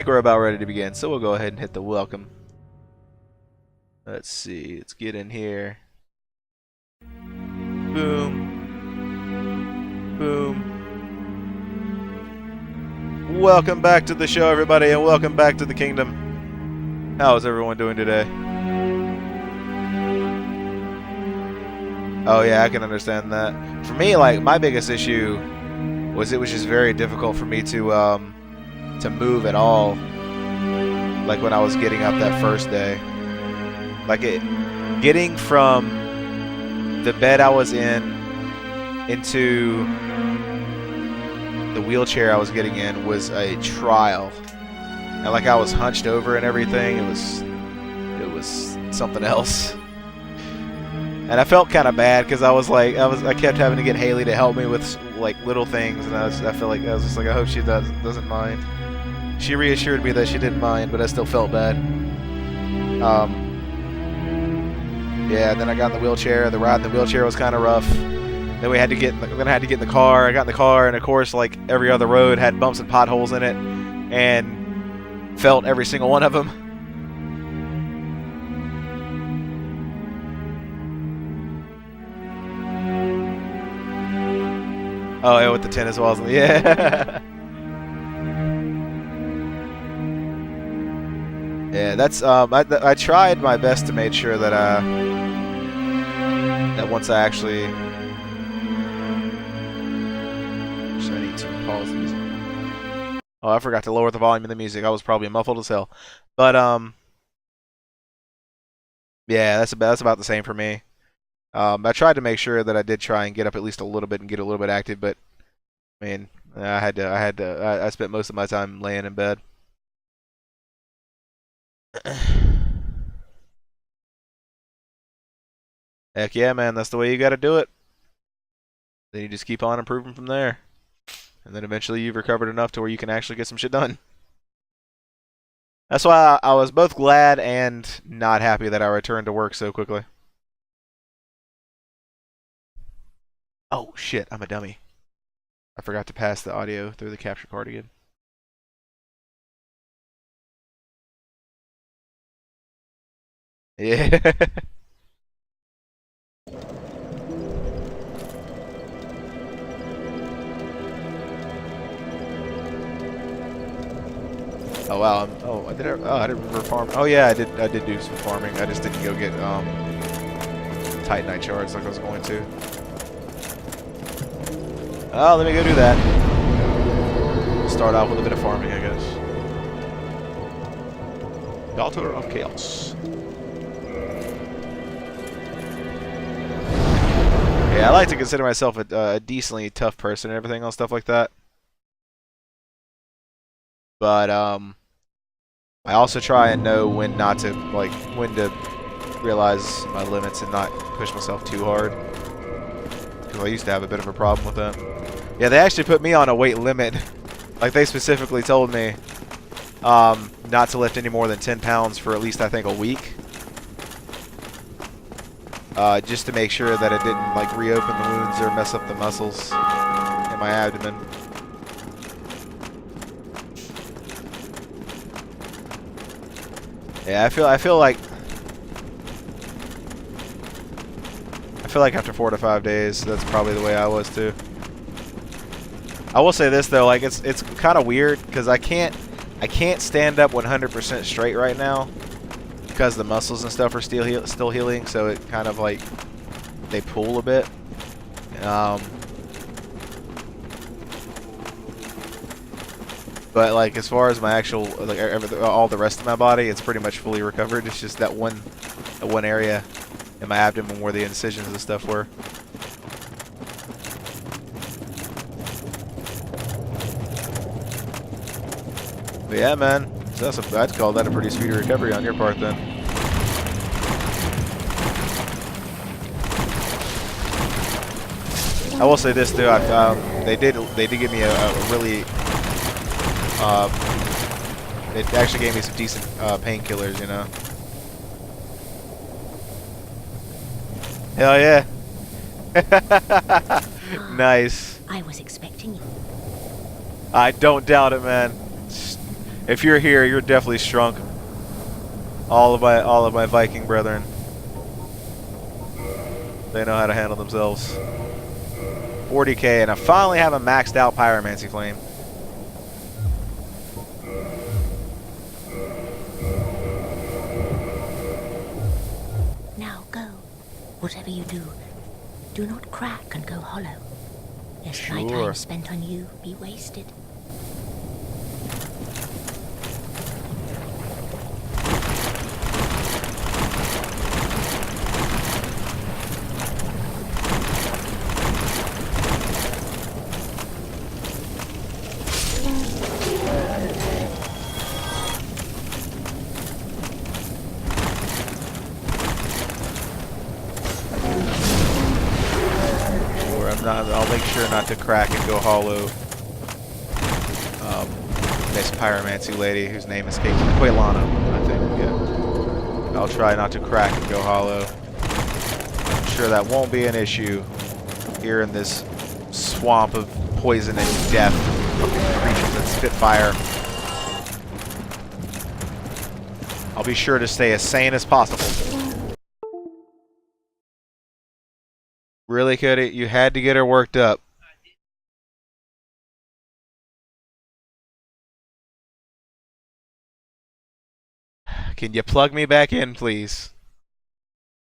we're about ready to begin, so we'll go ahead and hit the welcome. Let's see, let's get in here. Boom. Boom. Welcome back to the show, everybody, and welcome back to the kingdom. How is everyone doing today? Oh yeah, I can understand that. For me, like, my biggest issue was it was just very difficult for me to move at all. Like when I was getting up that first day. Like getting from the bed I was in into the wheelchair I was getting in was a trial. And like I was hunched over and everything, it was something else. And I felt kind of bad because I kept having to get Haley to help me with like little things, and I feel like I was just like, I hope she doesn't mind. She reassured me that she didn't mind, but I still felt bad. Yeah, then I got in the wheelchair. The ride in the wheelchair was kind of rough. Then I had to get in the car. I got in the car, and of course, like every other road had bumps and potholes in it, and felt every single one of them. Oh, yeah, with the tennis balls. Yeah. Yeah, that's I tried my best to make sure that that once I actually. I need to pause the music. Oh, I forgot to lower the volume of the music. I was probably muffled as hell. But yeah, that's about the same for me. I tried to make sure that I did try and get up at least a little bit and get a little bit active, but I mean, I spent most of my time laying in bed. Heck yeah, man, that's the way you got to do it. Then you just keep on improving from there. And then eventually you've recovered enough to where you can actually get some shit done. That's why I was both glad and not happy that I returned to work so quickly. Oh shit, I'm a dummy. I forgot to pass the audio through the capture card again. Yeah. Oh wow. I didn't remember farm. Oh yeah, I did do some farming. I just didn't go get Titanite shards like I was going to. Oh, let me go do that. Start off with a bit of farming, I guess. Daughter of Chaos. Yeah, I like to consider myself a decently tough person and everything else, stuff like that. But I also try and know when not to, like, when to realize my limits and not push myself too hard. Because I used to have a bit of a problem with that. Yeah, they actually put me on a weight limit. Like, they specifically told me not to lift any more than 10 pounds for at least, I think, a week. Just to make sure that it didn't, like, reopen the wounds or mess up the muscles in my abdomen. Yeah, I feel like after 4 to 5 days, that's probably the way I was too. I will say this though, like it's kind of weird because I can't stand up 100% straight right now because the muscles and stuff are still healing, so it kind of like they pull a bit. But like as far as my actual like all the rest of my body, it's pretty much fully recovered. It's just that one area in my abdomen where the incisions and stuff were. But yeah, man, so I'd call that a pretty speedy recovery on your part then. I will say this too. They did give me a really it actually gave me some decent painkillers, you know. Hell yeah. Nice. I was expecting you. I don't doubt it, man. If you're here, you're definitely strunk. All of my Viking brethren. They know how to handle themselves. 40k, and I finally have a maxed out Pyromancy Flame. Now go. Whatever you do, do not crack and go hollow, lest my time spent on you be wasted. I'll make sure not to crack and go hollow. This Pyromancy lady, whose name is Quailana, I think, yeah. I'll try not to crack and go hollow. I'm sure that won't be an issue here in this swamp of poison and death. Creatures that spit fire. I'll be sure to stay as sane as possible. Really, Cody? You had to get her worked up. Can you plug me back in, please?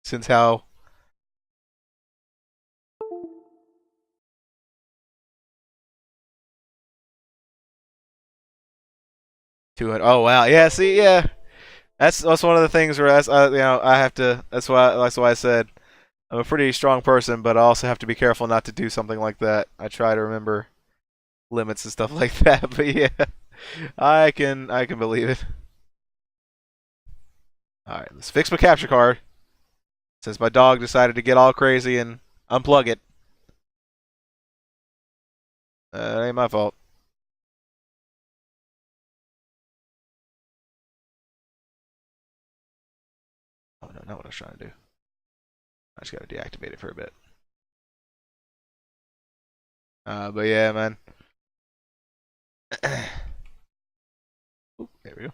Since how... Oh wow, yeah. See, yeah. That's one of the things where you know, I have to. That's why I said I'm a pretty strong person, but I also have to be careful not to do something like that. I try to remember limits and stuff like that. But yeah, I can believe it. All right, let's fix my capture card. Since my dog decided to get all crazy and unplug it, that ain't my fault. Oh no, not what I was trying to do. I just gotta deactivate it for a bit. But yeah, man. Ooh, there we go.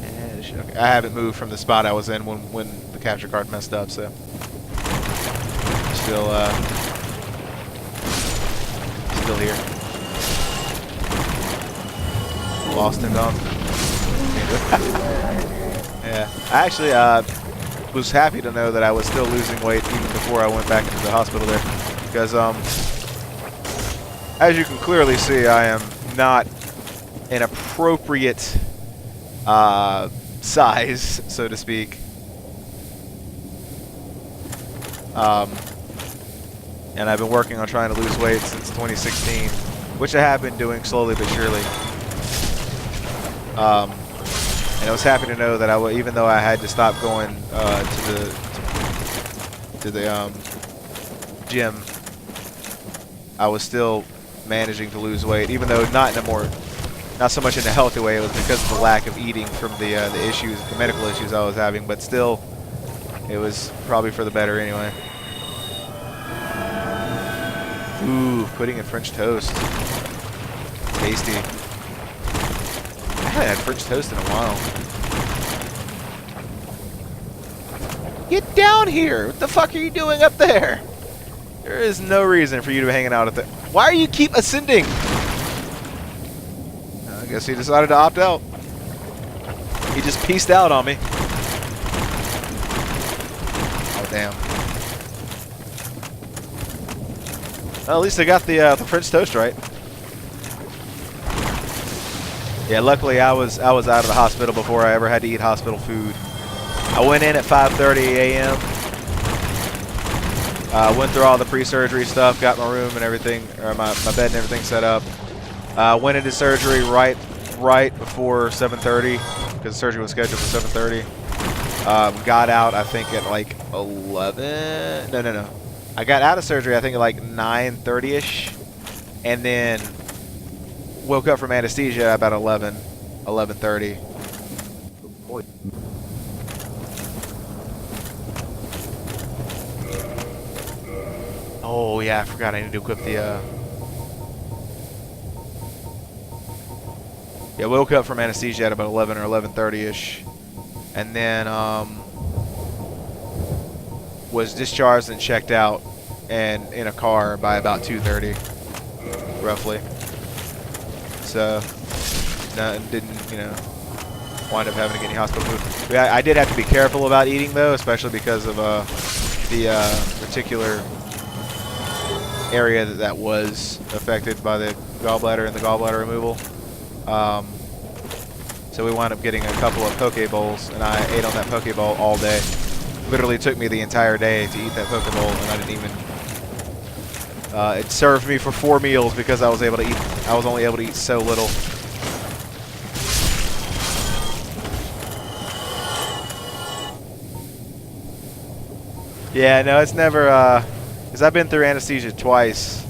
And okay. I haven't moved from the spot I was in when the capture card messed up, so still here. Lost and gone. Yeah, I actually was happy to know that I was still losing weight even before I went back into the hospital there, because as you can clearly see, I am not an appropriate size, so to speak. And I've been working on trying to lose weight since 2016, which I have been doing slowly but surely. And I was happy to know that even though I had to stop going to the gym, I was still managing to lose weight, even though not so much in a healthy way. It was because of the lack of eating from the medical issues I was having, but still, it was probably for the better anyway. Ooh, pudding and French toast. Tasty. I haven't had French toast in a while. Get down here! What the fuck are you doing up there? There is no reason for you to be hanging out at the... Why do you keep ascending? I guess he decided to opt out. He just peaced out on me. Oh, damn. Well, at least I got the French toast right. Yeah, luckily I was out of the hospital before I ever had to eat hospital food. I went in at 5:30 a.m. Went through all the pre-surgery stuff, got my room and everything, or my bed and everything set up. Went into surgery right before 7:30 because the surgery was scheduled for 7:30. Got out I think at like 11. No. I got out of surgery I think at like 9:30ish, and then woke up from anesthesia about 11:30. Boy. Oh yeah, I forgot I need to equip the Yeah, woke up from anesthesia at about 11 or 11:30ish, and then was discharged and checked out, and in a car by about 2:30, roughly. So, no, didn't wind up having to get any hospital food. I did have to be careful about eating though, especially because of the particular area that was affected by the gallbladder and the gallbladder removal. So we wound up getting a couple of poke bowls, and I ate on that poke bowl all day. Literally took me the entire day to eat that poke bowl, and I didn't even. It served me for 4 meals because I was only able to eat so little. Yeah, no, it's never. Because I've been through anesthesia twice,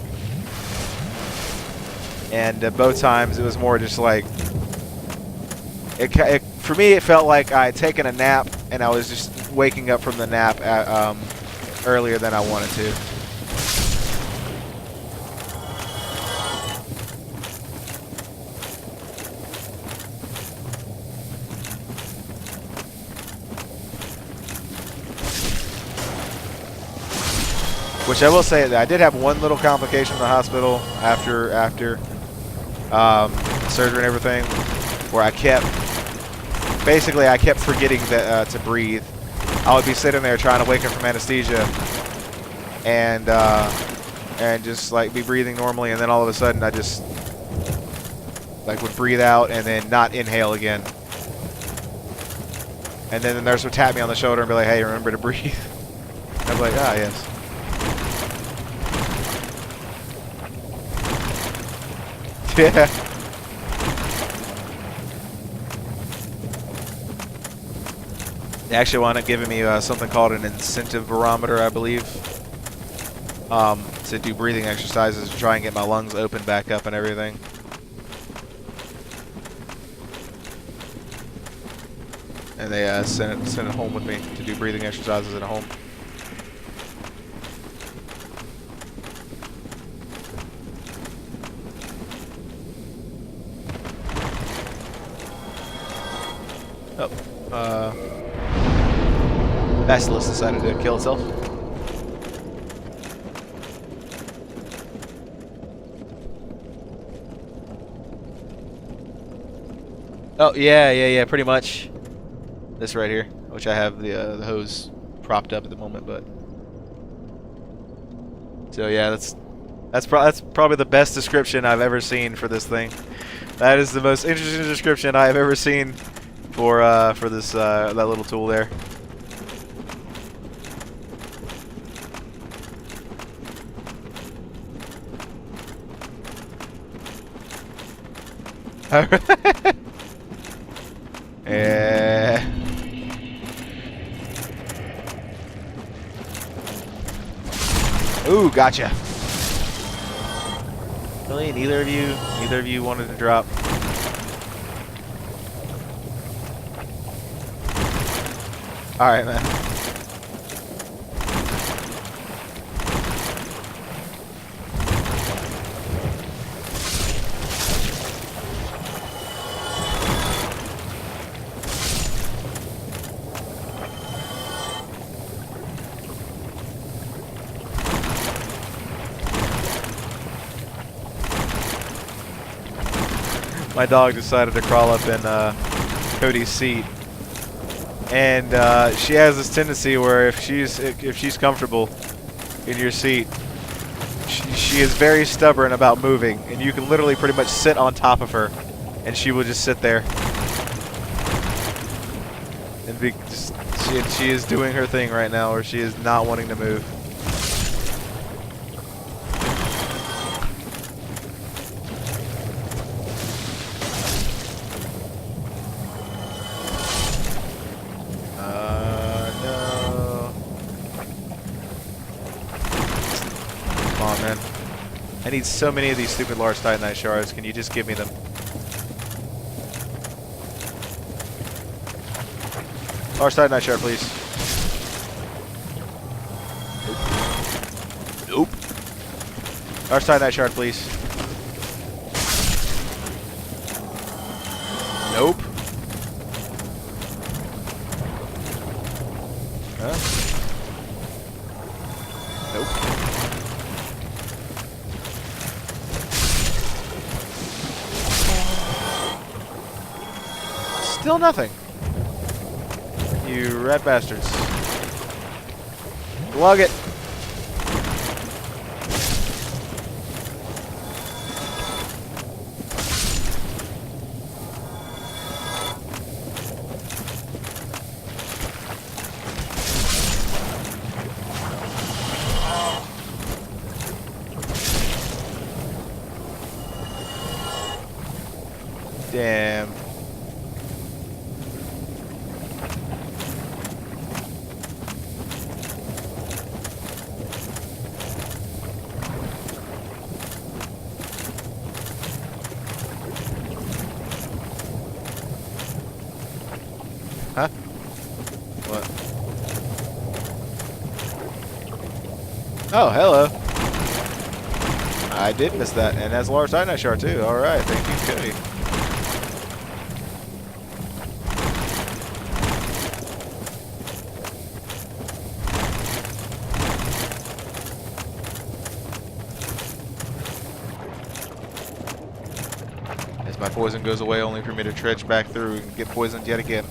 and both times it was more just like. For me, it felt like I had taken a nap, and I was just waking up from the nap earlier than I wanted to. Which I will say that I did have one little complication in the hospital after surgery and everything, where I kept forgetting that to breathe. I would be sitting there trying to wake up from anesthesia, and just like be breathing normally, and then all of a sudden I just like would breathe out and then not inhale again, and then the nurse would tap me on the shoulder and be like, "Hey, remember to breathe." I was like, "Ah, yes." Yeah. They actually wound up giving me something called an incentive barometer, I believe, to do breathing exercises to try and get my lungs open back up and everything. And they sent it home with me to do breathing exercises at home. Oh, Basilisk decided to kill itself. Oh, yeah, pretty much. This right here, which I have the hose propped up at the moment, but. So yeah, that's probably the best description I've ever seen for this thing. That is the most interesting description I have ever seen for this that little tool there. Yeah. Ooh, gotcha. Really, neither of you wanted to drop. All right, man. My dog decided to crawl up in Cody's seat, and she has this tendency where if she's comfortable in your seat, she is very stubborn about moving, and you can literally pretty much sit on top of her, and she will just sit there. And she is doing her thing right now, where she is not wanting to move. I need so many of these stupid large titanite shards. Can you just give me them? Large titanite shard, please. Nope. Large titanite shard, please. Nope. Huh? Nope. Still nothing. You rat bastards. Lug it. Damn. Huh? What? Oh, hello. I did miss that, and that's a large Titanite shard too. All right, thank you, Cody. As my poison goes away, only for me to trudge back through and get poisoned yet again.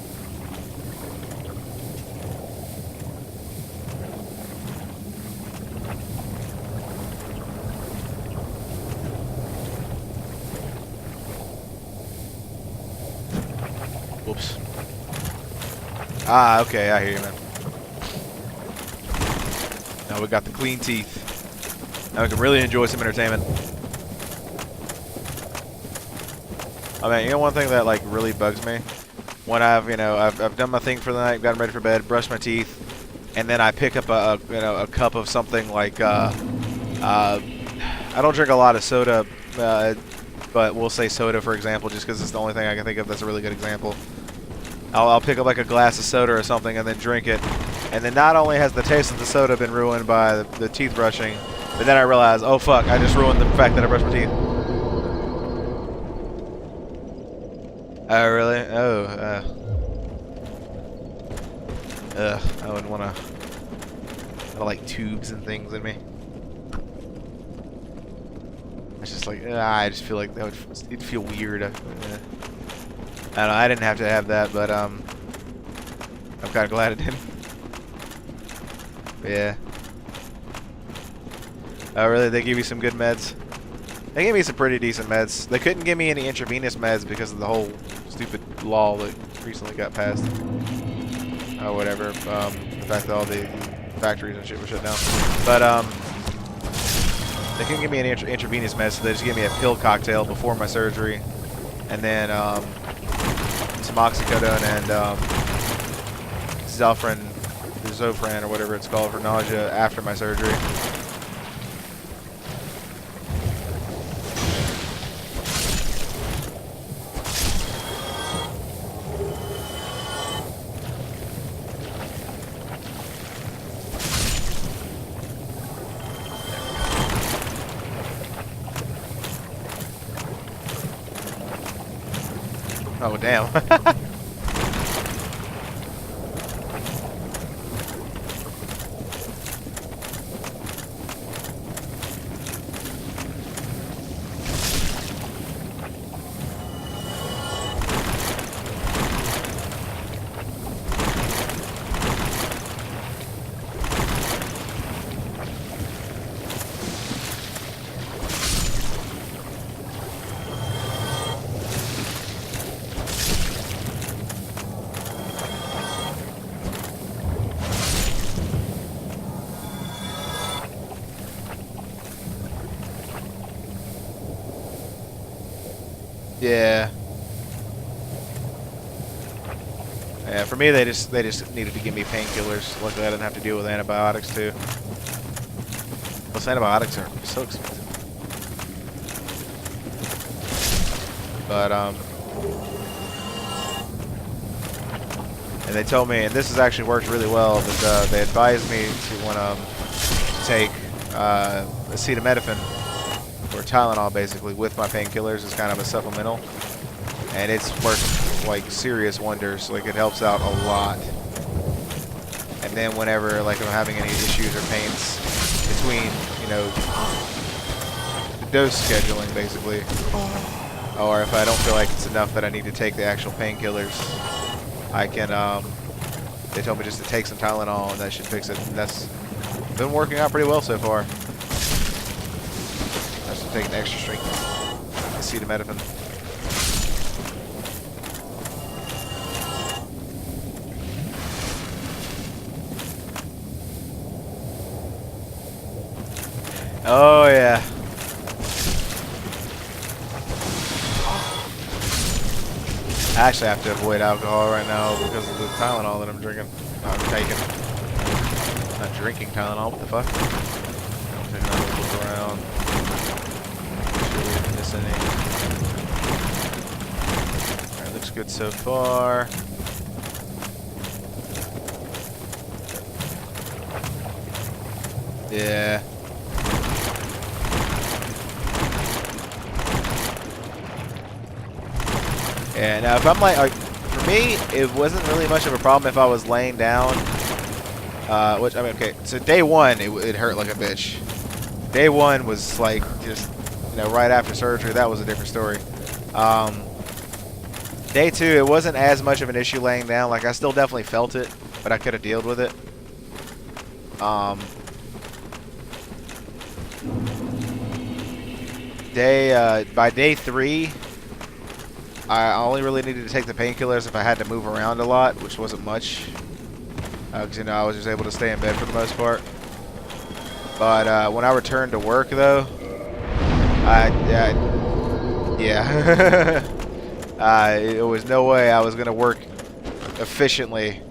Whoops. Ah, okay, I hear you, man. Now we got the clean teeth. Now we can really enjoy some entertainment. I mean, you know one thing that like really bugs me? When I've done my thing for the night, gotten ready for bed, brushed my teeth, and then I pick up a cup of something like I don't drink a lot of soda, but we'll say soda for example, just because it's the only thing I can think of that's a really good example. I'll pick up like a glass of soda or something and then drink it, and then not only has the taste of the soda been ruined by the teeth brushing, but then I realize, oh fuck, I just ruined the fact that I brushed my teeth. Oh really? Oh, I wouldn't want to. I don't like tubes and things in me. It's just like, I just feel like that it'd feel weird. I don't know, I didn't have to have that, but I'm kind of glad it didn't. But yeah. Oh really? They give you some good meds? They gave me some pretty decent meds. They couldn't give me any intravenous meds because of the whole stupid law that recently got passed. Oh, whatever. The fact that all the factories and shit were shut down. But, they couldn't give me any intravenous meds, so they just gave me a pill cocktail before my surgery. And then, some oxycodone and, Zofran, or whatever it's called, for nausea after my surgery. Oh, damn. Yeah. Yeah, for me they just needed to give me painkillers. Luckily I didn't have to deal with antibiotics too. Those antibiotics are so expensive. But and they told me, and this has actually worked really well, but they advised me to want to take acetaminophen or Tylenol basically with my painkillers as kind of a supplemental, and it's worked like serious wonders. Like it helps out a lot. And then whenever like I'm having any issues or pains between, you know, the dose scheduling basically, or if I don't feel like it's enough that I need to take the actual painkillers, I can. They told me just to take some Tylenol and that should fix it. And that's been working out pretty well so far. I have to take an extra strength acetaminophen. Oh yeah. I actually have to avoid alcohol right now because of the Tylenol that I'm drinking. I'm taking. Not drinking Tylenol, what the fuck? I'm taking another look around. Make sure we didn't miss any. Alright, looks good so far. Yeah. Yeah, now if I'm like, for me, it wasn't really much of a problem if I was laying down. Which, I mean, okay, so day one, it hurt like a bitch. Day one was like, just, you know, right after surgery, that was a different story. Day two, it wasn't as much of an issue laying down. Like, I still definitely felt it, but I could have dealt with it. By day three, I only really needed to take the painkillers if I had to move around a lot, which wasn't much. Because, you know, I was just able to stay in bed for the most part. But when I returned to work, though, yeah. It was no way I was going to work efficiently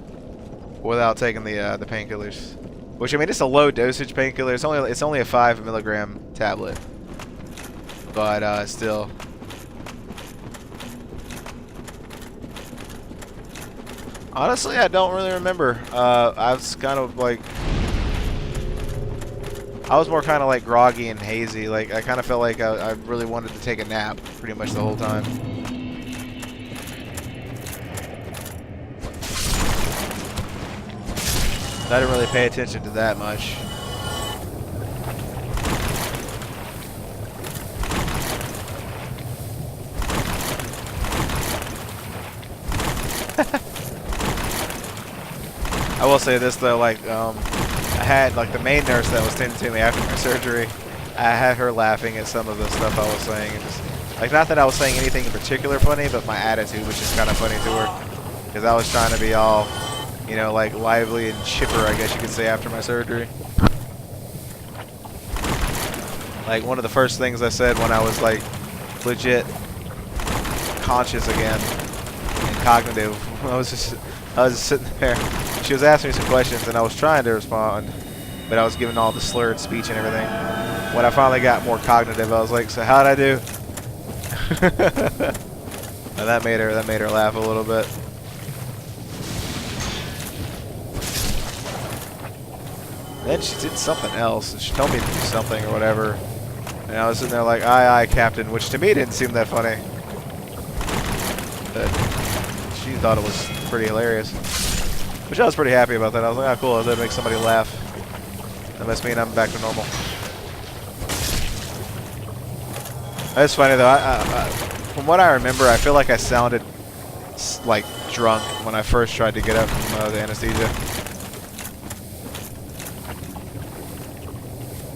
without taking the painkillers. Which, I mean, it's a low dosage painkiller. It's only a 5 milligram tablet. But still. Honestly, I don't really remember. I was kind of like, I was more kind of like groggy and hazy. Like I kind of felt like I really wanted to take a nap pretty much the whole time. I didn't really pay attention to that much. I will say this though, like, I had, like, the main nurse that was tending to me after my surgery, I had her laughing at some of the stuff I was saying, and just, like, not that I was saying anything in particular funny, but my attitude was just kind of funny to her, because I was trying to be all, you know, like, lively and chipper, I guess you could say, after my surgery. Like, one of the first things I said when I was, like, legit conscious again, and cognitive, I was just sitting there. She was asking me some questions, and I was trying to respond, but I was giving all the slurred speech and everything. When I finally got more cognitive, I was like, "So how'd I do?" And that made her laugh a little bit. Then she did something else, and she told me to do something or whatever, and I was sitting there like, "Aye, aye, Captain," which to me didn't seem that funny, but she thought it was pretty hilarious. Which I was pretty happy about that. I was like, oh cool, I was able to make somebody laugh. That must mean I'm back to normal. That's funny though, from what I remember, I feel like I sounded like drunk when I first tried to get up from the anesthesia.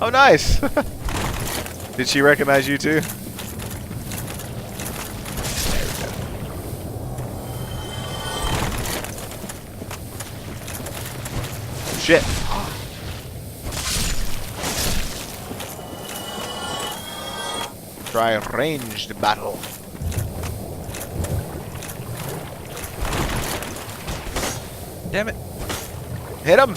Oh nice! Did she recognize you too? Shit. Try a ranged battle. Damn it. Hit him.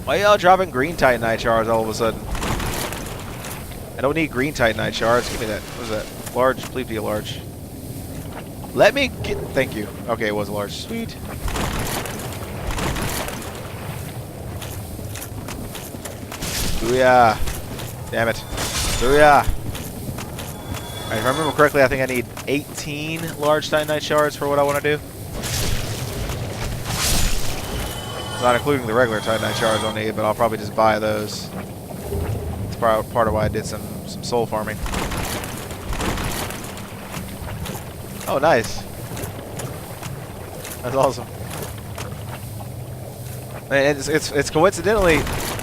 Why y'all dropping green Titanite shards all of a sudden? I don't need green Titanite shards. Give me that. What is that? Large? Please be a large. Let me get... Thank you. Okay, it was large. Sweet. Booyah. Damn it. Booyah. Alright, if I remember correctly, I think I need 18 large Titanite shards for what I want to do. Not including the regular Titanite shards I'll need, but I'll probably just buy those. It's part of why I did some soul farming. Oh, nice. That's awesome. And it's coincidentally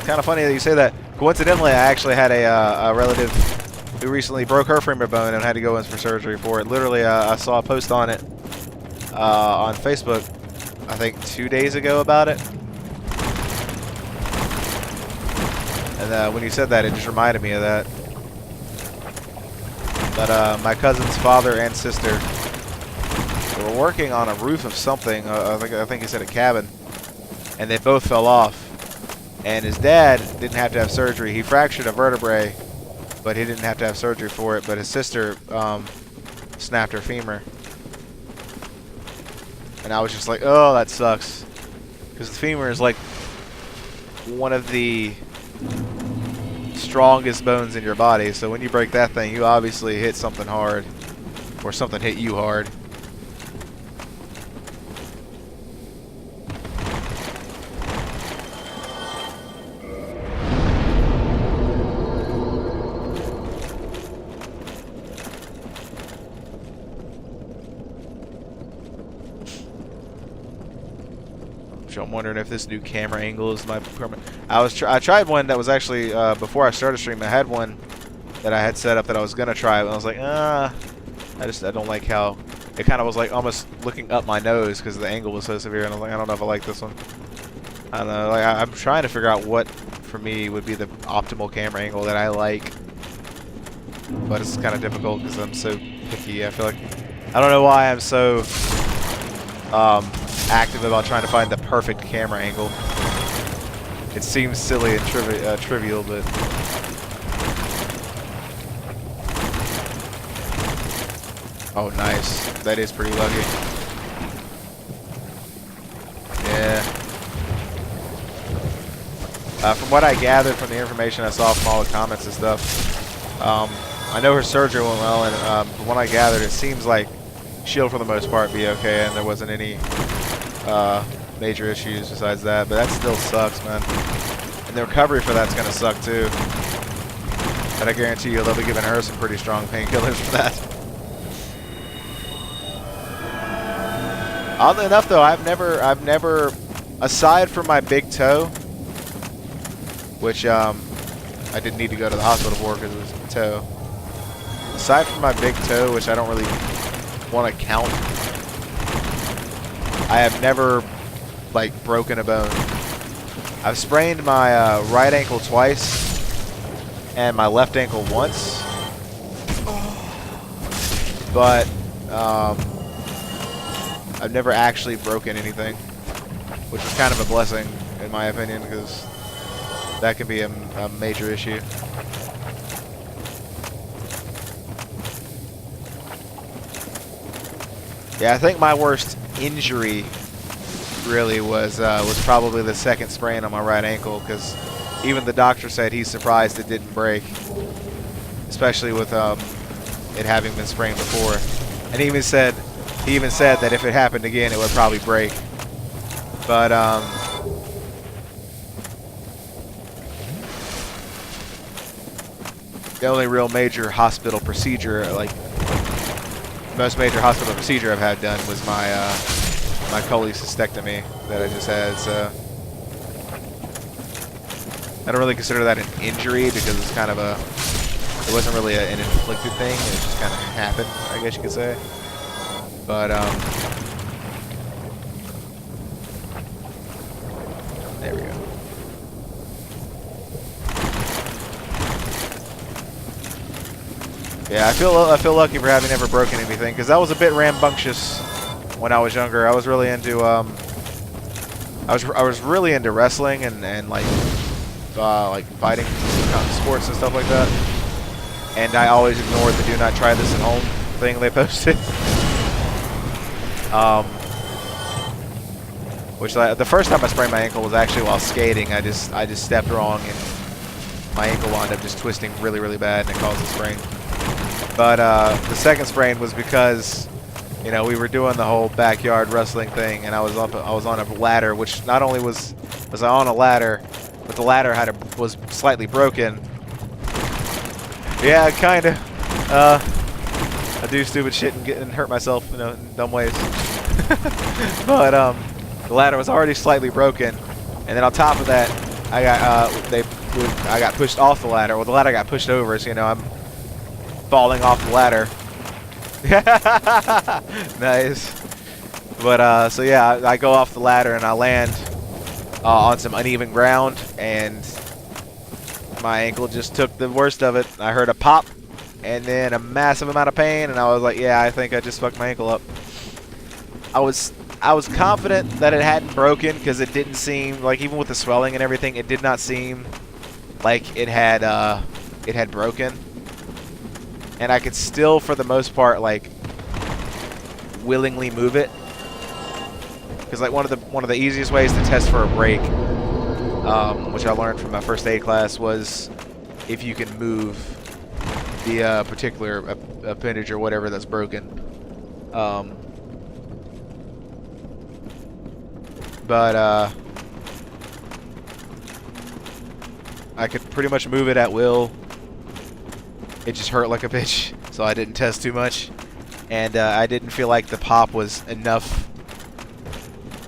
kind of funny that you say that. Coincidentally, I actually had a relative who recently broke her femur bone and had to go in for surgery for it. Literally, I saw a post on it on Facebook, I think 2 days ago about it. And when you said that, it just reminded me of that. But my cousin's father and sister, they were working on a roof of something. I think he said a cabin, and they both fell off. And his dad didn't have to have surgery. He fractured a vertebrae, but he didn't have to have surgery for it. But his sister snapped her femur. And I was just like, oh, that sucks. Because the femur is like one of the strongest bones in your body. So when you break that thing, you obviously hit something hard. Or something hit you hard. I'm wondering if this new camera angle is my permanent. I tried one that was actually before I started streaming. I had one that I had set up that I was gonna try, but I was like, I don't like how it kind of was like almost looking up my nose because the angle was so severe, and I was like, I don't know if I like this one. I don't know. Like I'm trying to figure out what for me would be the optimal camera angle that I like, but it's kind of difficult because I'm so picky. I feel like I don't know why I'm so active about trying to find the perfect camera angle. It seems silly and trivial, but oh, nice. That is pretty lucky. Yeah. From what I gathered from the information I saw from all the comments and stuff, I know her surgery went well, and from what I gathered, it seems like she'll for the most part be okay, and there wasn't any major issues besides that, but that still sucks, man. And the recovery for that's gonna suck too. But I guarantee you they'll be giving her some pretty strong painkillers for that. Oddly enough, though, I've never, aside from my big toe, which I didn't need to go to the hospital for because it was a toe. Aside from my big toe, which I don't really want to count, I have never, like, broken a bone. I've sprained my right ankle twice and my left ankle once. But I've never actually broken anything, which is kind of a blessing, in my opinion, because that can be a major issue. Yeah, I think my worst injury really was probably the second sprain on my right ankle, because even the doctor said he's surprised it didn't break, especially with it having been sprained before. And he even said that if it happened again, it would probably break. But the only real major hospital procedure, like most major hospital procedure I've had done, was my my cholecystectomy that I just had. So I don't really consider that an injury because it's kind of it wasn't really an inflicted thing. It just kind of happened, I guess you could say. But there we go. Yeah, I feel lucky for having never broken anything, because that was a bit rambunctious when I was younger. I was really into I was really into wrestling and like fighting sports and stuff like that. And I always ignored the "do not try this at home" thing they posted. Which the first time I sprained my ankle was actually while skating. I just stepped wrong and my ankle wound up just twisting really, really bad and it caused a sprain. But the second sprain was because, you know, we were doing the whole backyard wrestling thing, and I was on a ladder, which not only was I on a ladder, but the ladder was slightly broken. Yeah, kinda. I do stupid shit and hurt myself, you know, in dumb ways. But the ladder was already slightly broken, and then on top of that, I got pushed off the ladder. Well, the ladder got pushed over, so you know I'm falling off the ladder. Nice. But so yeah, I go off the ladder and I land on some uneven ground, and my ankle just took the worst of it. I heard a pop and then a massive amount of pain, and I was like, yeah, I think I just fucked my ankle up. I was confident that it hadn't broken because it didn't seem like, even with the swelling and everything, it did not seem like it had broken. And I could still, for the most part, like willingly move it, because like one of the easiest ways to test for a break, which I learned from my first aid class, was if you can move the particular appendage or whatever that's broken. But I could pretty much move it at will. It just hurt like a bitch, so I didn't test too much. And I didn't feel like the pop was enough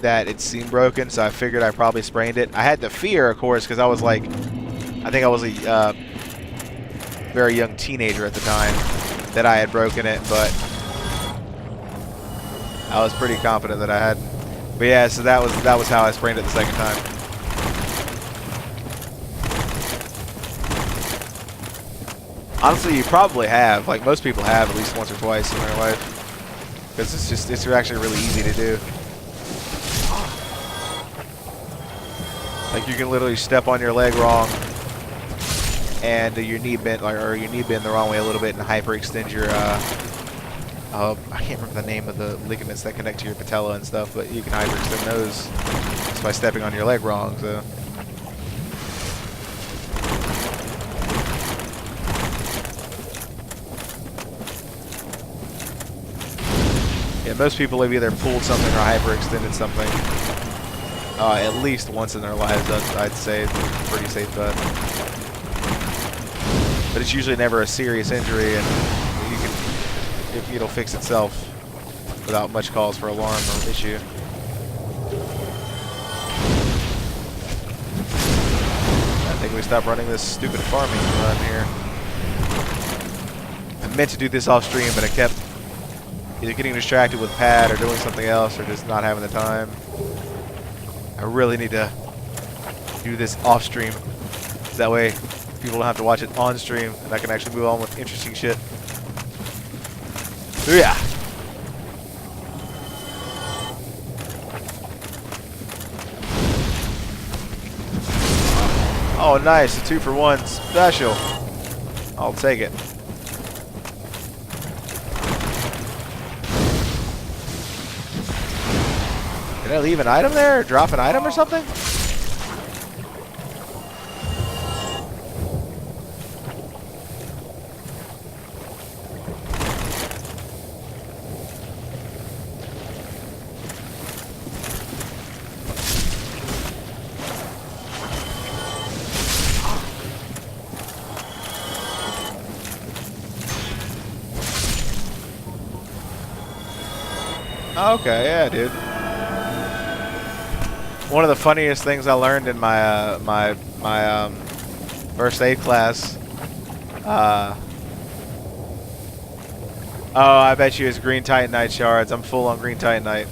that it seemed broken, so I figured I probably sprained it. I had the fear, of course, because I was like, I think I was a very young teenager at the time, that I had broken it, but I was pretty confident that I had. But yeah, so that was how I sprained it the second time. Honestly, you probably have. Like, most people have at least once or twice in their life. Because it's actually really easy to do. Like, you can literally step on your leg wrong, and your knee bent, or your knee bend the wrong way a little bit, and hyperextend your, I can't remember the name of the ligaments that connect to your patella and stuff, but you can hyperextend those just by stepping on your leg wrong, so. Yeah, most people have either pulled something or hyperextended something at least once in their lives. I'd say it's a pretty safe bet. But it's usually never a serious injury, and it'll fix itself without much cause for alarm or issue. I think we stopped running this stupid farming run here. I meant to do this off stream, but I kept either getting distracted with pad or doing something else, or just not having the time. I really need to do this off stream, so that way people don't have to watch it on stream, and I can actually move on with interesting shit. Yeah. Oh, nice. A 2-for-1 special. I'll take it. Did I leave an item there? Or drop an item or something? Okay, yeah, dude. One of the funniest things I learned in my my first aid class. Oh, I bet you it's green titanite shards. I'm full on green titanite.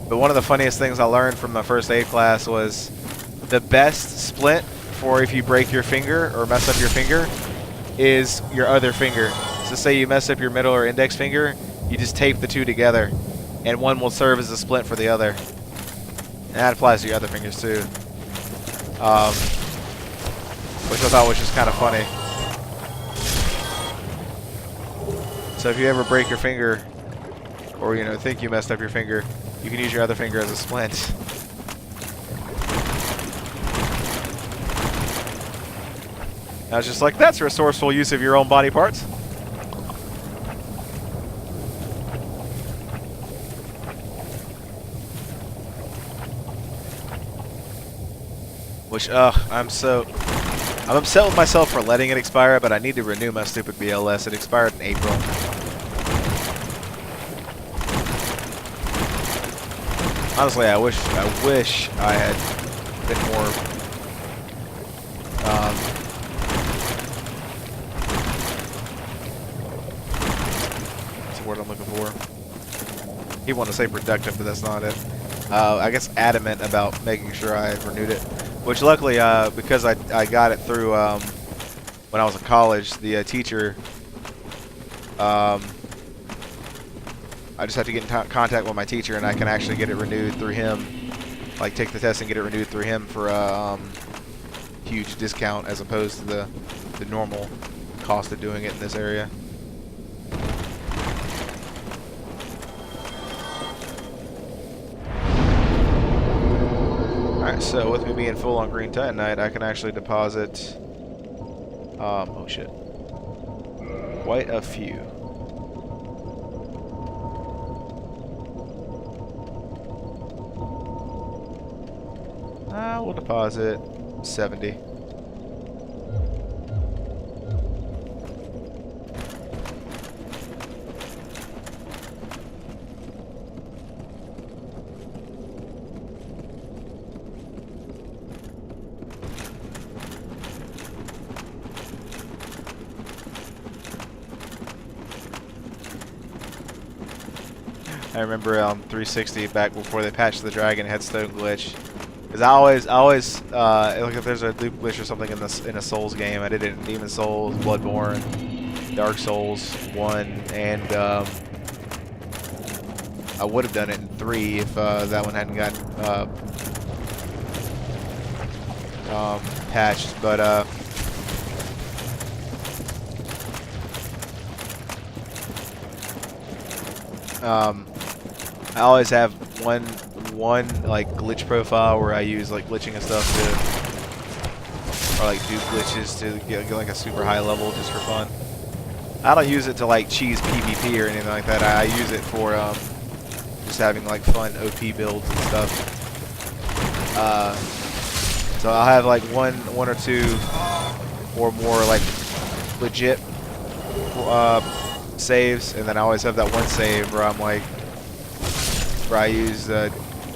But one of the funniest things I learned from my first aid class was the best splint for if you break your finger or mess up your finger is your other finger. So say you mess up your middle or index finger, you just tape the two together, and one will serve as a splint for the other. And that applies to your other fingers too. Which I thought was just kind of funny. So if you ever break your finger, or you know, think you messed up your finger, you can use your other finger as a splint. I was just like, that's resourceful use of your own body parts. Which, I'm upset with myself for letting it expire, but I need to renew my stupid BLS. It expired in April. Honestly, I wish I had been more, what's the word I'm looking for? You want to say productive, but that's not it. I guess adamant about making sure I renewed it. Which luckily, because I got it through when I was in college, the teacher, I just have to get in contact with my teacher, and I can actually get it renewed through him. Like take the test and get it renewed through him for a huge discount as opposed to the normal cost of doing it in this area. Alright, so with me being full on green titanite, I can actually deposit, oh shit, quite a few. We'll deposit 70. I remember on 360 back before they patched the dragon headstone glitch, because I always like if there's a loop glitch or something in a Souls game. I did it in Demon Souls, Bloodborne, Dark Souls 1, and I would have done it in 3 if that one hadn't gotten patched, but I always have one like glitch profile where I use like glitching and stuff to, or like do glitches to get like a super high level just for fun. I don't use it to like cheese PvP or anything like that. I use it for just having like fun OP builds and stuff. So I'll have like one or two or more like legit saves, and then I always have that one save where I'm like, where I use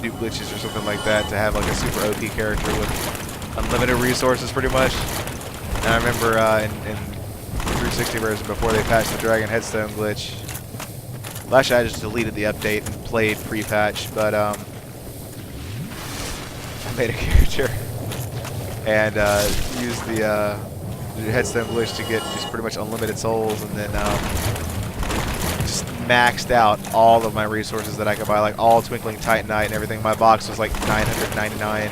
do glitches or something like that to have like a super OP character with unlimited resources pretty much. And I remember in 360 version before they patched the dragon headstone glitch, well, actually I just deleted the update and played pre-patch, but I made a character and used the headstone glitch to get just pretty much unlimited souls, and then just maxed out all of my resources that I could buy, like all Twinkling Titanite and everything. My box was like 999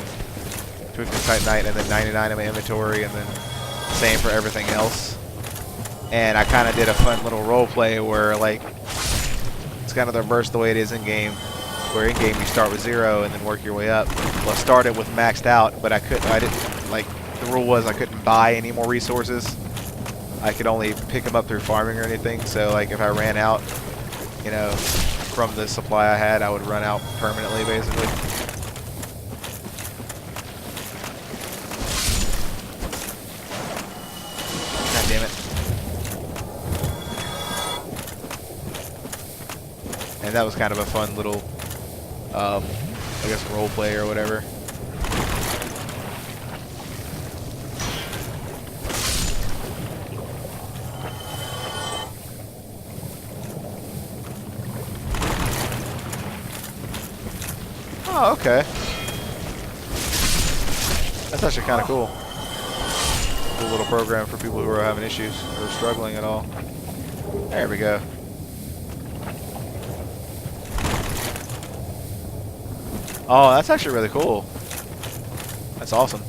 Twinkling Titanite and then 99 in my inventory, and then same for everything else. And I kind of did a fun little role play where like it's kind of the reverse the way it is in game, where in game you start with 0 and then work your way up. Well, I started with maxed out, but I didn't like, the rule was I couldn't buy any more resources. I could only pick them up through farming or anything. So like if I ran out, you know, from the supply I had, I would run out permanently basically. God damn it. And that was kind of a fun little, I guess, role play or whatever. Oh, okay. That's actually kind of cool. Cool little program for people who are having issues or struggling at all. There we go. Oh, that's actually really cool. That's awesome.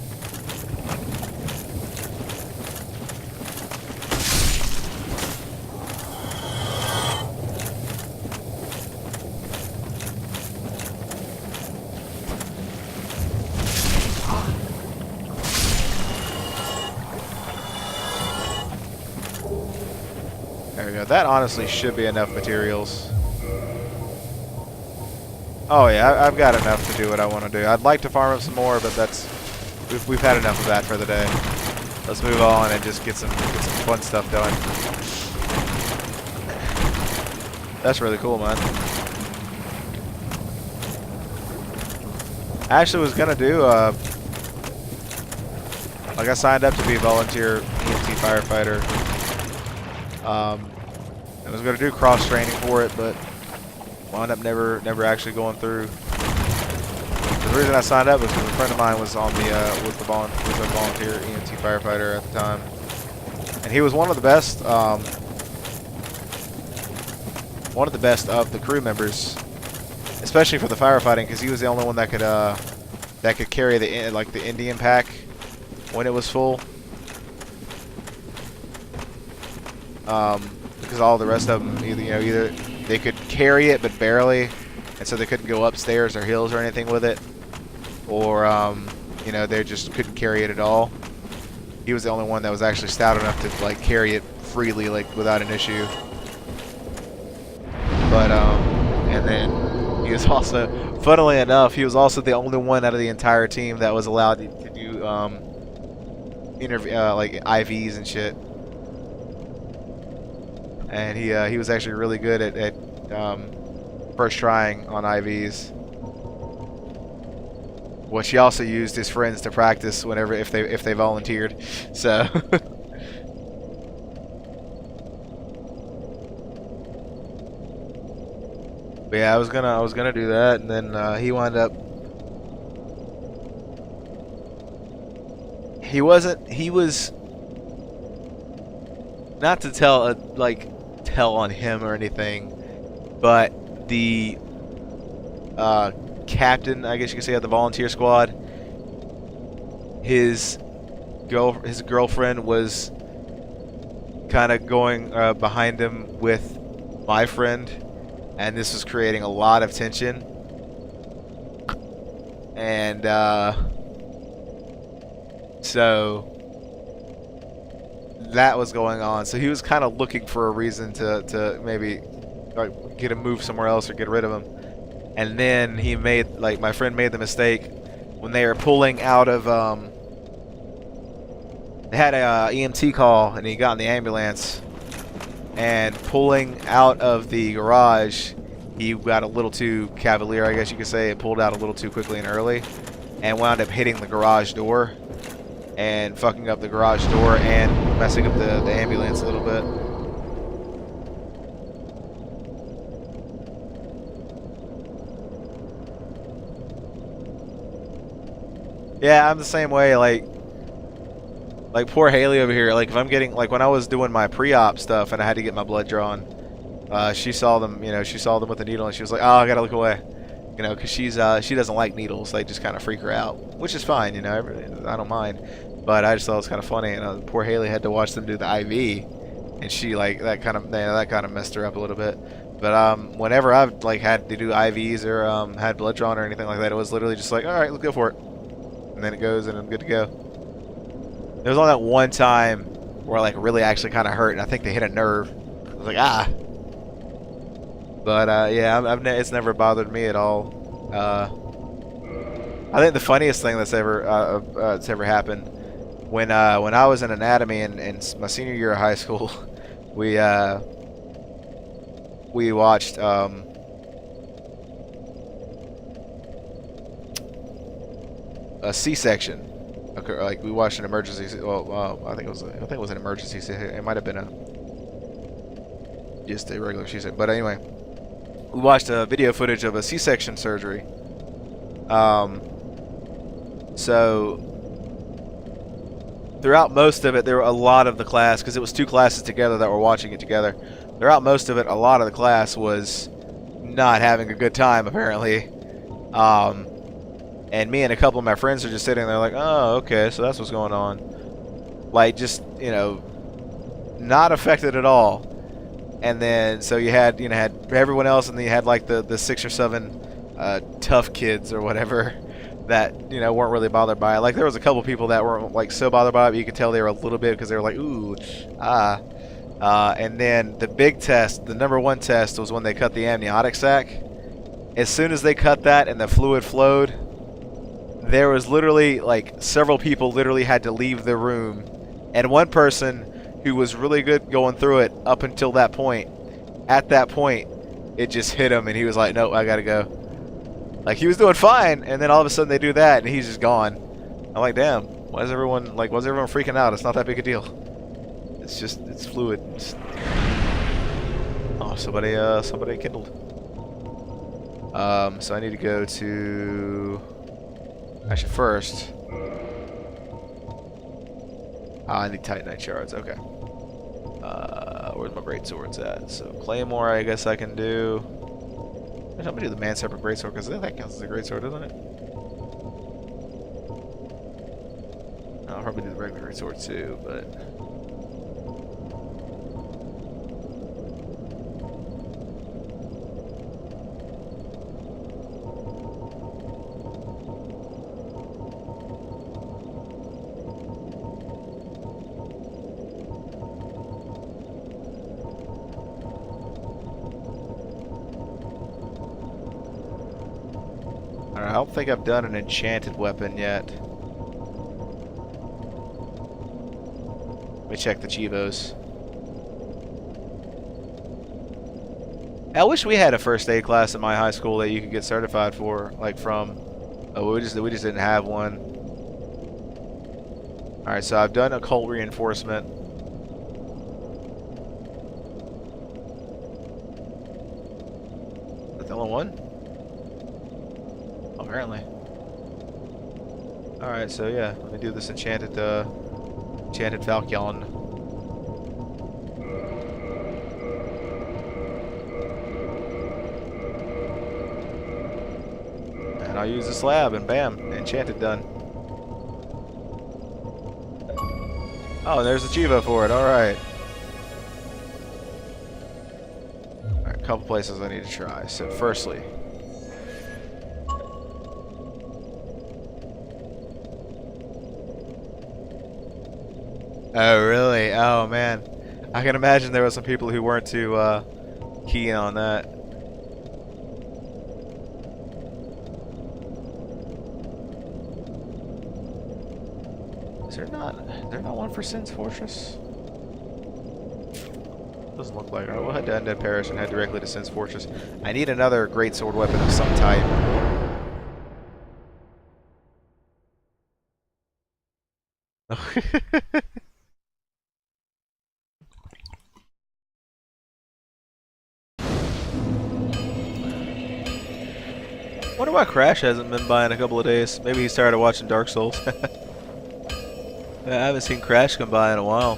There we go. That honestly should be enough materials. Oh yeah, I've got enough to do what I want to do. I'd like to farm up some more, but we've had enough of that for the day. Let's move on and just get some fun stuff done. That's really cool, man. I actually was gonna do like I signed up to be a volunteer EMT firefighter. I was gonna do cross training for it, but wound up never actually going through. The reason I signed up was because a friend of mine was on the was a volunteer EMT firefighter at the time, and he was one of the best of the crew members, especially for the firefighting, because he was the only one that could carry the Indian pack when it was full. Because all the rest of them either they could carry it but barely, and so they couldn't go upstairs or hills or anything with it, or they just couldn't carry it at all. He was the only one that was actually stout enough to like carry it freely, like without an issue. But and then he was also, funnily enough, he was also the only one out of the entire team that was allowed to do like IVs and shit. And he was actually really good at first trying on IVs, which he also used his friends to practice if they volunteered. So but yeah, I was gonna do that, and then he wound up. He was not to tell on him or anything, but the captain, I guess you could say, of the volunteer squad, his girlfriend was kind of going behind him with my friend, and this was creating a lot of tension. And so that was going on. So he was kind of looking for a reason to maybe get him moved somewhere else or get rid of him. And then my friend made the mistake when they were pulling out of they had a EMT call, and he got in the ambulance, and pulling out of the garage, he got a little too cavalier, I guess you could say, and pulled out a little too quickly and early, and wound up hitting the garage door and fucking up the garage door and messing up the ambulance a little bit. Yeah, I'm the same way. Like poor Haley over here. Like if I'm getting, like when I was doing my pre-op stuff and I had to get my blood drawn, she saw them. She saw them with the needle, and she was like, "Oh, I gotta look away," because she doesn't like needles. They just kind of freak her out, which is fine. I don't mind. But I just thought it was kind of funny, and poor Haley had to watch them do the IV, and she that kind of messed her up a little bit. But whenever I've had to do IVs or had blood drawn or anything like that, it was literally just like, all right, let's go for it, and then it goes, and I'm good to go. There was only that one time where it really actually kind of hurt, and I think they hit a nerve. I was like, ah. But yeah, it's never bothered me at all. I think the funniest thing that's ever happened, when I was in anatomy in my senior year of high school, we watched a C-section. Okay, we watched an emergency. Well, I think it was an emergency. It might have been just a regular C-section. But anyway, we watched a video footage of a C-section surgery. So throughout most of it, there were a lot of the class, because it was two classes together that were watching it together. Throughout most of it, a lot of the class was not having a good time, apparently. And me and a couple of my friends are just sitting there like, oh, okay, so that's what's going on. Just, not affected at all. And then, so you had everyone else, and then you had the 6 or 7 tough kids or whatever that, weren't really bothered by it. There was a couple people that weren't so bothered by it, but you could tell they were a little bit, because they were like, ooh, ah. And then the big test, the #1 test, was when they cut the amniotic sac. As soon as they cut that and the fluid flowed, there was literally, like, several people literally had to leave the room. And one person who was really good going through it up until that point, at that point, it just hit him and he was like, nope, I gotta go. Like, he was doing fine, and then all of a sudden they do that and he's just gone. I'm like, damn, why is everyone freaking out? It's not that big a deal. It's just, it's fluid. Oh, somebody kindled. So I need to go to... Actually, first... I need Titanite shards, okay. Where's my great swords at? So, Claymore, I guess I can do... I'm gonna do the man separate great sword, because that counts as a great sword, doesn't it? I'll probably do the regular great sword too, but... I don't think I've done an enchanted weapon yet. Let me check the Chivos. I wish we had a first aid class in my high school that you could get certified for, like from. Oh, we just didn't have one. All right, so I've done occult reinforcement. Is that the only one? Apparently. Alright, so yeah, let me do this enchanted Falcon. And I'll use the slab and bam, enchanted done. Oh, there's the Chiva for it, alright. Alright, a couple places I need to try. So firstly, oh, really? Oh, man. I can imagine there were some people who weren't too keen on that. Is there not one for Sin's Fortress? Doesn't look like it. Alright, we'll head to Undead Parish and head directly to Sin's Fortress. I need another greatsword weapon of some type. Wonder why Crash hasn't been by in a couple of days. Maybe he started watching Dark Souls. I haven't seen Crash come by in a while.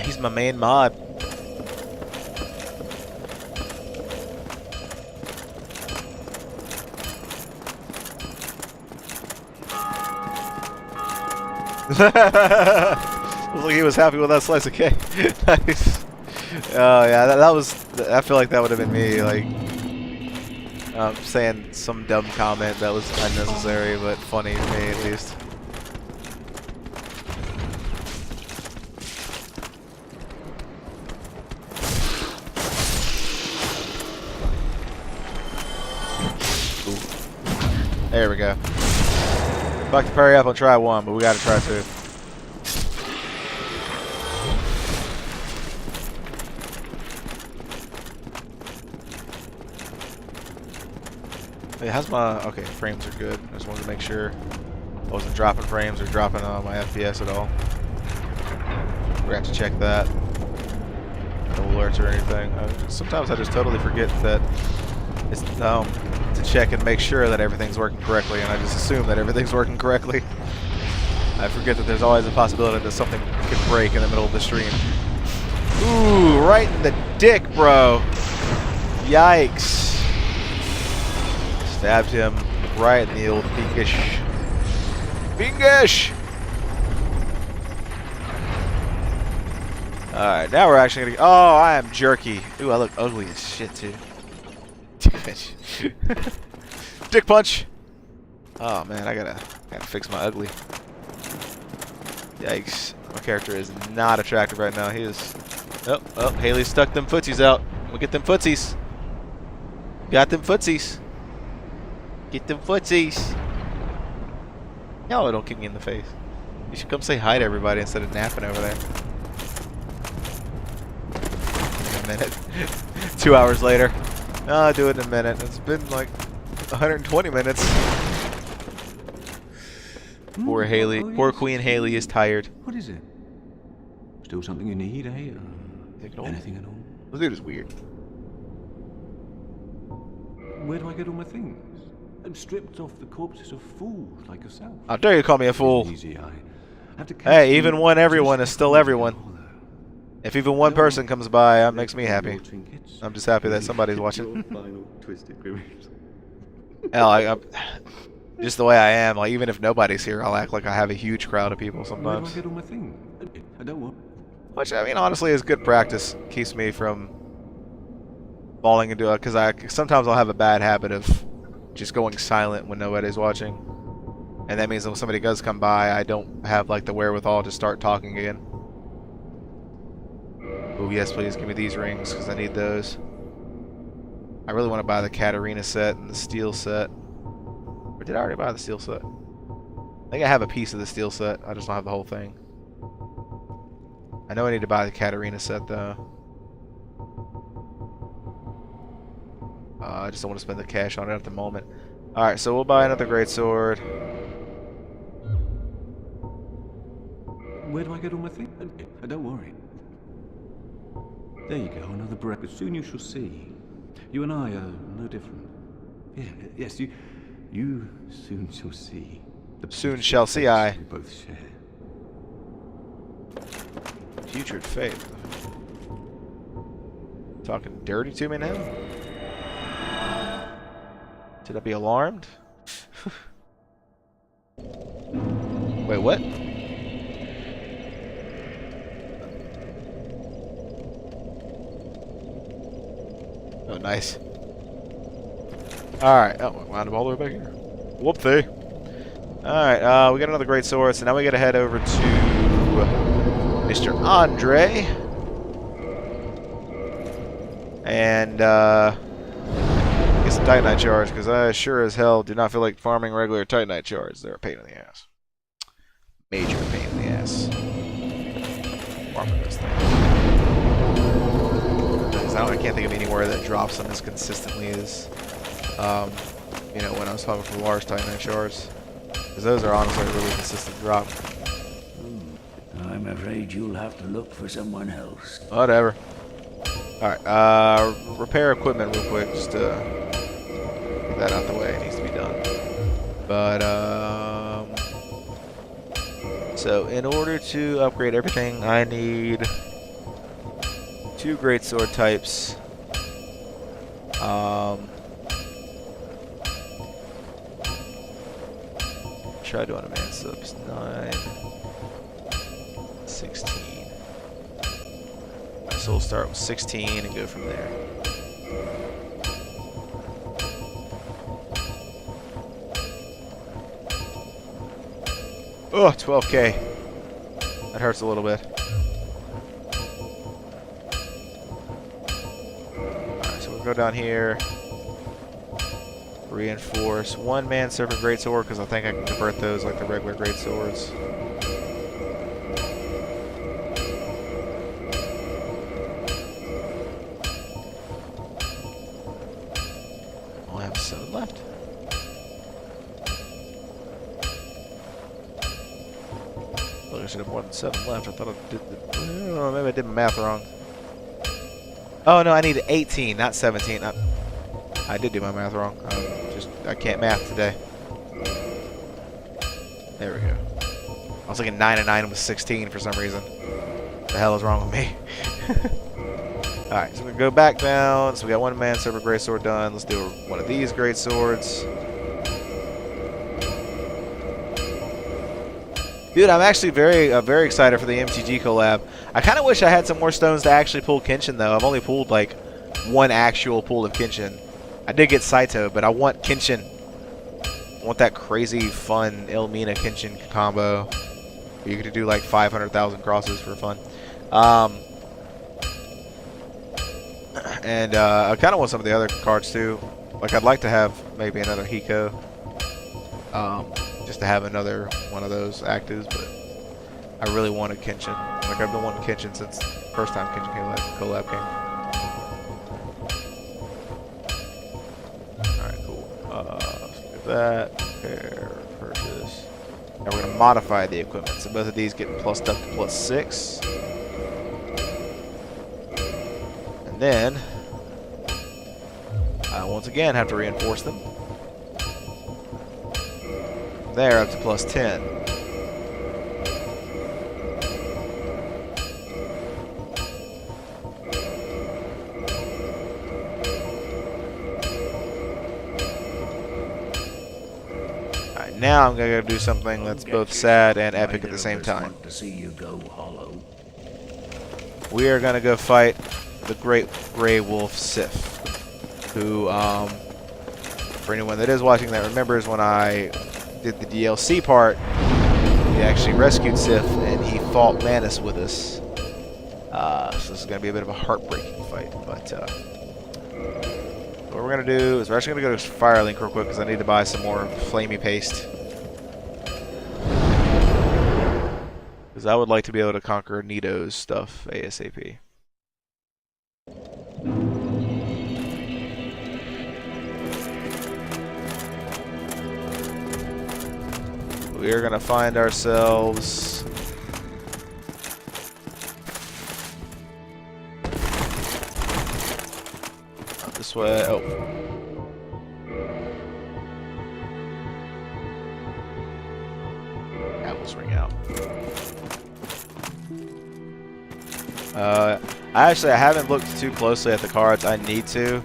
He's my main mod. Looks like he was happy with that slice of cake. Nice. Oh yeah, that was. I feel like that would have been me, like saying some dumb comment that was unnecessary but funny to me at least. Ooh. There we go. Back to parry up and try one, but we gotta try two. Hey, how's my... Okay, frames are good. I just wanted to make sure I wasn't dropping frames or dropping my FPS at all. We have to check that. No alerts or anything. Sometimes I just totally forget that it's to check and make sure that everything's working correctly, and I just assume that everything's working correctly. I forget that there's always a possibility that something could break in the middle of the stream. Ooh, right in the dick, bro. Yikes. Stabbed him right in the old pinkish. Pinkish! Alright, now we're actually gonna... Oh, I am jerky. Ooh, I look ugly as shit, too. Dick punch! Oh, man, I gotta fix my ugly. Yikes. My character is not attractive right now. He is. Oh, Haley stuck them footsies out. We'll get them footsies. Got them footsies. Get them footsies. No, don't kick me in the face. You should come say hi to everybody instead of napping over there. In a minute. 2 hours later. I'll do it in a minute. It's been like 120 minutes. Poor Haley. Poor Queen Haley is tired. What is it? Still something you need, eh? Anything at all? This dude is weird. Where do I get all my things? I'm stripped off the corpses of fools like yourself. How dare you call me a fool? Easy, I have to Hey, even one everyone is still everyone. If even one person comes by, that makes me happy. I'm just happy that somebody's watching. Hell, just the way I am. Like, even if nobody's here, I'll act like I have a huge crowd of people sometimes. Where do I get all my things? I don't want. Which, I mean, honestly, is good practice. Keeps me from falling into it, because sometimes I'll have a bad habit of just going silent when nobody's watching. And that means when somebody does come by, I don't have, like, the wherewithal to start talking again. Oh, yes, please, give me these rings, because I need those. I really want to buy the Katarina set and the steel set. Or did I already buy the steel set? I think I have a piece of the steel set. I just don't have the whole thing. I know I need to buy the Katarina set, though. I just don't want to spend the cash on it at the moment. Alright, so we'll buy another greatsword. Where do I get all my things? Don't worry. There you go, another breath. Soon you shall see. You and I are no different. Yeah, yes, you soon shall see. Soon shall see I. We both share. Putrid fate. Talking dirty to me now? Should I be alarmed? Wait, what? Oh, nice. Alright. Oh, wound up all the way back here. Whoop-thee. Alright, we got another great sword, so now we gotta head over to Mr. Andre. And, get some Titanite shards, because I sure as hell do not feel like farming regular Titanite shards. They're a pain in the ass. Major pain in the ass. Farming those things. I can't think of anywhere that drops them as consistently as, you know, when I was talking for large Titanite shards. Because those are honestly a really consistent drop. I'm afraid you'll have to look for someone else. Whatever. Alright, repair equipment real quick, just to get that out the way. It needs to be done. But, so in order to upgrade everything, I need 2 greatsword types. Try doing a man subs. 9, 16. So we'll start with 16 and go from there. Oh, 12k. That hurts a little bit. Alright, so we'll go down here. Reinforce. 1-man serpent greatsword, because I think I can convert those like the regular greatswords. Only have 7 left. Look, I should have more than 7 left. I thought I did the... maybe I did my math wrong. Oh no, I need 18, not 17. I did do my math wrong. I can't math today. There we go. I was thinking 9 and 9 was 16 for some reason. What the hell is wrong with me? Alright, so we go back down. So we got 1-man serpent greatsword done. Let's do one of these greatswords. Dude, I'm actually very excited for the MTG collab. I kind of wish I had some more stones to actually pull Kenshin, though. I've only pulled, like, 1 actual pull of Kenshin. I did get Saito, but I want Kenshin. I want that crazy, fun Elmina Kenshin combo. You could do like 500,000 crosses for fun. And I kind of want some of the other cards too. Like I'd like to have maybe another Hiko. Just to have another one of those actives, but I really want a Kenshin. Like I've been wanting Kenshin since the first time Kenshin collab came. Alright, cool. Skip that. Repair, purchase. Now we're going to modify the equipment. So both of these get plussed up to +6. And then, I once again have to reinforce them. There, up to +10. Alright, now I'm gonna go do something that's both sad and epic at the same time. To see you go hollow. We are gonna go fight the Great Grey Wolf Sith, who, for anyone that is watching that remembers when I did the DLC part, we actually rescued Sith and he fought Manus with us. So this is going to be a bit of a heartbreaking fight, but what we're going to do is we're actually going to go to Firelink real quick because I need to buy some more flamey paste. Because I would like to be able to conquer Nito's stuff ASAP. We are going to find ourselves this way. Oh. Apples ring out. I haven't looked too closely at the cards. I need to.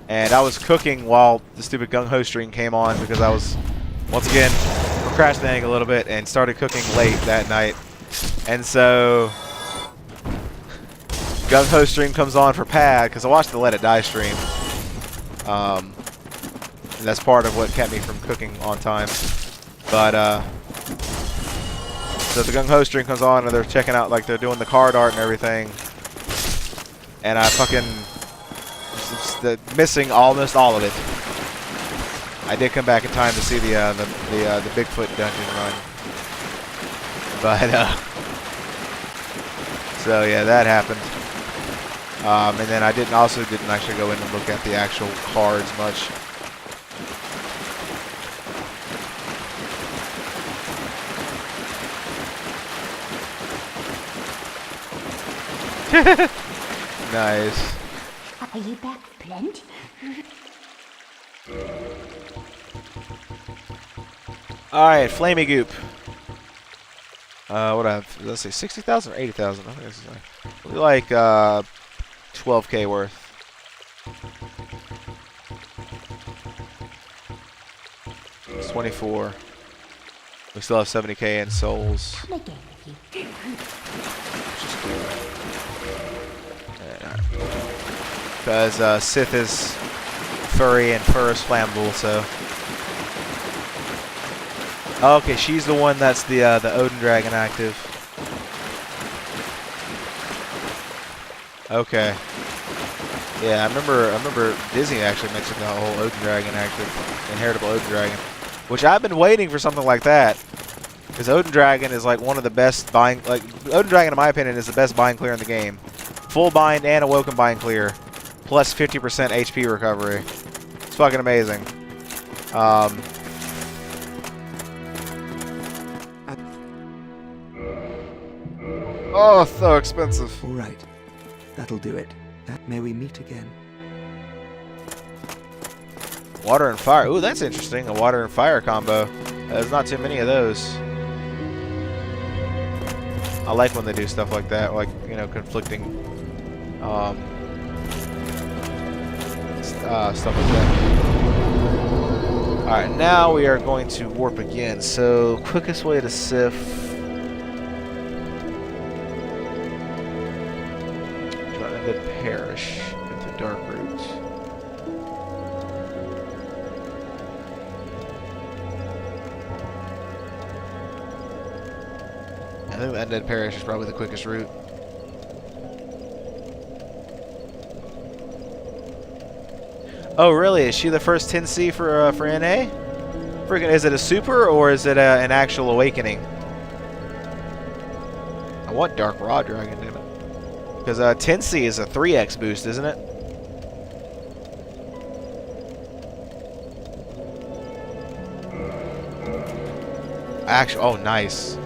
And I was cooking while the stupid gung-ho stream came on because I was once again procrastinating a little bit and started cooking late that night. And so gung-ho stream comes on for Pad because I watched the Let It Die stream. And that's part of what kept me from cooking on time. But so the gung-ho stream comes on and they're checking out, like they're doing the card art and everything. And I fucking missing almost all of it. I did come back in time to see the Bigfoot dungeon run, but so yeah, that happened. And then I didn't actually go in and look at the actual cards much. Nice. Are you back, Blend? Alright, Flamey Goop. What I have, let's say 60,000 or 80,000? I think this is like 12k worth. It's 24. We still have 70k in souls. Come again with you. Which is cool. Because Sith is furry and fur is flammable, so. Oh, okay, she's the one that's the Odin Dragon active. Okay. Yeah, I remember Disney actually mentioned the whole Odin Dragon active, inheritable Odin Dragon, which I've been waiting for something like that. Because Odin Dragon is like one of the best bind, like Odin Dragon in my opinion is the best bind clear in the game. Full bind and awoken bind clear, plus 50% HP recovery. It's fucking amazing. Oh, so expensive. All right, that'll do it. May we meet again. Water and fire. Ooh, that's interesting. A water and fire combo. There's not too many of those. I like when they do stuff like that, like, you know, conflicting stuff like that. Alright, now we are going to warp again. So, quickest way to Sif. Trying to perish with the dark root. think the Undead Parish is probably the quickest route. Oh, really? Is she the first 10C for NA? Freaking, is it a super or is it an actual awakening? I want Dark Raw Dragon, damn it. Because 10C is a 3x boost, isn't it? Actually, oh, nice.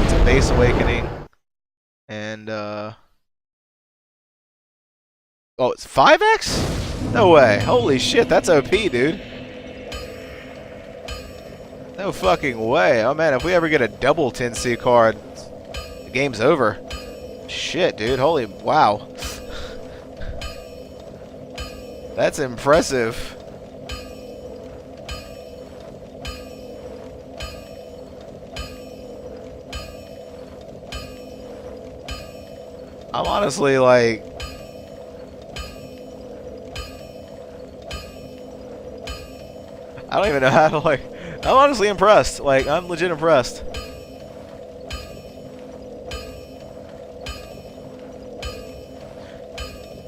It's a base awakening. And, oh, it's 5x? No way. Holy shit, that's OP, dude. No fucking way. Oh, man, if we ever get a double 10C card, the game's over. Shit, dude. Holy, wow. That's impressive. I'm honestly like, I don't even know how to like, I'm honestly impressed. Like, I'm legit impressed.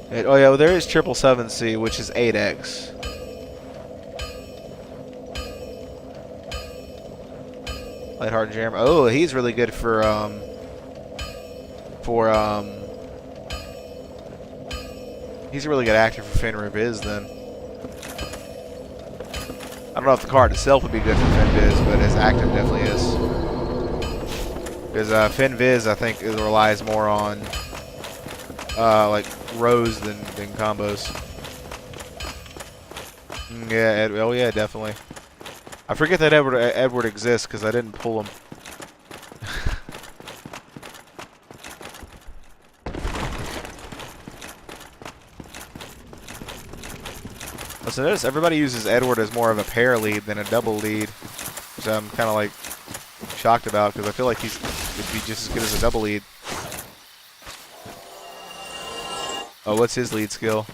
Oh yeah, well, there is 777C, which is 8x. Lighthearted Jam. Oh, he's really good for he's a really good actor for Fenrir Viz then. I don't know if the card itself would be good for Fen Viz, but his acting definitely is. Because Fen Viz, I think, it relies more on like rows than combos. Yeah, oh yeah, definitely. I forget that Edward exists because I didn't pull him. So notice everybody uses Edward as more of a pair lead than a double lead, which I'm kind of like shocked about because I feel like he'd be just as good as a double lead. Oh, what's his lead skill?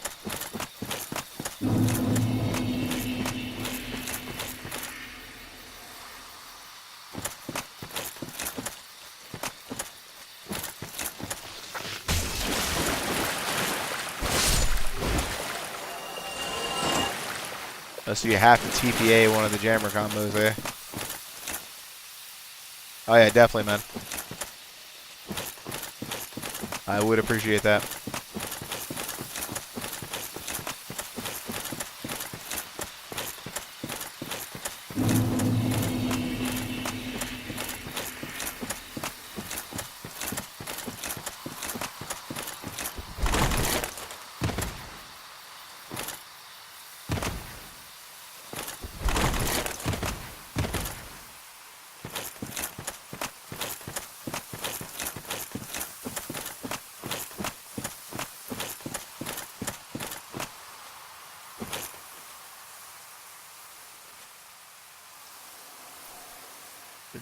Oh, so you have to TPA one of the jammer combos there. Oh yeah, definitely, man. I would appreciate that.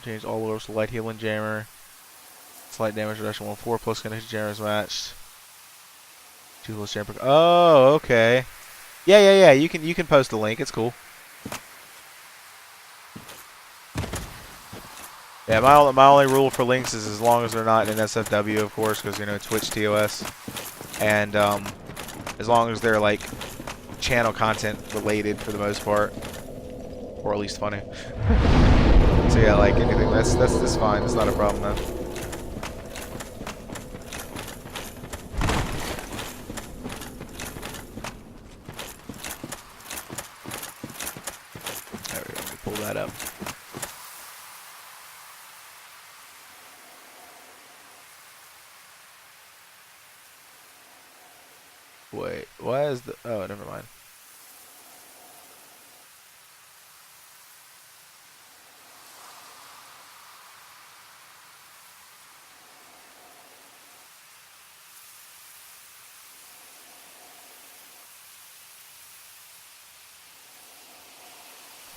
Change all levels to light healing jammer. Slight damage reduction 1/4 plus connection jammers matched. 2 plus jammer. Oh, okay. Yeah. You can post the link. It's cool. Yeah, my only rule for links is as long as they're not in SFW, of course, because you know Twitch TOS, and as long as they're like channel content related for the most part, or at least funny. So yeah, like anything, that's fine. It's not a problem, man. There we go. Let me pull that up. Wait, why is the? Oh, never mind.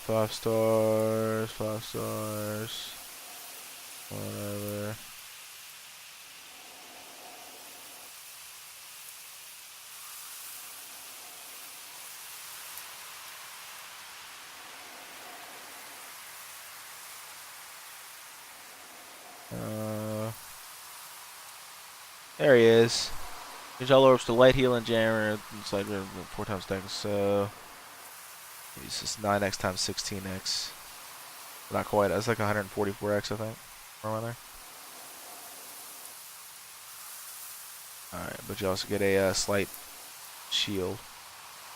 Five stars, whatever. There he is. Change all orbs to light heal and jammer. It's like 4 times dex. So it's just 9x times 16x. Not quite. That's like 144x, I think. Around there. Alright, but you also get a slight shield.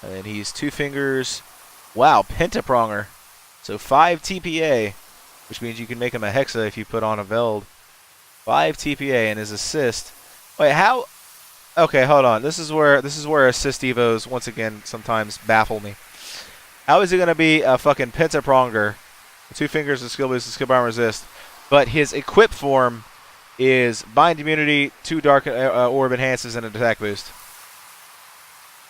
And then he's 2 fingers. Wow, pentapronger. So 5 TPA, which means you can make him a hexa if you put on a Veld. 5 TPA, and his assist. Wait, how? Okay, hold on. This is where assist evos once again sometimes baffle me. How is he gonna be a fucking pentapronger? 2 fingers of skill boost and skill bomb resist, but his equip form is bind immunity, 2 dark orb enhances, and an attack boost.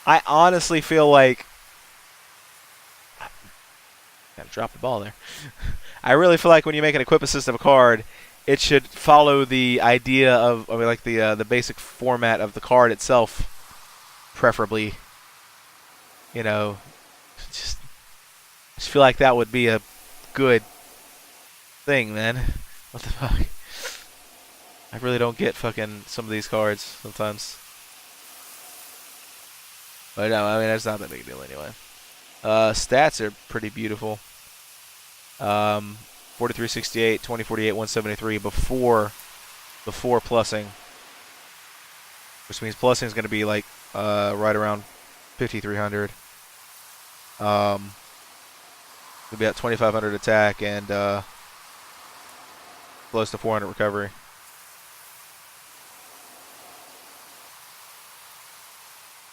I honestly feel like gotta drop the ball there. I really feel like when you make an equip assist of a card, it should follow the idea of, I mean, like the basic format of the card itself, preferably. You know, just feel like that would be a good thing, man. What the fuck? I really don't get fucking some of these cards sometimes. But no, I mean, that's not that big a deal anyway. Stats are pretty beautiful. 4368, 2048, 173 before plussing. Which means plussing is going to be like right around 5300. It'll be at 2500 attack and close to 400 recovery.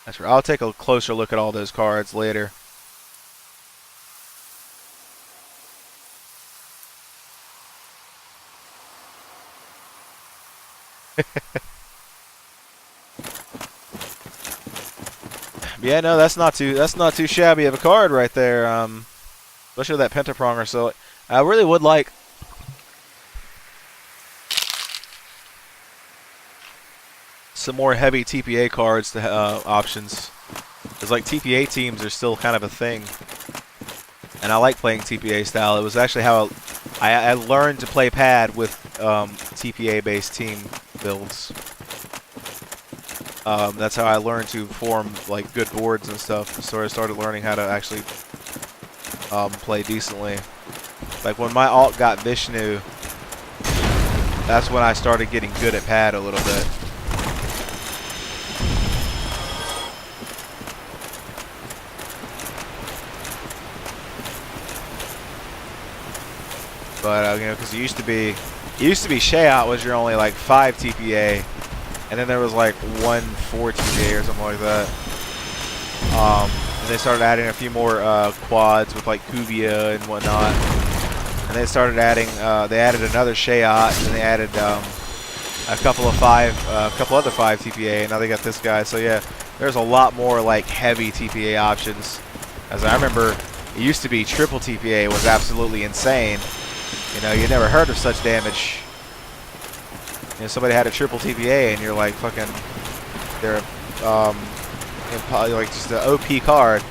That's right. I'll take a closer look at all those cards later. Yeah, no, that's not too shabby of a card right there. Especially with that pentapronger. So I really would like some more heavy TPA cards to options. Because like TPA teams are still kind of a thing, and I like playing TPA style. It was actually how I learned to play pad with TPA based team builds. That's how I learned to form like good boards and stuff. So I started learning how to actually play decently. Like when my alt got Vishnu, that's when I started getting good at pad a little bit. But you know, because it used to be Shayout was your only like 5 TPA, and then there was like 1 4 TPA or something like that. And they started adding a few more quads with like Kuvia and whatnot. And they started adding, they added another Shayout, and they added a couple other 5 TPA, and now they got this guy. So yeah, there's a lot more like heavy TPA options. As I remember, it used to be triple TPA was absolutely insane. You know, you never heard of such damage. You know, somebody had a triple TPA, and you're like fucking, they're like just an OP card.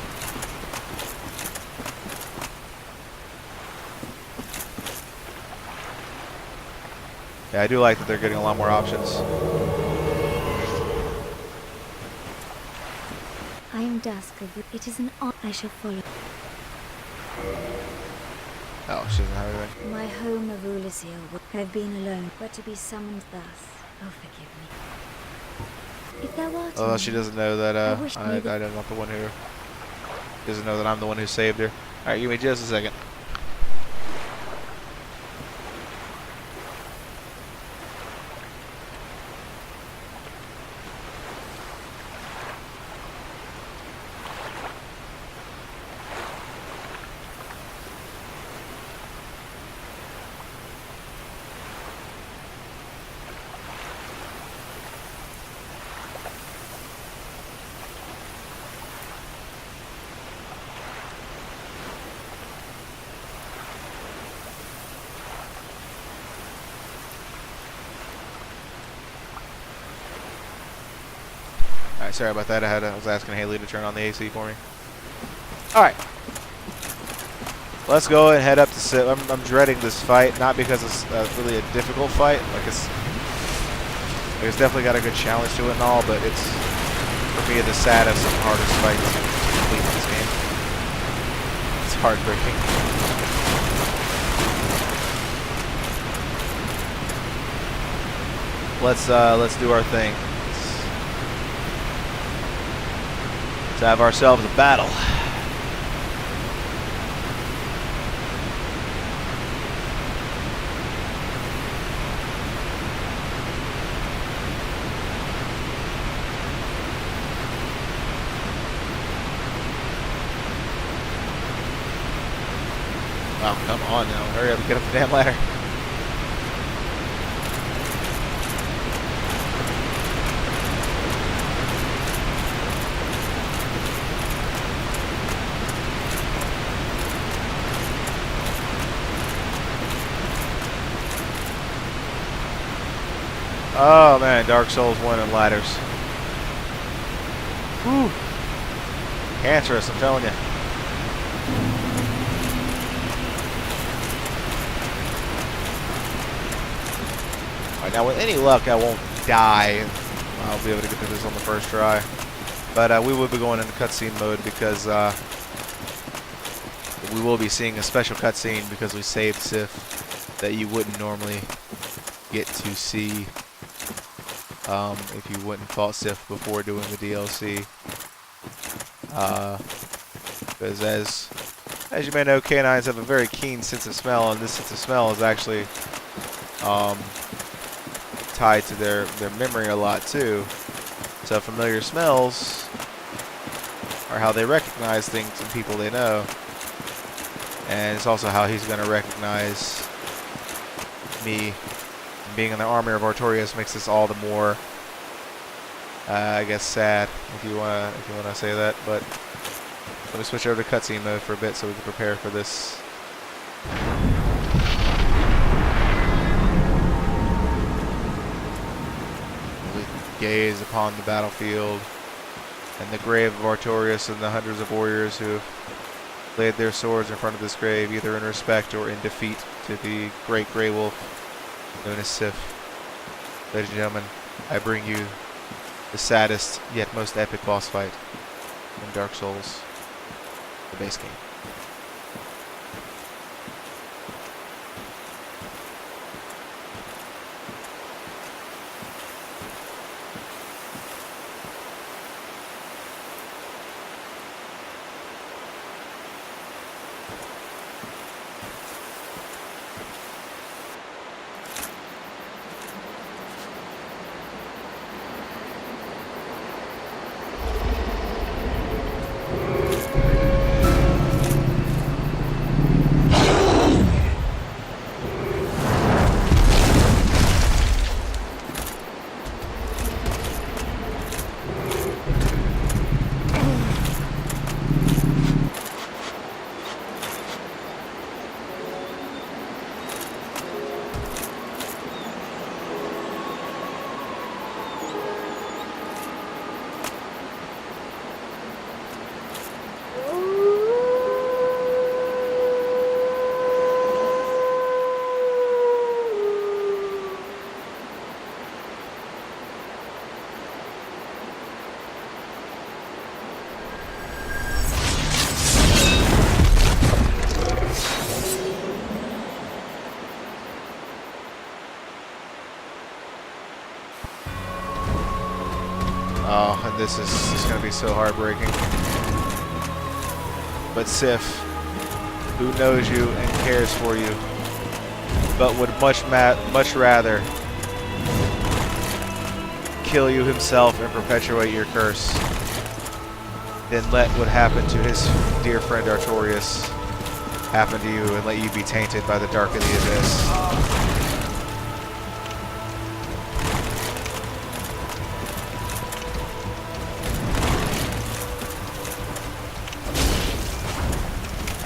Yeah, I do like that they're getting a lot more options. I am Dusker, but it is an honor I shall follow. Oh, she doesn't have anything. My home of Ulysses would have been alone, but to be summoned thus, oh forgive me. If thou art Although she doesn't know that I'm not the one who doesn't know that I'm the one who saved her. Alright, give me just a second. Alright, sorry about that. I was asking Haley to turn on the AC for me. Alright. Let's go and head up to sit. I'm dreading this fight, not because it's really a difficult fight. Like It's definitely got a good challenge to it and all, but it's, for me, the saddest and hardest fight to complete in this game. It's heartbreaking. Let's do our thing. Let's have ourselves a battle. Oh, come on now. Hurry up and get up the damn ladder. Oh man, Dark Souls 1 and ladders. Whew. Cancerous, I'm telling you. Alright, now with any luck I won't die. I'll be able to get through this on the first try. But we will be going into cutscene mode because we will be seeing a special cutscene because we saved Sif that you wouldn't normally get to see if you wouldn't fought Sif before doing the DLC. Because as you may know, canines have a very keen sense of smell, and this sense of smell is actually tied to their memory a lot too. So familiar smells are how they recognize things and people they know. And it's also how he's going to recognize me. Being in the army of Artorias makes this all the more, I guess, sad, if you wanna say that. But let me switch over to cutscene mode for a bit so we can prepare for this. We gaze upon the battlefield and the grave of Artorias and the hundreds of warriors who have laid their swords in front of this grave, either in respect or in defeat to the great Grey Wolf known as Sif. Ladies and gentlemen, I bring you the saddest yet most epic boss fight in Dark Souls, the base game. Oh, and this is going to be so heartbreaking. But Sif, who knows you and cares for you, but would much rather kill you himself and perpetuate your curse than let what happened to his dear friend Artorias happen to you and let you be tainted by the dark of the abyss.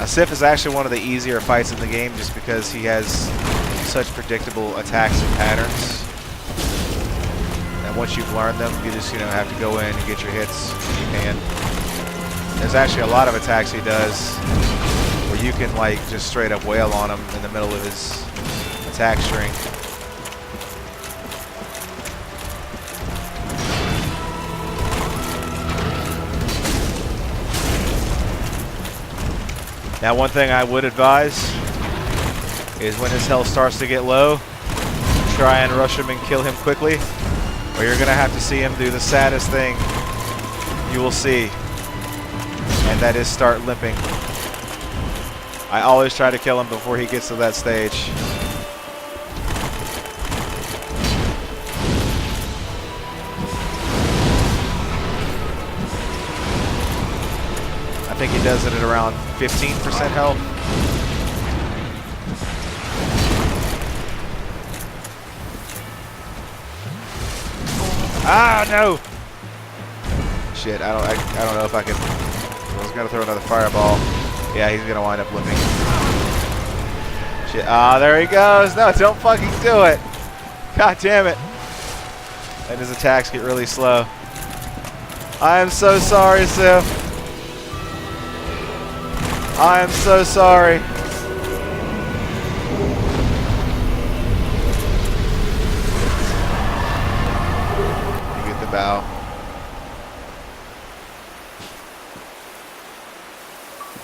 Sif is actually one of the easier fights in the game just because he has such predictable attacks and patterns. And once you've learned them, you just have to go in and get your hits if you can. There's actually a lot of attacks he does where you can like just straight up wail on him in the middle of his attack string. Now, one thing I would advise is when his health starts to get low, try and rush him and kill him quickly, or you're gonna have to see him do the saddest thing you will see, and that is start limping. I always try to kill him before he gets to that stage. I think he does it at around 15% health. Ah, no! Shit, I don't know if I can. I was gonna throw another fireball. Yeah, he's gonna wind up limping. Shit. Ah, there he goes. No, don't fucking do it. God damn it. And his attacks get really slow. I am so sorry, Sif. I am so sorry. You get the bow.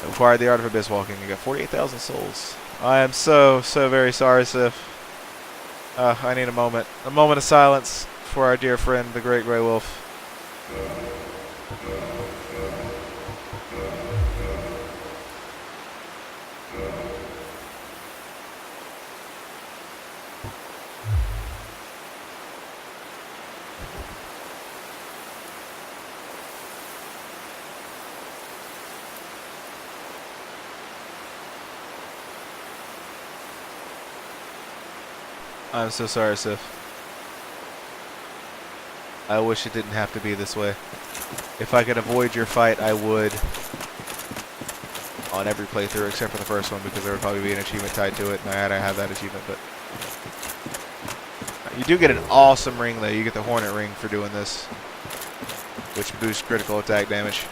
Acquired the art of abyss walking. You got 48,000 souls. I am so very sorry, Sif. I need a moment of silence for our dear friend, the Great Grey Wolf. I'm so sorry, Sif. I wish it didn't have to be this way. If I could avoid your fight, I would. On every playthrough except for the first one, because there would probably be an achievement tied to it, and I had to have that achievement, but... You do get an awesome ring, though. You get the Hornet Ring for doing this, which boosts critical attack damage.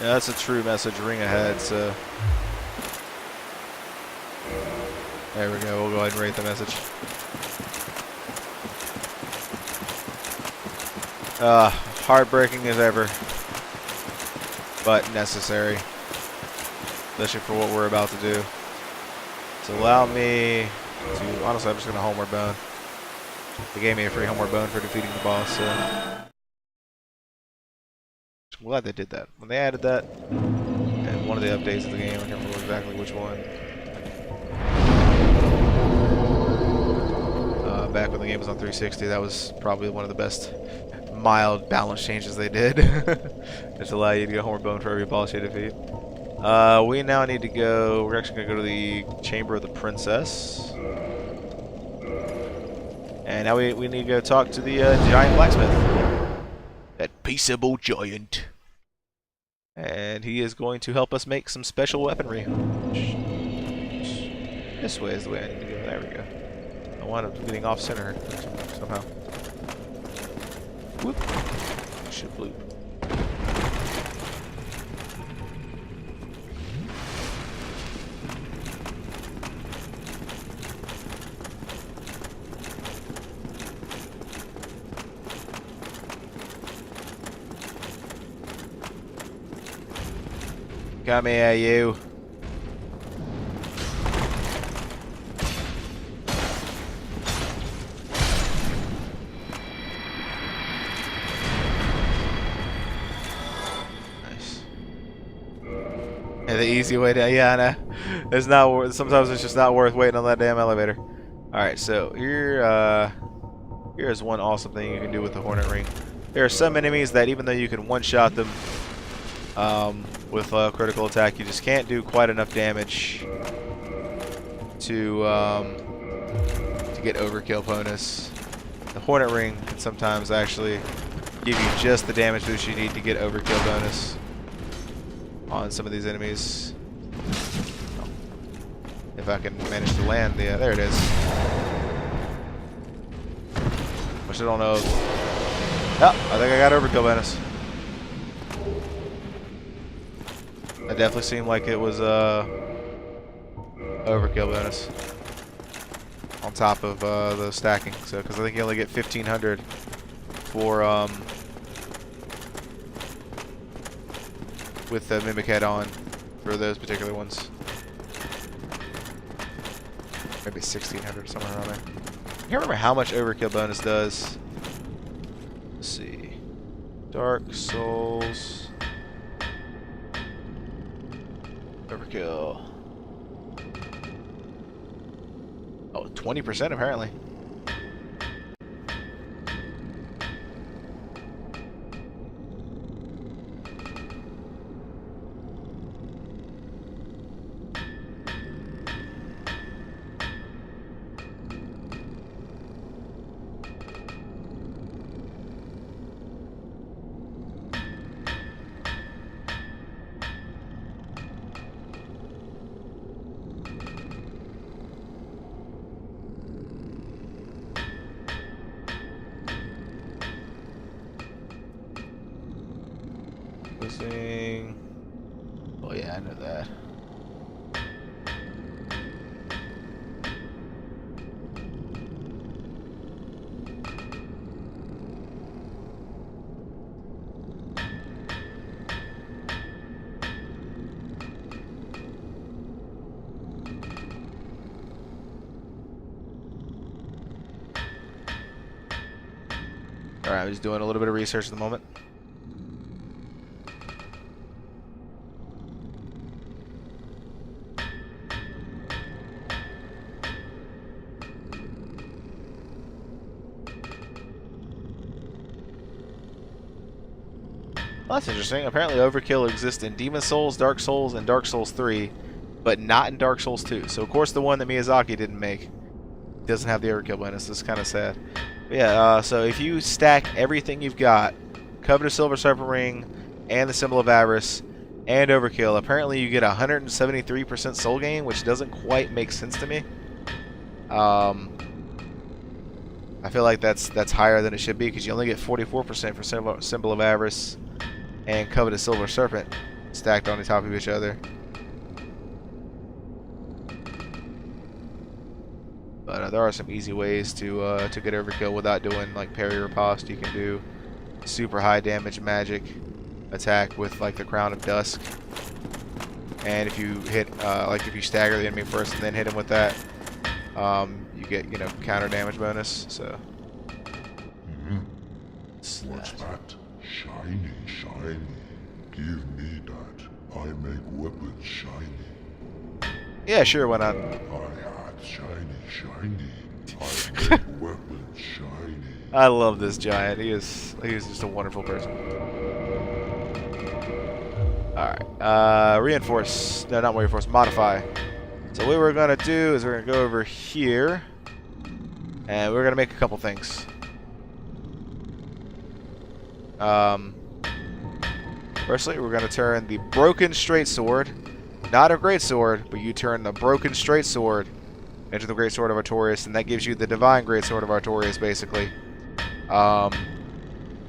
Yeah, that's a true message. Ring ahead, so... There we go. We'll go ahead and rate the message. Heartbreaking as ever. But necessary. Especially for what we're about to do. So allow me to... Honestly, I'm just going to homeward bone. They gave me a free homeward bone for defeating the boss, so... I'm glad they did that. When they added that, and one of the updates of the game, I can't remember exactly which one. Back when the game was on 360, that was probably one of the best mild balance changes they did. Just allow you to go homeward bone for every boss you defeat. We now need to go, we're actually going to go to the Chamber of the Princess. And now we need to go talk to the giant blacksmith. That peaceable giant. And he is going to help us make some special weaponry. This way is the way I need to go. There we go. I wound up getting off center somehow. Whoop. Shit blew. Come here, you. Nice. Yeah, the easy way down. Yeah, I know. It's not worth. Sometimes it's just not worth waiting on that damn elevator. All right, so here's one awesome thing you can do with the Hornet Ring. There are some enemies that even though you can one-shot them with a critical attack, you just can't do quite enough damage to to get overkill bonus. The Hornet Ring can sometimes actually give you just the damage boost you need to get overkill bonus on some of these enemies. If I can manage to land the, there it is. Which I don't know. Oh, I think I got overkill bonus. That definitely seemed like it was overkill bonus on top of the stacking. So, because I think you only get 1,500 for with the Mimic Head on for those particular ones. Maybe 1,600 somewhere around there. I can't remember how much overkill bonus does. Let's see. Dark Souls. Overkill. Oh, 20% apparently. Oh yeah, I know that. Alright, I'm just doing a little bit of research at the moment. Well, that's interesting. Apparently overkill exists in Demon Souls, Dark Souls, and Dark Souls 3, but not in Dark Souls 2. So, of course, the one that Miyazaki didn't make doesn't have the overkill bonus. This is kind of sad. But yeah, so if you stack everything you've got, Coveted Silver Serpent Ring, and the Symbol of Avarice, and overkill, apparently you get 173% soul gain, which doesn't quite make sense to me. I feel like that's higher than it should be, because you only get 44% for Symbol of Avarice and Coveted Silver Serpent stacked on the top of each other. But there are some easy ways to get overkill without doing like parry riposte. You can do super high damage magic attack with like the Crown of Dusk, and if you hit like if you stagger the enemy first and then hit him with that, you get, you know, counter damage bonus. So what's that? Shiny, shiny. Give me that. I make weapons shiny. yeah, sure, why not? I had shiny, shiny. I make weapons shiny. I love this giant. He is just a wonderful person. Alright. Reinforce. No, not reinforce. Modify. So what we're going to do is we're going to go over here. And we're going to make a couple things. Firstly, we're going to turn the Broken Straight Sword. Not a Great Sword, but you turn the Broken Straight Sword into the Great Sword of Artorias. And that gives you the Divine Great Sword of Artorias, basically.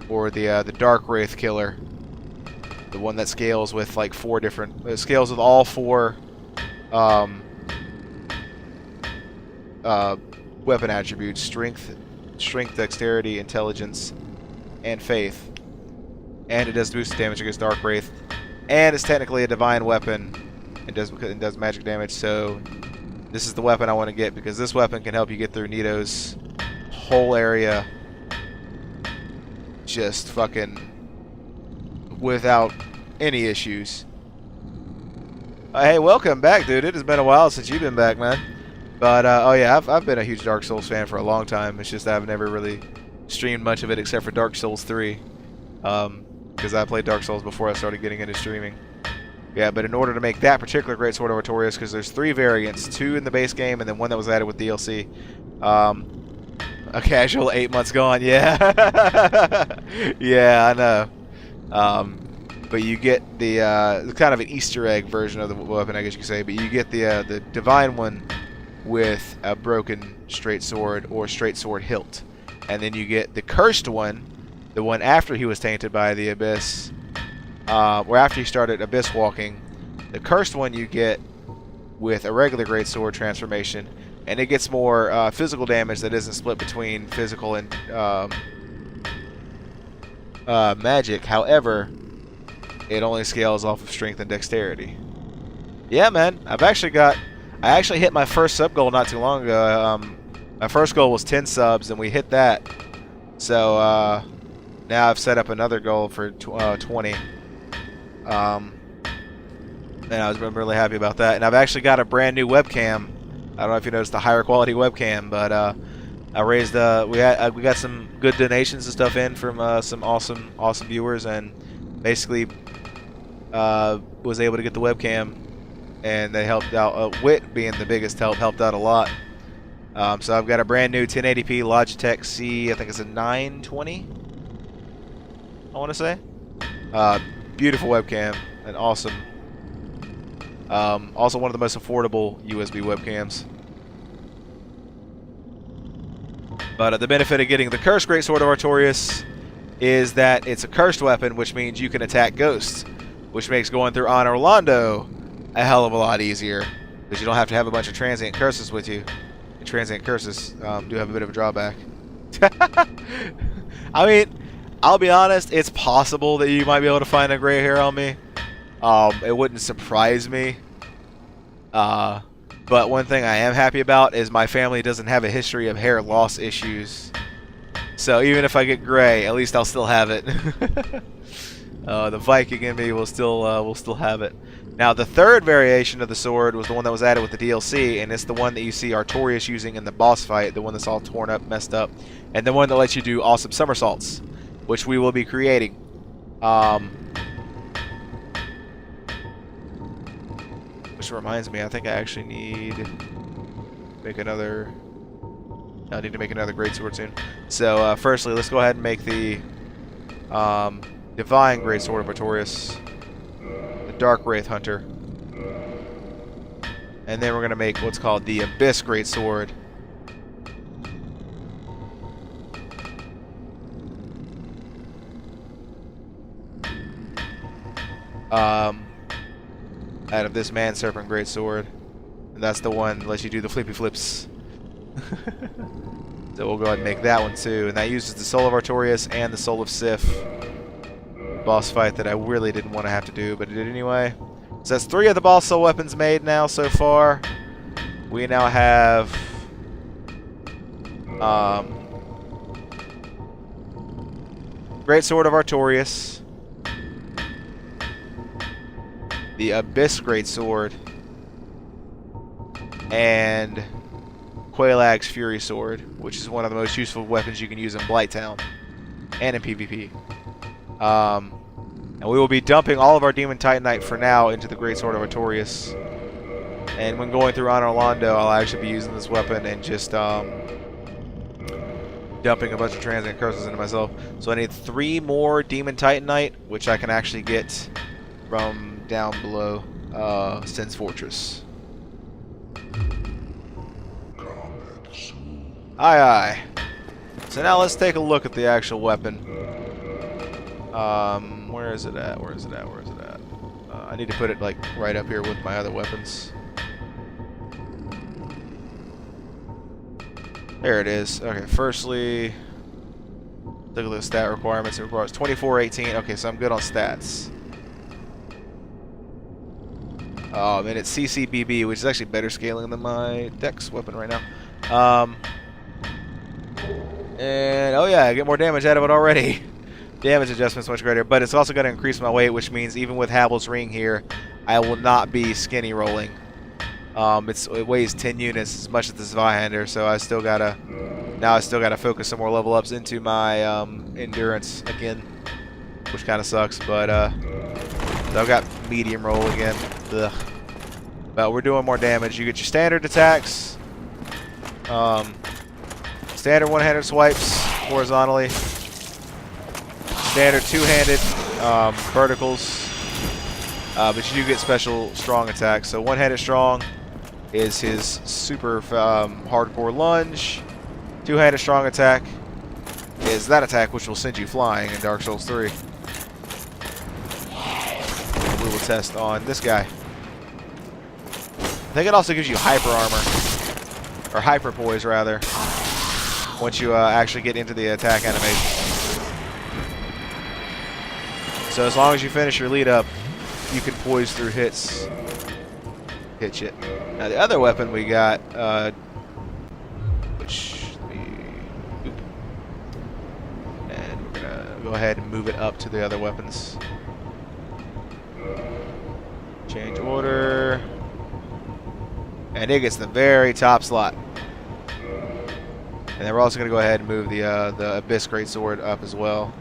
Or the Dark Wraith Killer. The one that scales with like 4 different... It scales with all 4... weapon attributes: strength, dexterity, intelligence, and faith. And it does boost damage against Dark Wraith, and it's technically a divine weapon. It does magic damage. So this is the weapon I want to get, because this weapon can help you get through Nito's whole area just fucking without any issues. Hey, welcome back, dude. It has been a while since you've been back, man. But, oh yeah, I've been a huge Dark Souls fan for a long time. It's just I've never really streamed much of it except for Dark Souls 3. Because I played Dark Souls before I started getting into streaming. Yeah, but in order to make that particular greatsword of Artorias, because there's 3 variants, 2 in the base game and then 1 that was added with DLC. A casual 8 months gone, yeah. Yeah, I know. But you get the kind of an Easter egg version of the weapon, I guess you could say. But you get the divine one with a broken straight sword or straight sword hilt, and then you get the cursed one, the one after he was tainted by the abyss, or after he started abyss walking. The cursed one you get with a regular great sword transformation, and it gets more physical damage that isn't split between physical and magic. However, it only scales off of strength and dexterity. Yeah, man, I actually hit my first sub goal not too long ago. My first goal was 10 subs, and we hit that. So now I've set up another goal for 20. And I'm really happy about that. And I've actually got a brand new webcam. I don't know if you noticed the higher quality webcam, but I raised we got some good donations and stuff in from some awesome viewers, and basically was able to get the webcam, and they helped out. Wit being the biggest helped out a lot. So I've got a brand new 1080p Logitech C, I think it's a 920, I want to say. Beautiful webcam and awesome. Also one of the most affordable USB webcams. But the benefit of getting the Cursed Greatsword of Artorias is that it's a cursed weapon, which means you can attack ghosts, which makes going through Anor Londo a hell of a lot easier, because you don't have to have a bunch of transient curses with you. And transient curses do have a bit of a drawback. I mean, I'll be honest, it's possible that you might be able to find a gray hair on me. It wouldn't surprise me. But one thing I am happy about is my family doesn't have a history of hair loss issues. So even if I get gray, at least I'll still have it. The Viking in me will still have it. Now the third variation of the sword was the one that was added with the DLC, and it's the one that you see Artorias using in the boss fight, the one that's all torn up, messed up, and the one that lets you do awesome somersaults, which we will be creating. Which reminds me, I think I actually need to make another. I need to make another greatsword soon. So firstly, let's go ahead and make the Divine Greatsword of Artorias, the Dark Wraith Hunter, and then we're gonna make what's called the Abyss Greatsword. Out of this Man Serpent Greatsword, and that's the one that lets you do the flippy flips. So we'll go ahead and make that one too, and that uses the Soul of Artorias and the Soul of Sif. Boss fight that I really didn't want to have to do, but I did anyway. So that's 3 of the boss soul weapons made now so far. We now have Greatsword of Artorias, the Abyss Greatsword, and Quaelag's Fury Sword, which is one of the most useful weapons you can use in Blighttown and in PvP. And we will be dumping all of our Demon Titanite for now into the Greatsword of Artorias. And when going through Anor Londo, I'll actually be using this weapon and just dumping a bunch of transient curses into myself. So I need 3 more Demon Titanite, which I can actually get from down below Sin's Fortress. Aye, aye. So now let's take a look at the actual weapon. Where is it at? Where is it at? Where is it at? I need to put it like right up here with my other weapons. There it is. Okay, firstly, look at the stat requirements. It requires 2418. Okay, so I'm good on stats. And it's CCBB, which is actually better scaling than my Dex weapon right now. And oh yeah, I get more damage out of it already. Damage adjustment's much greater, but it's also going to increase my weight, which means even with Havel's Ring here, I will not be skinny rolling. It weighs 10 units as much as the Zweihander, so I still gotta focus some more level ups into my endurance again, which kind of sucks. But So I've got medium roll again. Ugh. But we're doing more damage. You get your standard attacks. Standard one-handed swipes horizontally. Standard two-handed verticals. But you do get special strong attacks. So one-handed strong is his super hardcore lunge. Two-handed strong attack is that attack which will send you flying in Dark Souls 3. We will test on this guy. I think it also gives you hyper armor. Or hyper poise, rather. Once you actually get into the attack animation. So as long as you finish your lead up, you can poise through hits. Hit shit. Now the other weapon we got, which and we're gonna go ahead and move it up to the other weapons. Change order. And it gets the very top slot. And then we're also going to go ahead and move the Abyss Greatsword up as well.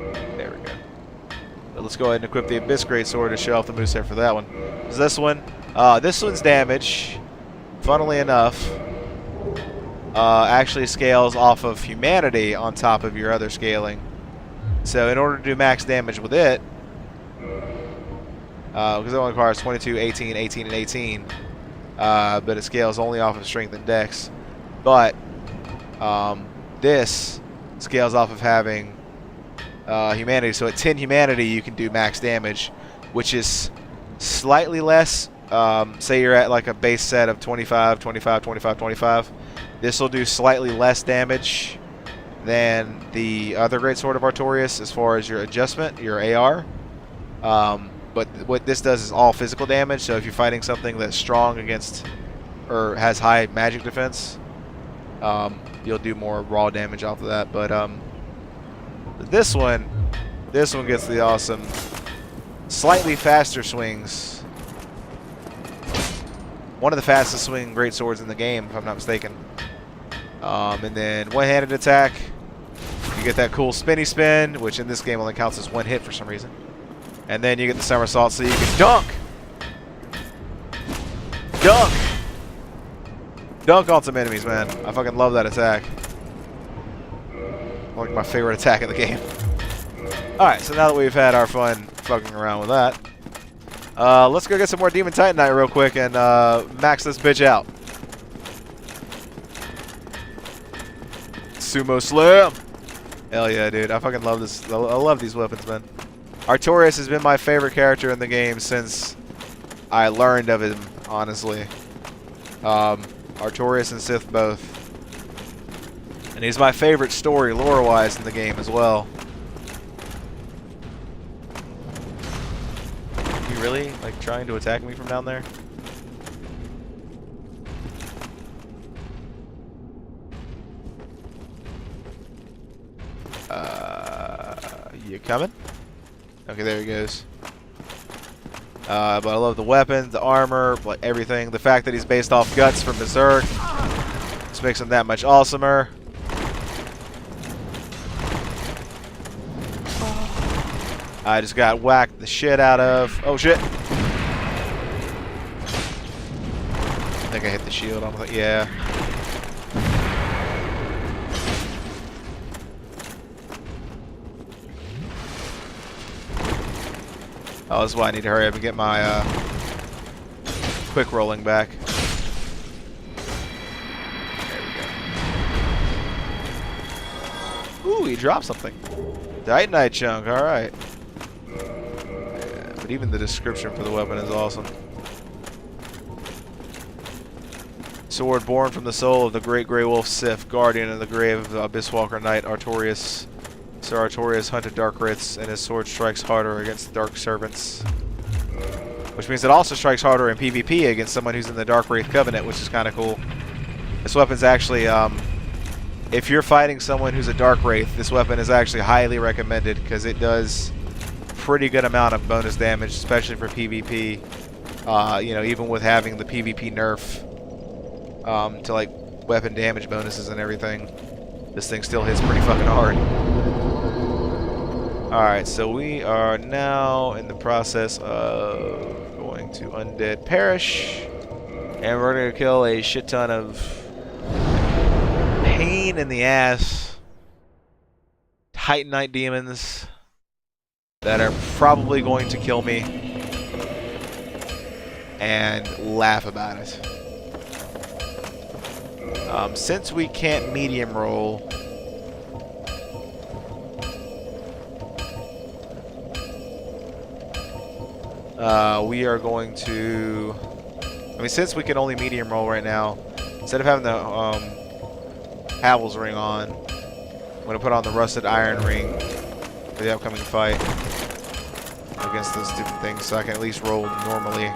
There we go. So let's go ahead and equip the Abyss Greatsword to show off the moveset for that one. Is this one? This one's damage, funnily enough, actually scales off of humanity on top of your other scaling. So in order to do max damage with it, because it only requires 22, 18, 18, and 18, but it scales only off of strength and dex. But this scales off of having humanity. So at 10 humanity, you can do max damage, which is slightly less. Say you're at like a base set of 25, 25, 25, 25. This will do slightly less damage than the other Greatsword of Artorias as far as your adjustment, your AR. But what this does is all physical damage, so if you're fighting something that's strong against or has high magic defense, you'll do more raw damage off of that. But this one gets the awesome slightly faster swings. One of the fastest swinging greatswords in the game, if I'm not mistaken. And then one-handed attack, you get that cool spinny spin, which in this game only counts as one hit for some reason. And then you get the somersault so you can dunk! Dunk! Dunk on some enemies, man. I fucking love that attack. Like my favorite attack in the game. Alright, so now that we've had our fun fucking around with that, let's go get some more Demon Titanite real quick and max this bitch out. Sumo Slam! Hell yeah, dude. I fucking love this. I love these weapons, man. Artorias has been my favorite character in the game since I learned of him, honestly. Artorias and Sith both. And he's my favorite story, lore-wise, in the game as well. You really, like, trying to attack me from down there? You coming? Okay, there he goes. But I love the weapons, the armor, like everything. The fact that he's based off Guts from Berserk just makes him that much awesomer. I just got whacked the shit out of. Oh shit! I think I hit the shield. I'm like, yeah. Oh, this is why I need to hurry up and get my quick rolling back. There we go. Ooh, he dropped something. Titanite chunk, alright. Yeah, but even the description for the weapon is awesome. Sword born from the soul of the great Grey Wolf Sif, guardian of the grave of Abysswalker Knight Artorias. Sir Artorias hunted dark wraiths, and his sword strikes harder against dark servants. Which means it also strikes harder in PvP against someone who's in the Dark Wraith Covenant, which is kind of cool. This weapon's actually, if you're fighting someone who's a Dark Wraith, this weapon is actually highly recommended because it does pretty good amount of bonus damage, especially for PvP. You know, even with having the PvP nerf to like weapon damage bonuses and everything, this thing still hits pretty fucking hard. Alright, so we are now in the process of going to Undead Parish. And we're going to kill a shit ton of pain in the ass Titanite demons that are probably going to kill me and laugh about it. Since we can't medium roll, we are going to... I mean, since we can only medium roll right now, instead of having the Havel's ring on, I'm going to put on the rusted iron ring for the upcoming fight against those stupid things, so I can at least roll normally,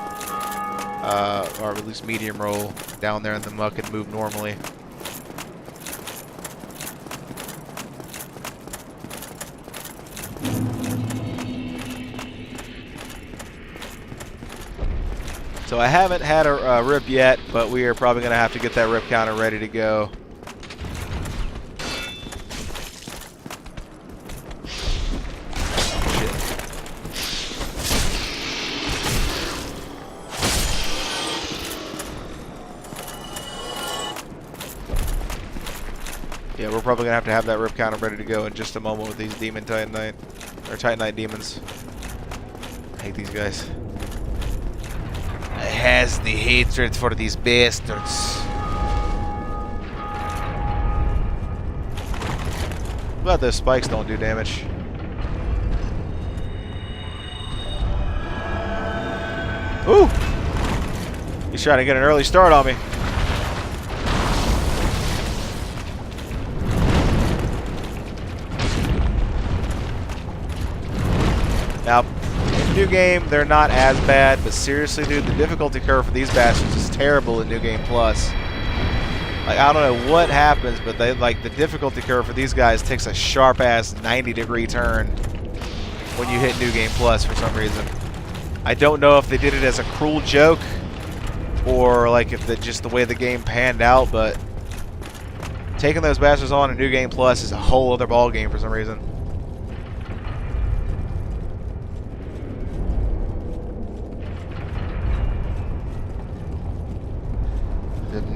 or at least medium roll down there in the muck and move normally. So I haven't had a rip yet, but we are probably going to have to get that rip counter ready to go. Shit. Yeah, we're probably going to have that rip counter ready to go in just a moment with these demon Titanite, or Titanite demons. I hate these guys. Has the hatred for these bastards. Glad those spikes don't do damage. Ooh! He's trying to get an early start on me. Now, New Game, they're not as bad, but seriously, dude, the difficulty curve for these bastards is terrible in New Game Plus. Like, I don't know what happens, but they like the difficulty curve for these guys takes a sharp-ass 90-degree turn when you hit New Game Plus for some reason. I don't know if they did it as a cruel joke or like if just the way the game panned out, but taking those bastards on in New Game Plus is a whole other ball game for some reason.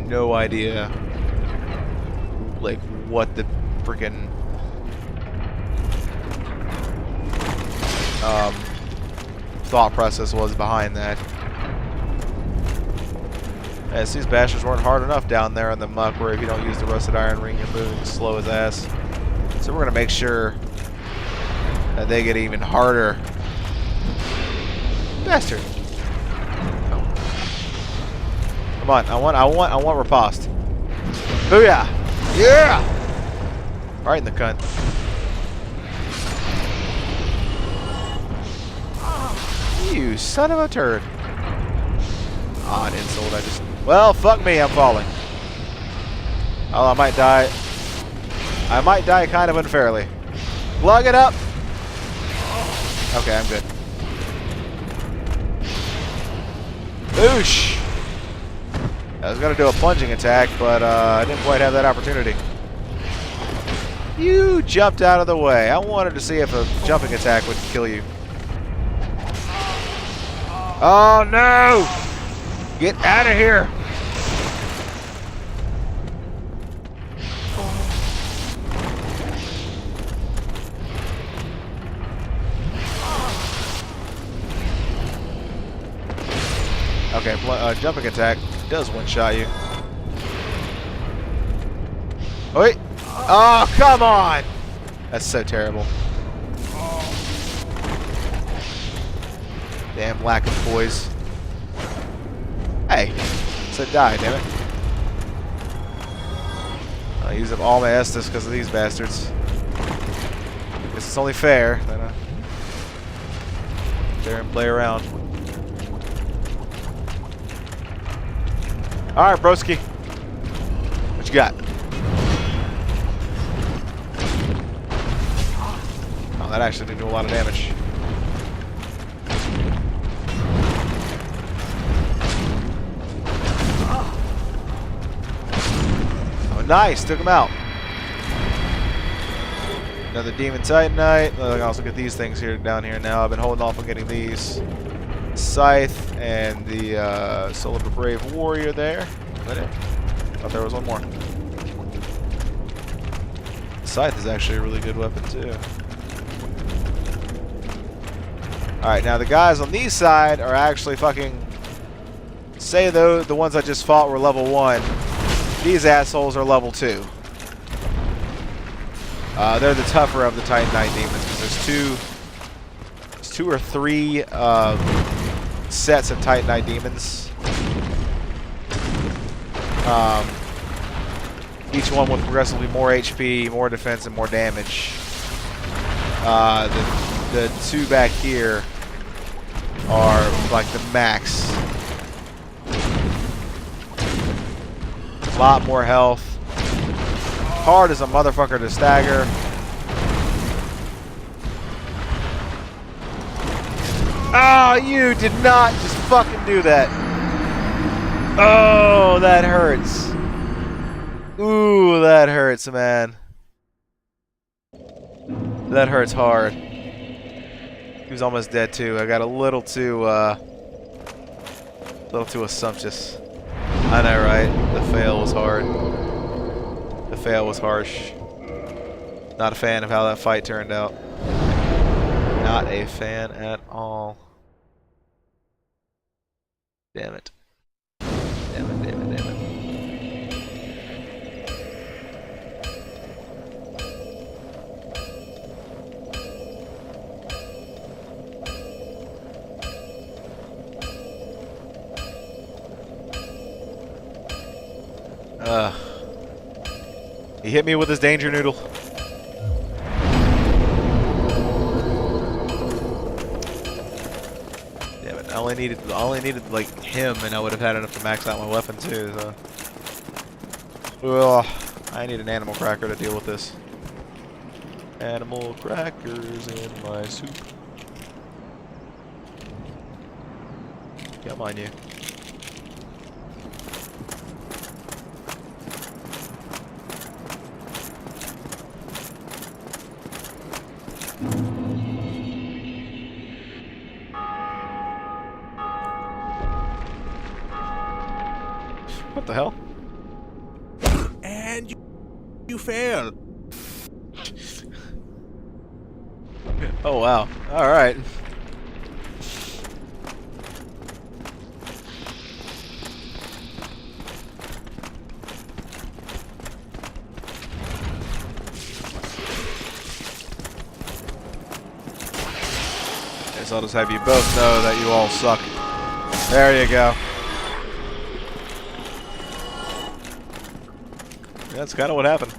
No idea like what the freaking thought process was behind that. As these bastards weren't hard enough down there in the muck, where if you don't use the rusted iron ring, you're moving slow as ass. So we're gonna make sure that they get even harder. Bastard. Come on, I want riposte. Booyah! Yeah! Right in the cunt. You son of a turd. Ah, an insult. Well, fuck me, I'm falling. Oh, I might die. I might die kind of unfairly. Plug it up! Okay, I'm good. Boosh! I was going to do a plunging attack, but I didn't quite have that opportunity. You jumped out of the way. I wanted to see if a jumping attack would kill you. Oh, no! Get out of here! Okay, jumping attack does one-shot you. Wait! Oh, come on! That's so terrible. Damn lack of poise. Hey, so die, damn it. I use up all my Estus because of these bastards. Guess it's only fair that I there and play around. Alright, broski. What you got? Oh, that actually didn't do a lot of damage. Oh, nice. Took him out. Another Demon Titanite. I can also get these things here down here now. I've been holding off on getting these. Scythe and the Soul of a Brave Warrior there. Is that it? Thought there was one more. Scythe is actually a really good weapon too. Alright, now the guys on these side are actually fucking... Say the ones I just fought were level 1. These assholes are level 2. They're the tougher of the Titanite demons because there's two or three sets of Titanite demons. Each one with progressively more HP, more defense, and more damage. The two back here are like the max. A lot more health. Hard as a motherfucker to stagger. Oh, you did not just fucking do that. Oh, that hurts. Ooh, that hurts, man. That hurts hard. He was almost dead too. I got a little too assumptuous. I know, right? The fail was hard. The fail was harsh. Not a fan of how that fight turned out. Not a fan at all. Damn it. Damn it, damn it, damn it. He hit me with his danger noodle. Damn it! I only needed like him, and I would have had enough to max out my weapon too. So, ugh, I need an animal cracker to deal with this. Animal crackers in my soup. Come on, you. What the hell? And you failed. Oh wow. Alright. Guess I'll just have you both know that you all suck. There you go. That's kind of what happened.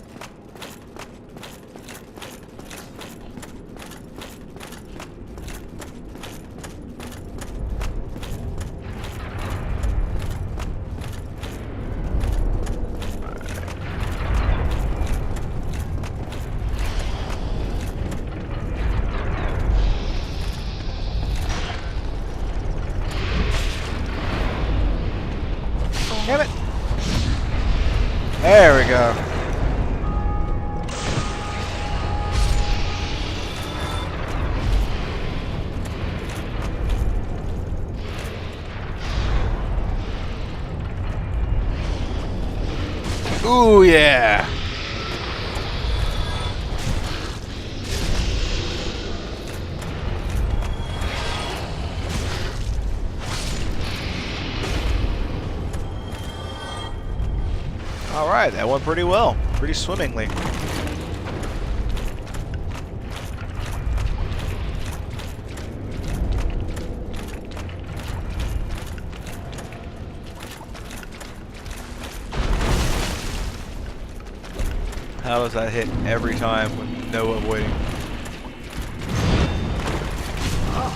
Damn it. There we go. Ooh, yeah. All right, that went pretty well, pretty swimmingly. How does that hit every time with no avoiding?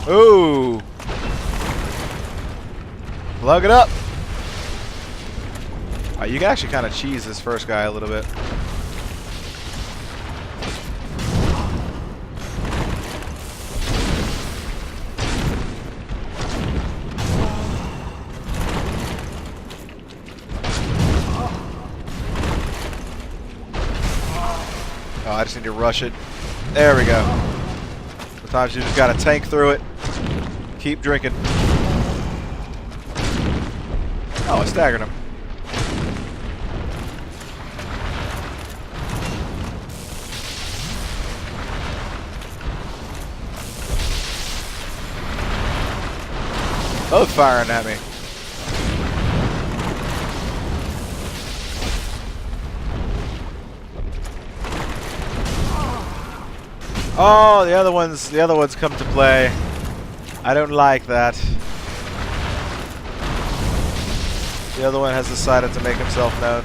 Ooh! Plug it up! You can actually kind of cheese this first guy a little bit. Oh, I just need to rush it. There we go. Sometimes you just gotta tank through it. Keep drinking. Oh, I staggered him. Both firing at me. Oh, the other ones come to play. I don't like that. The other one has decided to make himself known.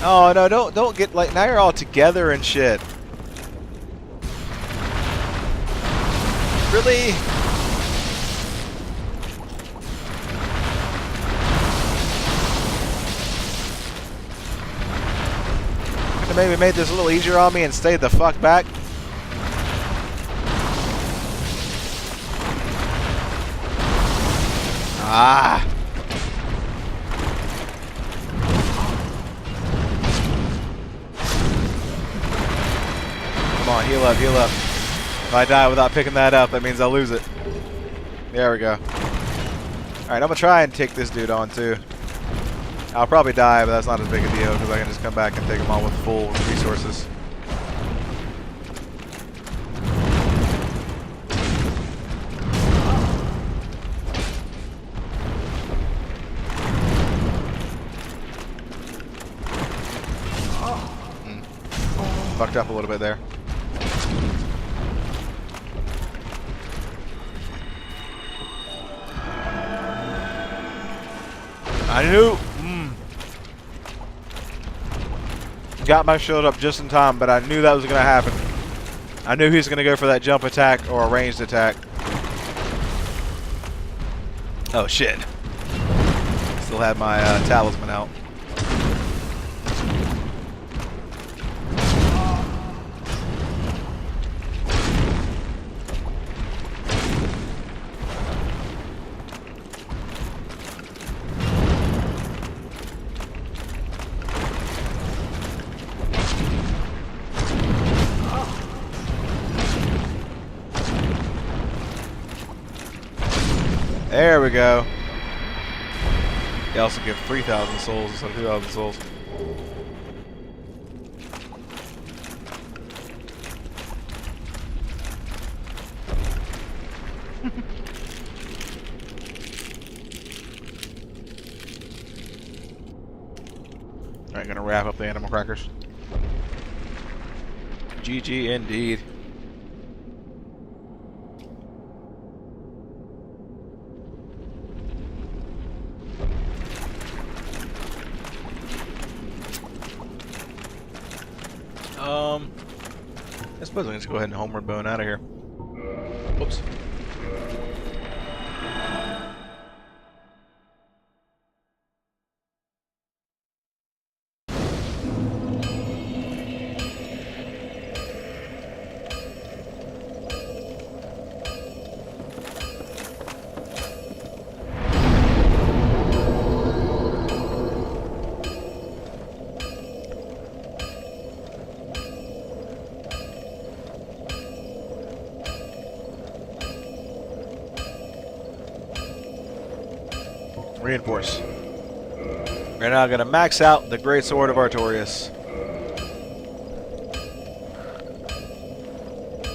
Oh no, don't get like, now you're all together and shit. Really? Could have maybe made this a little easier on me and stayed the fuck back. Ah. Come on, heal up, heal up. If I die without picking that up, that means I'll lose it. There we go. Alright, I'm gonna try and take this dude on too. I'll probably die, but that's not as big a deal because I can just come back and take him on with full resources. Fucked up a little bit there. I knew. Got my shield up just in time, but I knew that was going to happen. I knew he was going to go for that jump attack or a ranged attack. Oh shit. Still had my talisman out. There we go. They also give 3,000 souls instead of 2,000 souls. Alright, gonna wrap up the animal crackers. GG indeed. I suppose I can just go ahead and homeward bone out of here. Whoops. Reinforce. We're now going to max out the Great Sword of Artorias.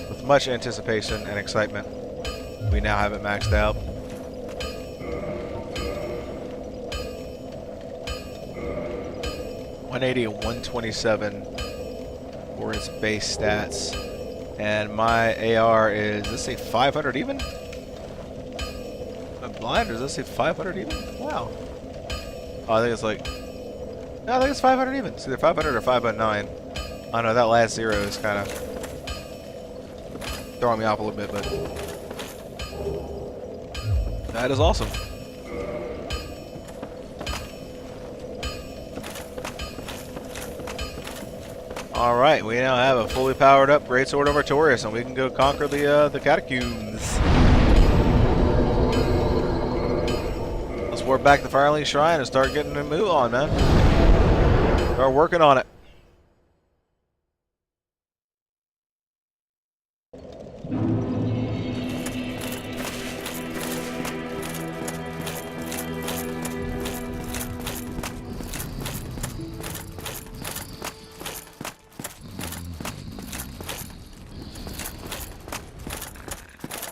With much anticipation and excitement, we now have it maxed out. $180 and 127 for its base stats. And my AR is, does this say 500 even? Blind, or does that say 500 even? Wow. Oh, I think it's like, no, I think it's 500 even. It's either 500 or 509. I know that last zero is kind of throwing me off a little bit, but that is awesome. All right, we now have a fully powered up Great Sword of Artorias, and we can go conquer the catacombs. We're back to the Firelink Shrine and start getting a move on, man. Start working on it.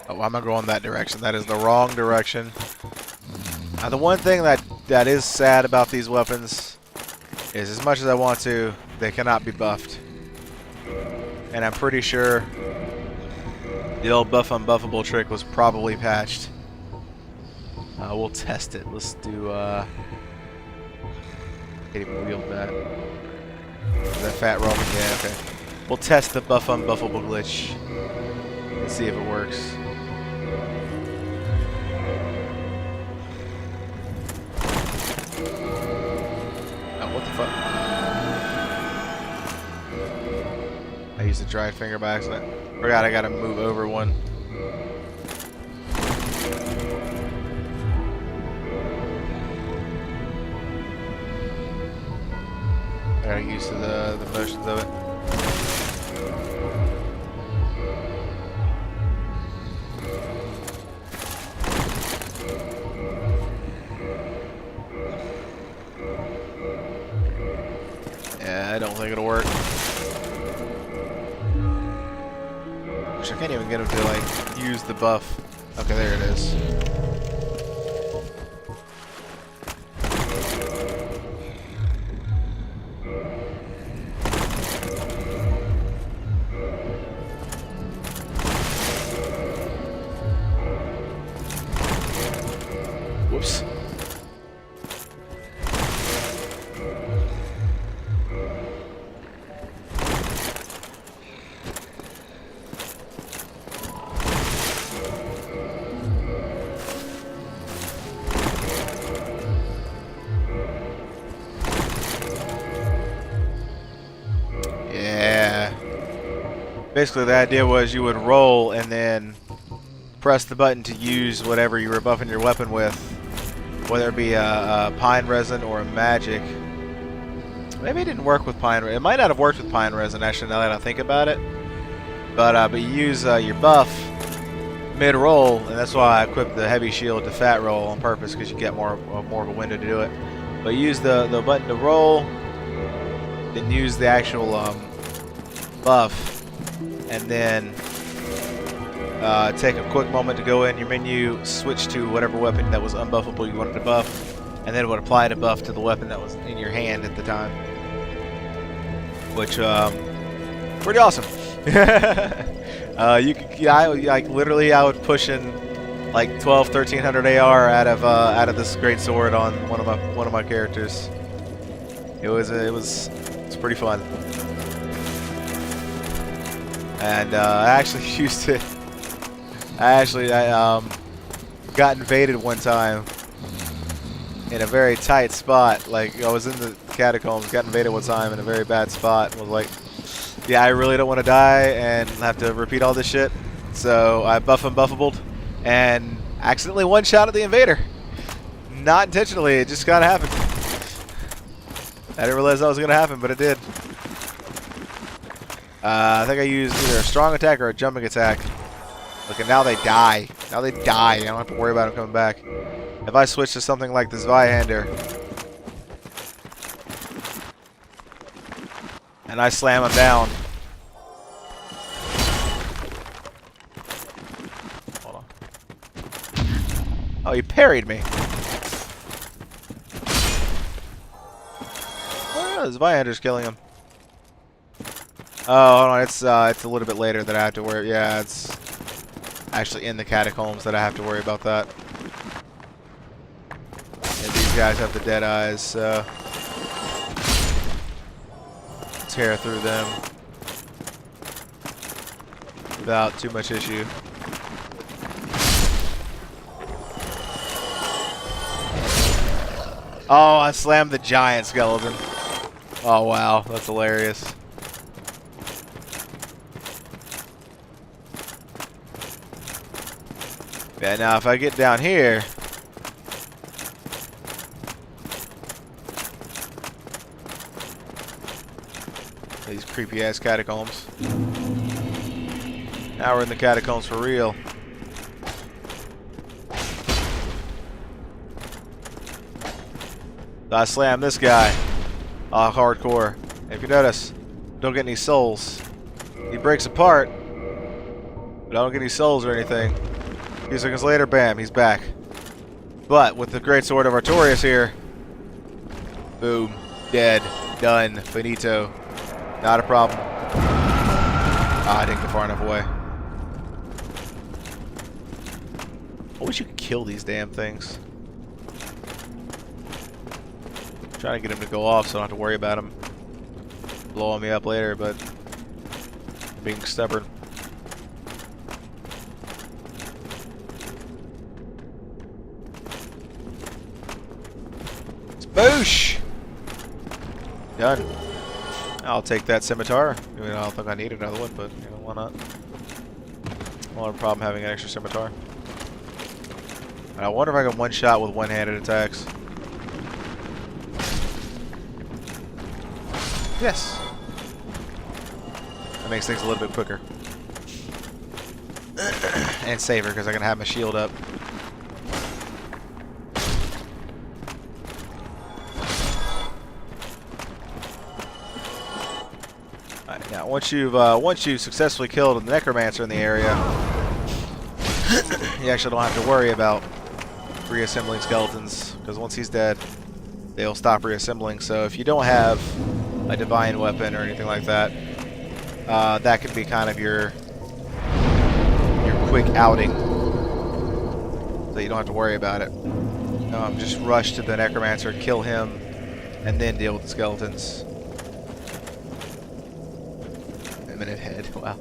Oh, I'm not going that direction. That is the wrong direction. Now, the one thing that is sad about these weapons is, as much as I want to, they cannot be buffed. And I'm pretty sure the old buff unbuffable trick was probably patched. We'll test it. Let's do, can't even wield that. Is that fat roll? Yeah, okay. We'll test the buff unbuffable glitch and see if it works. Oh, what the fuck? I used a dried finger by accident. Forgot I gotta move over one. I got used to the motions of it. Yeah, I don't think it'll work. Which I can't even get him to like use the buff. Okay, there it is. Whoops. Yeah. Basically, the idea was you would roll and then press the button to use whatever you were buffing your weapon with, whether it be a pine resin or a magic. Maybe it didn't work with pine resin. It might not have worked with pine resin, actually, now that I think about it. But you use your buff mid-roll, and that's why I equipped the heavy shield to fat roll on purpose, because you get more of a window to do it. But use the button to roll, then use the actual buff, and then take a quick moment to go in your menu, switch to whatever weapon that was unbuffable you wanted to buff, and then it would apply the buff to the weapon that was in your hand at the time. Which, pretty awesome. Literally, I would push in like 1300 AR out of this great sword on one of my characters. It's pretty fun. And I actually used it. I got invaded one time in a very tight spot. Like, I was in the catacombs, got invaded one time in a very bad spot, and was like, yeah, I really don't want to die and have to repeat all this shit. So I buff unbuffable and accidentally one-shot at the invader. Not intentionally, it just kind of happened. I didn't realize that was going to happen, but it did. I think I used either a strong attack or a jumping attack. Look, and now they die. Now they die. I don't have to worry about them coming back. If I switch to something like the Zweihander and I slam him down. Hold on. Oh, he parried me. Oh, the Zweihander's killing him. Oh, hold on. It's a little bit later that I have to worry. Yeah, it's actually in the catacombs that I have to worry about that. And these guys have the dead eyes, so tear through them without too much issue. Oh, I slammed the giant skeleton. Oh wow, that's hilarious. Yeah, now if I get down here, these creepy ass catacombs. Now we're in the catacombs for real. So I slam this guy. Hardcore. If you notice, don't get any souls. He breaks apart, but I don't get any souls or anything. A few seconds later, bam, he's back. But with the great sword of Artorias here, boom, dead, done, finito. Not a problem. Ah, I didn't go far enough away. I wish you could kill these damn things. I'm trying to get them to go off so I don't have to worry about them blowing me up later, but being stubborn. Boosh! Done. I'll take that scimitar. I mean, I don't think I need another one, but you know, why not? I don't have a problem having an extra scimitar. And I wonder if I can one-shot with one-handed attacks. Yes. That makes things a little bit quicker. And safer, because I can have my shield up. Alright, now once you've successfully killed the necromancer in the area, you actually don't have to worry about reassembling skeletons, because once he's dead, they'll stop reassembling. So if you don't have a divine weapon or anything like that, that can be kind of your quick outing, so you don't have to worry about it. Just rush to the necromancer, kill him, and then deal with the skeletons. A minute head. Wow.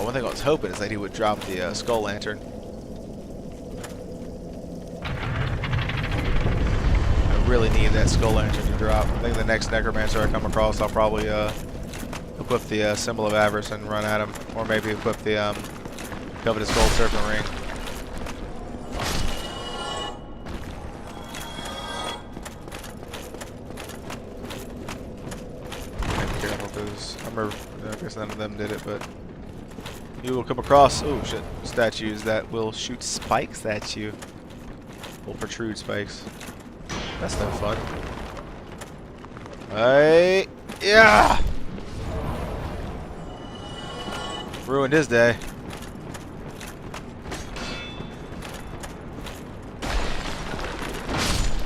One thing I was hoping is that he would drop the skull lantern. I really need that skull lantern to drop. I think the next necromancer I come across, I'll probably equip the symbol of avarice and run at him, or maybe equip the covetous gold serpent ring. Be careful, because I guess none of them did it, but you will come across statues that will shoot spikes at you. Will protrude spikes. That's no fun. Hey, yeah. Ruined his day.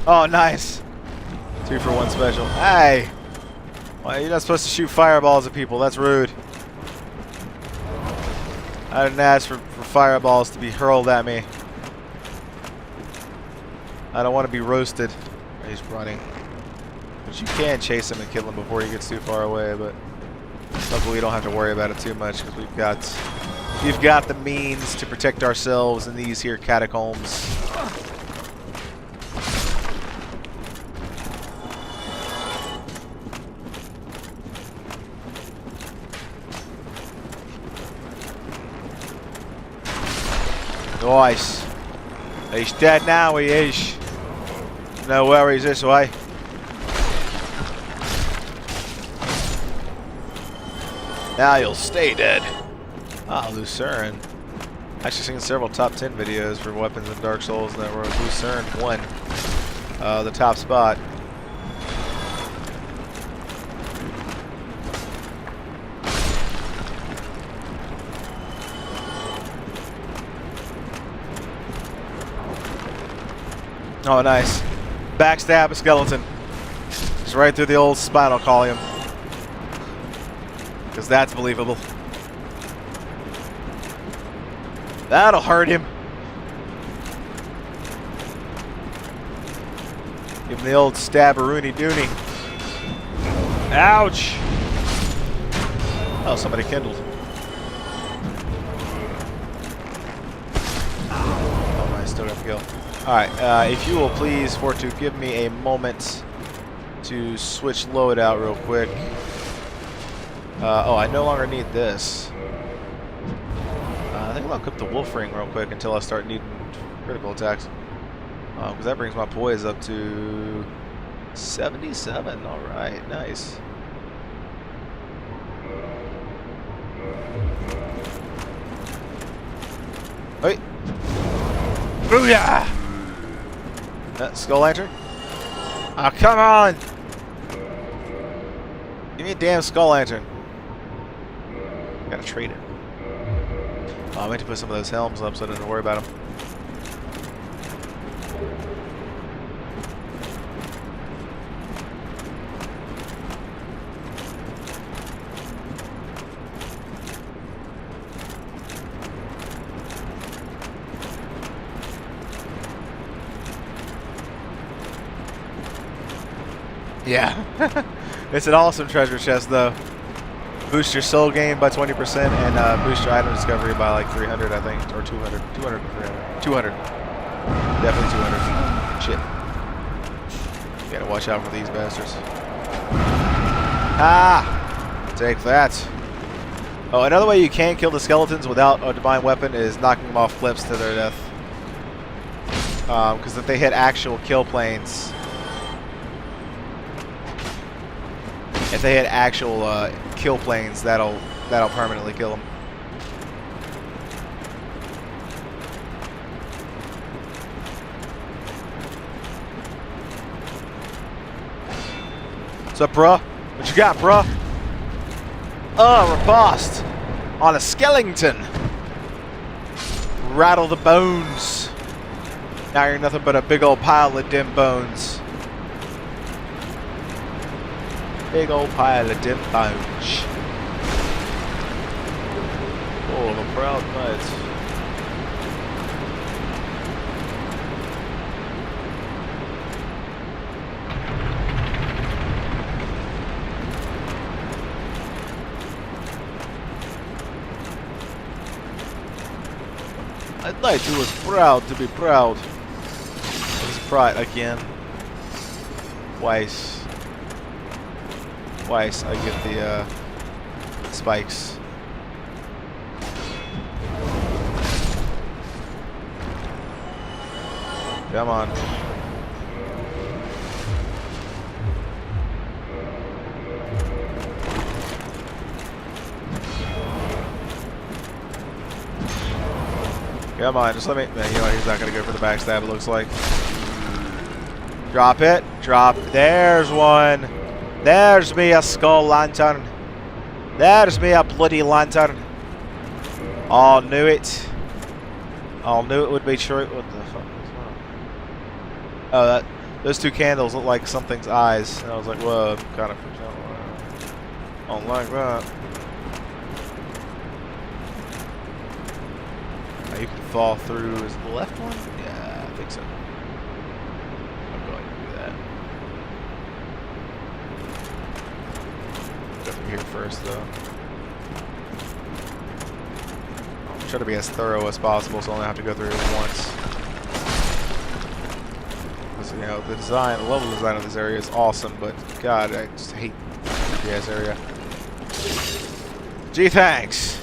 Oh, nice. 2 for 1 special. Hey! Well, you're not supposed to shoot fireballs at people. That's rude. I didn't ask for fireballs to be hurled at me. I don't want to be roasted. He's running. But you can chase him and kill him before he gets too far away, but luckily we don't have to worry about it too much, because we've got the means to protect ourselves in these here catacombs. Nice. He's dead now, he is. No worries this way. Now you'll stay dead. Ah, Lucerne. Actually seen several top 10 videos for weapons in Dark Souls that were Lucerne won the top spot. Oh, nice. Backstab a skeleton. Just right through the old spinal column. Because that's believable. That'll hurt him. Give him the old stabberoony doony. Ouch! Oh, somebody kindled. Oh, I still got the kill. Alright, if you will please, Fortu, give me a moment to switch loadout real quick. Oh, I no longer need this. I think I'll equip the wolf ring real quick until I start needing critical attacks. Because that brings my poise up to 77. Alright, nice. Wait. Booyah! Skull lantern? Oh, come on! Give me a damn skull lantern. Gotta trade it. Oh, I meant to put some of those helms up so I didn't worry about them. Yeah. It's an awesome treasure chest, though. Boost your soul gain by 20% and boost your item discovery by like 300, I think, or 200. 200 or 300. 200. Definitely 200. Shit. You gotta watch out for these bastards. Ah! Take that. Oh, another way you can kill the skeletons without a divine weapon is knocking them off cliffs to their death. Because if they hit actual kill planes, kill planes, that'll permanently kill them. What's up, bruh? What you got, bruh? Riposte on a skeleton. Rattle the bones. Now you're nothing but a big old pile of dim bones. Big old pile of dim bones. Oh, the proud knights. A knight who was proud to be proud. His pride again. Twice. Twice I get the spikes. Come on. Come on, just let me. Man, you know he's not gonna go for the backstab. It looks like. Drop it. Drop. There's one. There's me a skull lantern. There's me a bloody lantern. All knew it. All knew it would be true. What the fuck is that? Oh, those two candles look like something's eyes. And I was like, whoa, I'm kind of freaked out. I don't like that. Now you can fall through. Is it the left one? Yeah, I think so. I'm going to do that. Go through here first, though. I'll try to be as thorough as possible, so I only have to go through it once. Because, you know, the design, the level design of this area is awesome, but God, I just hate this area. Gee, thanks.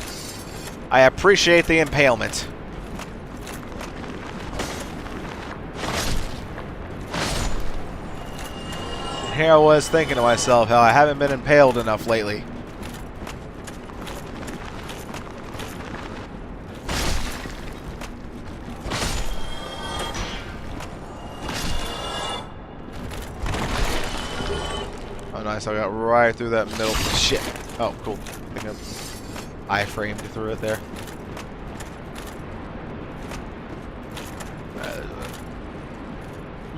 I appreciate the impalement. And here I was thinking to myself how I haven't been impaled enough lately. Oh, nice. I got right through that middle. Shit. Oh, cool. I think I framed through it there.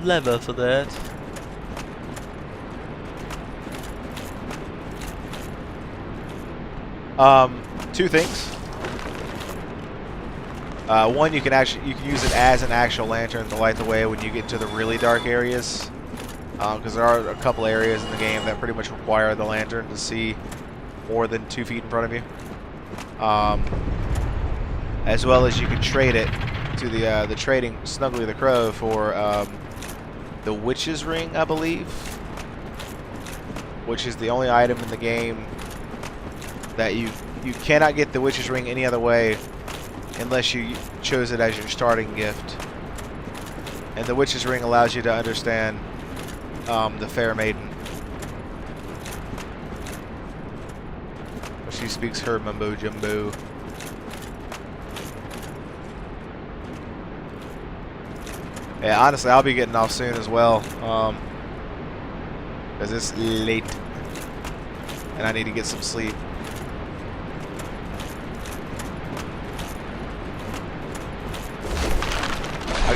Lever for that. Two things. One, you can use it as an actual lantern to light the way when you get to the really dark areas. Because there are a couple areas in the game that pretty much require the lantern to see more than 2 feet in front of you. As well as you can trade it to the trading Snuggly the Crow for the Witch's Ring, I believe, which is the only item in the game that you cannot get the Witch's Ring any other way unless you chose it as your starting gift. And the Witch's Ring allows you to understand the Fair Maiden. She speaks her mumbo jumbo. Yeah, honestly, I'll be getting off soon as well. Because it's late. And I need to get some sleep.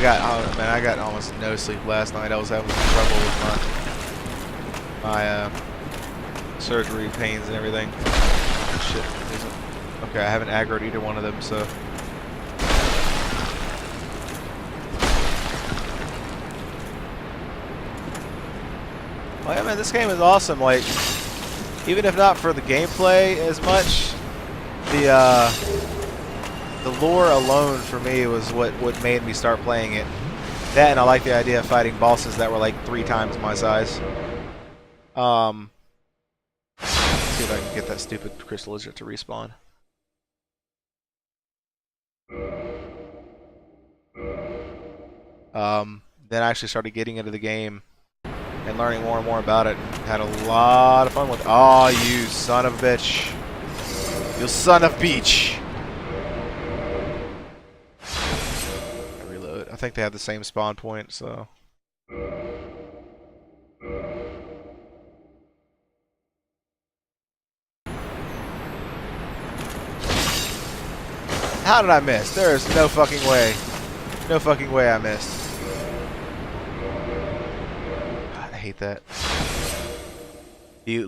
I got almost no sleep last night. I was having some trouble with my surgery pains and everything. Shit. Okay, I haven't aggroed either one of them, so. Well, yeah, man, this game is awesome. Like, even if not for the gameplay as much, the lore alone for me was what made me start playing it. That, and I like the idea of fighting bosses that were like 3 times my size. Let's see if I can get that stupid crystal lizard to respawn. Then I actually started getting into the game and learning more and more about it, and had a lot of fun with it. Oh, you son of a bitch. You son of beach. Reload. I think they have the same spawn point, so. How did I miss? There is no fucking way. No fucking way I missed. God, I hate that. He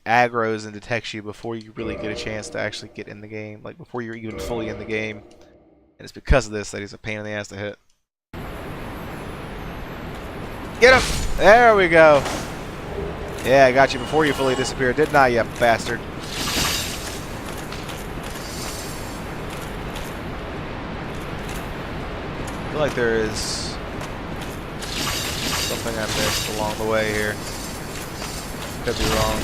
aggroes and detects you before you really get a chance to actually get in the game. Like, before you're even fully in the game. And it's because of this that he's a pain in the ass to hit. Get him! There we go. Yeah, I got you before you fully disappeared, didn't I, you bastard? I feel like there is something I missed along the way here. Could be wrong.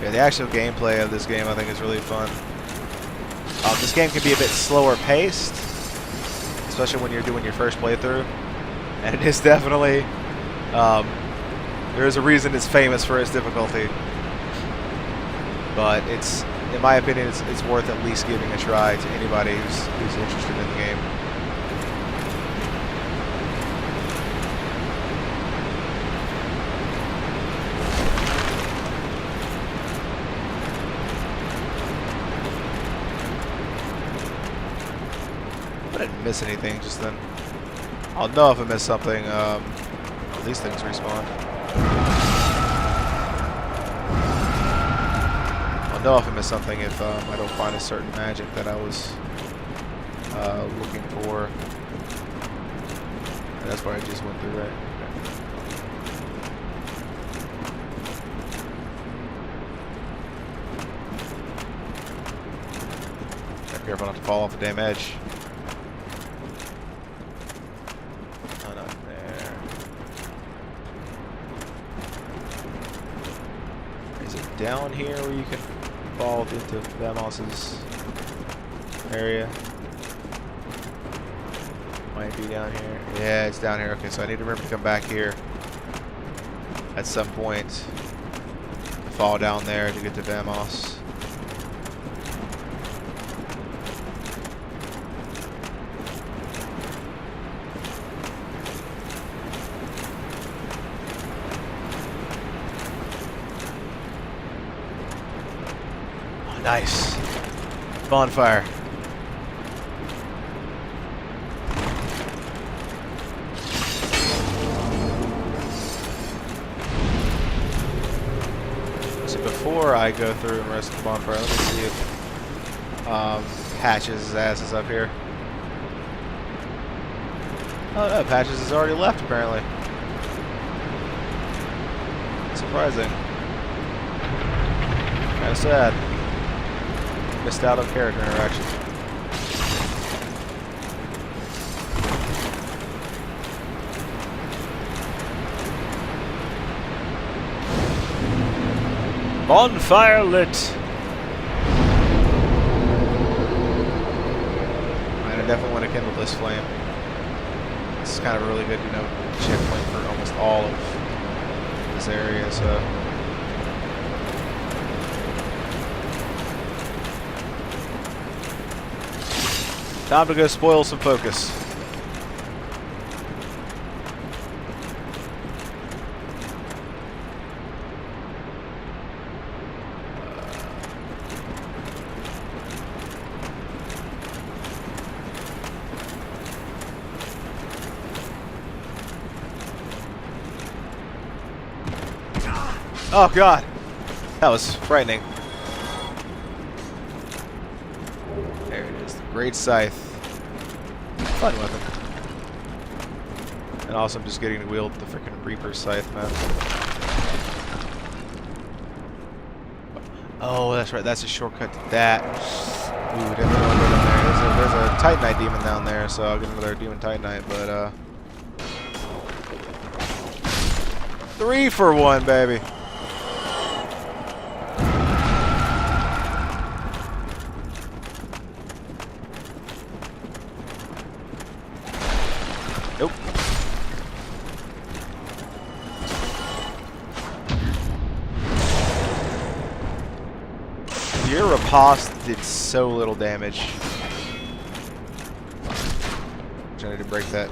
Yeah, the actual gameplay of this game I think is really fun. This game can be a bit slower paced, especially when you're doing your first playthrough. And it is definitely, there is a reason it's famous for its difficulty. But it's, in my opinion, it's worth at least giving a try to anybody who's interested in the game. I didn't miss anything just then. I'll know if I missed something. These things respawn. I'll know if I missed something if I don't find a certain magic that I was looking for. And that's why I just went through, right? Okay. Be careful not to fall off the damn edge. Down here where you can fall into Vamos's area. Might be down here. Yeah, it's down here. Okay, so I need to remember to come back here at some point. Fall down there to get to Vamos. Nice. Bonfire. So before I go through and rest the bonfire, let me see if Patches' ass is up here. Oh no, Patches has already left apparently. Surprising. Kinda sad. Missed out on character interaction. Bonfire lit. Alright, I definitely want to kindle this flame. This is kind of a really good, checkpoint for almost all of this area, so. Time to go spoil some focus. Oh god, that was frightening. There it is, the Great Scythe. Fun weapon. And also, I'm just getting to wield the freaking Reaper Scythe, man. Oh, that's right. That's a shortcut to that. Ooh, definitely don't want to go down there. There's a Titanite demon down there, so I'll get another demon Titanite. But 3 for 1, baby. Nope. Your riposte did so little damage. I need to break that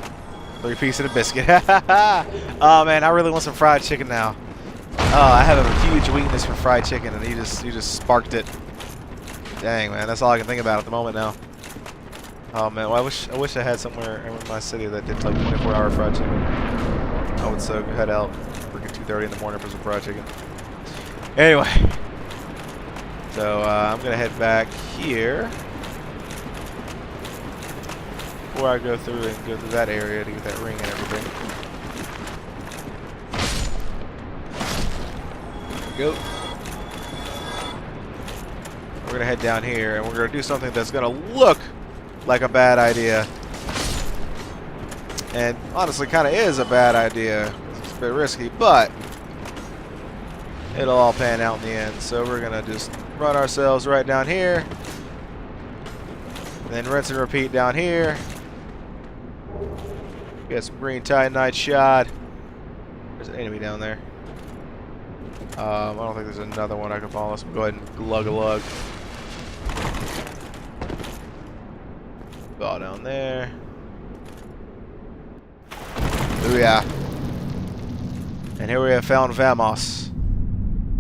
3-piece and a biscuit. Oh man, I really want some fried chicken now. Oh, I have a huge weakness for fried chicken, and you just sparked it. Dang man, that's all I can think about at the moment now. Oh man, well, I wish I had somewhere in my city that did like 24-hour fried chicken. I would so head out freaking 2:30 in the morning for some fried chicken. Anyway. So I'm gonna head back here before I go through that area to get that ring and everything. There we go. We're gonna head down here and we're gonna do something that's gonna look like a bad idea, and honestly, kind of is a bad idea. It's a bit risky, but it'll all pan out in the end. So we're gonna just run ourselves right down here, and then rinse and repeat down here. Get some green Titanite shot. There's an enemy down there. I don't think there's another one I can follow. Let's go ahead and glug a lug. Ball down there. Ooh yeah. And here we have found Vamos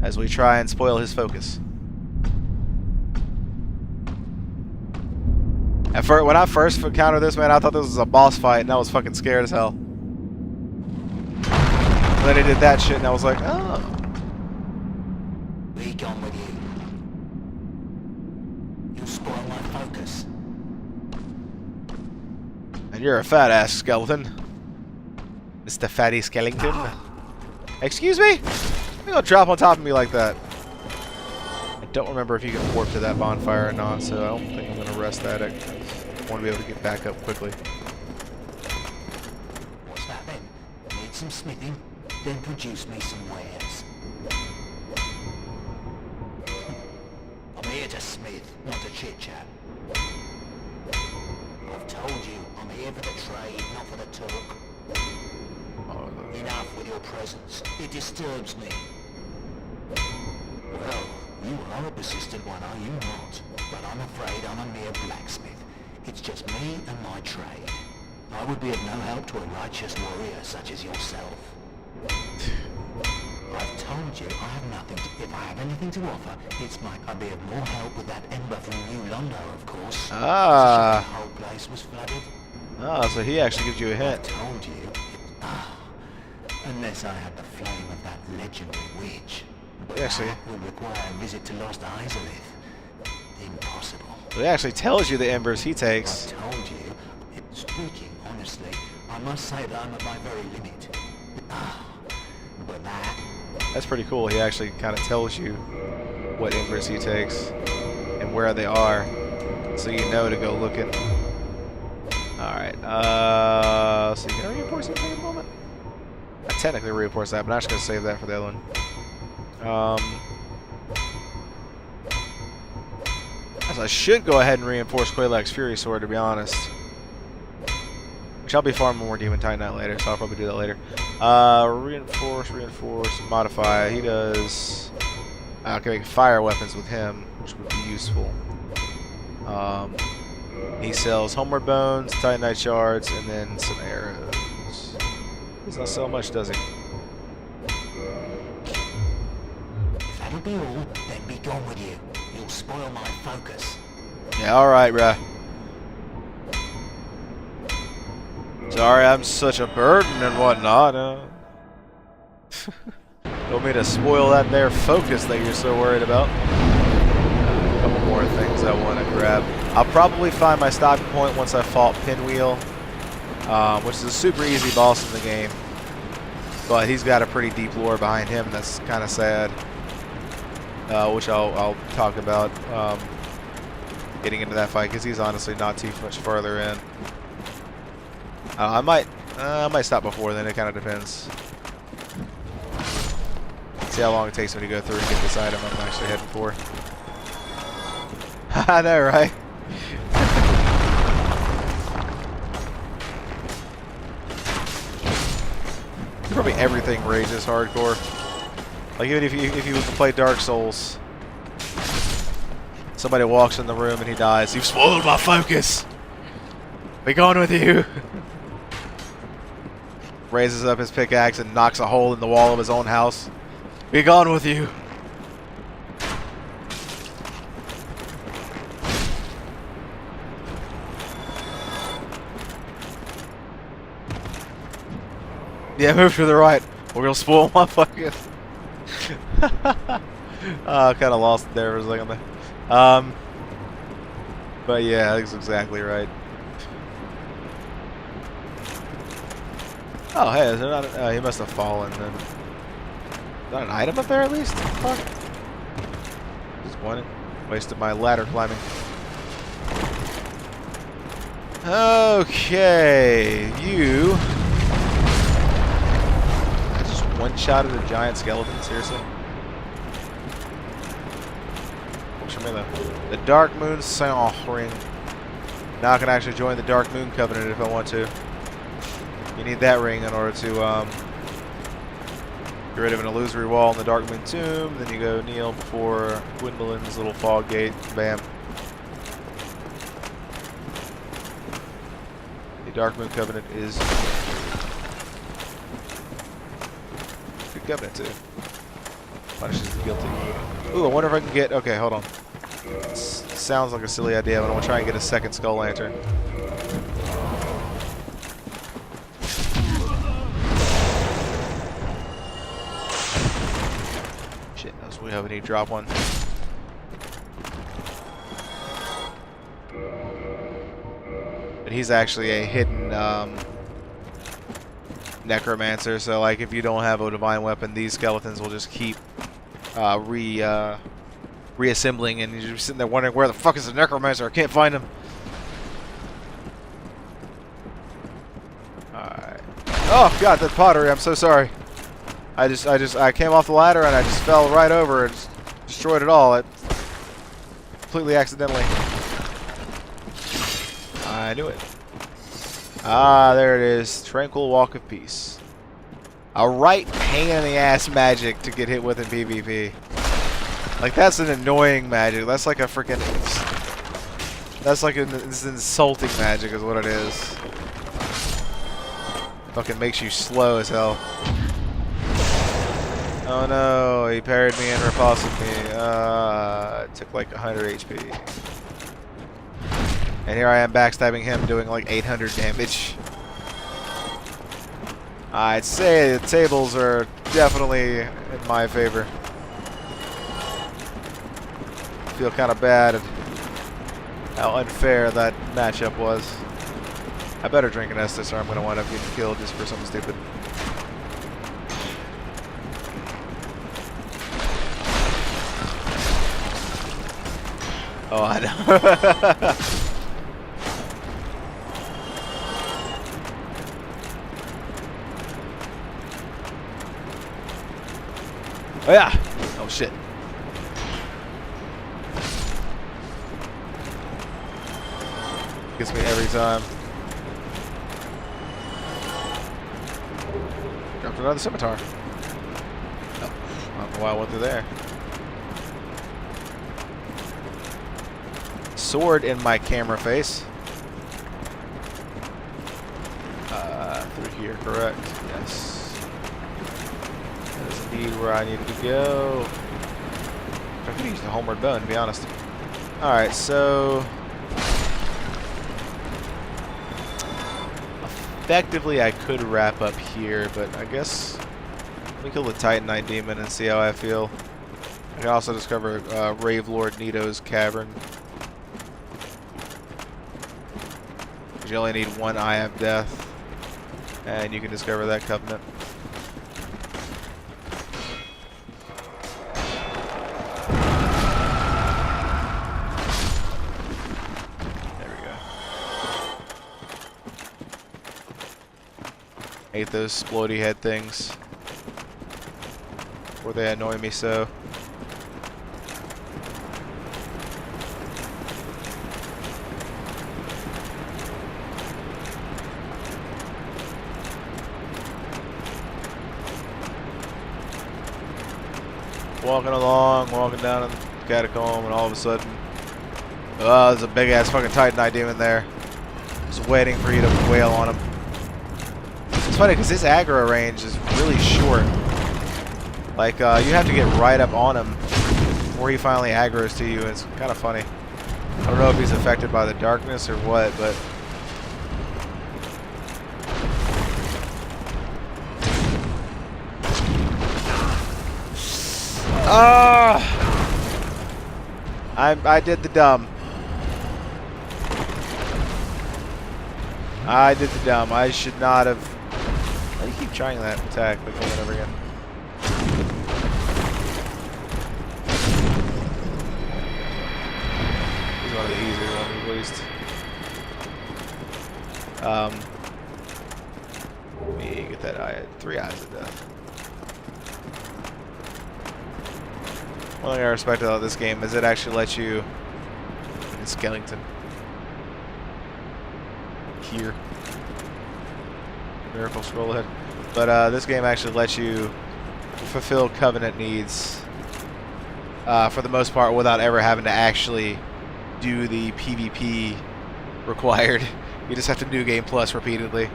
as we try and spoil his focus. When I first encountered this, man, I thought this was a boss fight, and I was fucking scared as hell. And then he did that shit, and I was like, oh. Be gone with you. You'll spoil my focus. And you're a fat ass skeleton, Mr. Fatty Skellington. Excuse me? You're gonna drop on top of me like that. I don't remember if you can warp to that bonfire or not, so I don't think I'm gonna rest that. I want to be able to get back up quickly. What's that then? Need some smithing? Then produce me some wares. I'm here to smith, not to chit-chat. I've told you, I'm here for the trade, not for the talk. Enough with your presence. It disturbs me. Well, you are a persistent one, are you not? But I'm afraid I'm a mere blacksmith. It's just me and my trade. I would be of no help to a righteous warrior such as yourself. I've told you I have nothing to... If I have anything to offer, I'd be of more help with that ember from New Londo, of course. Ah. The whole place was flooded. Ah, so he actually gives you a hint. I told you. Unless I had the flame of that legendary witch. But Actually, that would require a visit to Lost Isolith. Impossible. it actually tells you the embers he takes. I told you. Speaking honestly, I must say that I'm at my very limit. But that... That's pretty cool. He actually kind of tells you what embers he takes and where they are, so you know to go looking. Alright, so you can reinforce it for a moment? I technically reinforce that, but I'm just going to save that for the other one. I should go ahead and reinforce Quelaag's Fury Sword, to be honest. Which I'll be farming more Demon Titanite later, so I'll probably do that later. Reinforce, modify. He does... I can make fire weapons with him, which would be useful. He sells Homeward Bones, Titanite Shards, and then some arrows. He does not sell much, does he? If that'll be all, then be gone with you. You'll spoil my focus. Yeah, alright, bruh. Sorry, I'm such a burden and whatnot. But Want me to spoil that there focus that you're so worried about? A couple more things I want to grab. I'll probably find my stopping point once I fought Pinwheel, which is a super easy boss in the game. But he's got a pretty deep lore behind him that's kind of sad, which I'll talk about getting into that fight because he's honestly not too much farther in. I might stop before then. It kind of depends. See how long it takes me to go through and get this item I'm actually heading for. I know, right? Probably everything rages hardcore. Like even if you was to play Dark Souls, somebody walks in the room and he dies. You've spoiled my focus. Be gone with you. Raises up his pickaxe and knocks a hole in the wall of his own house. Be gone with you. Yeah, move to the right. We're gonna spoil my focus. I kind of lost it there for a second there. But yeah, that's exactly right. Oh, hey, is there not? He must have fallen then. Is that an item up there at least? Fuck. Disappointed. Wasted my ladder climbing. Okay, you. I just one-shotted a giant skeleton. Seriously. What's from me the Dark Moon ring. Now I can actually join the Dark Moon Covenant if I want to. You need that ring in order to get rid of an illusory wall in the Dark Moon Tomb. Then you go kneel before Gwendolyn's little fog gate. Bam. The Dark Moon Covenant is a good covenant too. Punishes the guilty. Ooh, I wonder if I can get. Okay, hold on. Sounds like a silly idea, but I want to try and get a second Skull Lantern. We have any drop one. But he's actually a hidden necromancer, so like if you don't have a divine weapon, these skeletons will just keep reassembling, and you're just sitting there wondering where the fuck is the necromancer? I can't find him. Alright. Oh god, that pottery, I'm so sorry. I came off the ladder and I just fell right over and just destroyed it all. It completely accidentally. I knew it. Ah, there it is. Tranquil Walk of Peace. A right pain in the ass magic to get hit with in PvP. Like that's an annoying magic. That's like a freaking. That's like this insulting magic is what it is. Fucking makes you slow as hell. Oh no, he parried me and repulsed me. It took like 100 HP. And here I am backstabbing him doing like 800 damage. I'd say the tables are definitely in my favor. I feel kind of bad at how unfair that matchup was. I better drink an Estus or I'm going to wind up getting killed just for something stupid. Oh, I know. Oh, yeah. Oh, shit. Gets me every time. Dropped another scimitar. Oh, I don't know why I went through there. Sword in my camera face. Through here, correct? Yes. That is indeed where I needed to go. I could use the homeward bow, to be honest. Alright, so effectively I could wrap up here, but I guess Let me kill the Titanite demon and see how I feel. I can also discover Rave Lord Nito's cavern. You only need one Eye of Death, and you can discover that covenant. There we go. Hate those splody head things. Or they annoy me so. Walking along, walking down in the catacomb, and all of a sudden, oh, there's a big ass fucking Titanite demon there. Just waiting for you to wail on him. It's funny because his aggro range is really short. Like, you have to get right up on him before he finally aggroes to you, and it's kind of funny. I don't know if he's affected by the darkness or what, but... I did the dumb. I did the dumb. I should not have... Why do you keep trying that attack over and over again? He's one of the easier ones, at least. Let me get that eye. 3 eyes of death. One thing I respect about this game is it actually lets you... in Skellington. Here. Miracle scroll ahead. But this game actually lets you fulfill Covenant needs for the most part without ever having to actually do the PvP required. You just have to New Game Plus repeatedly,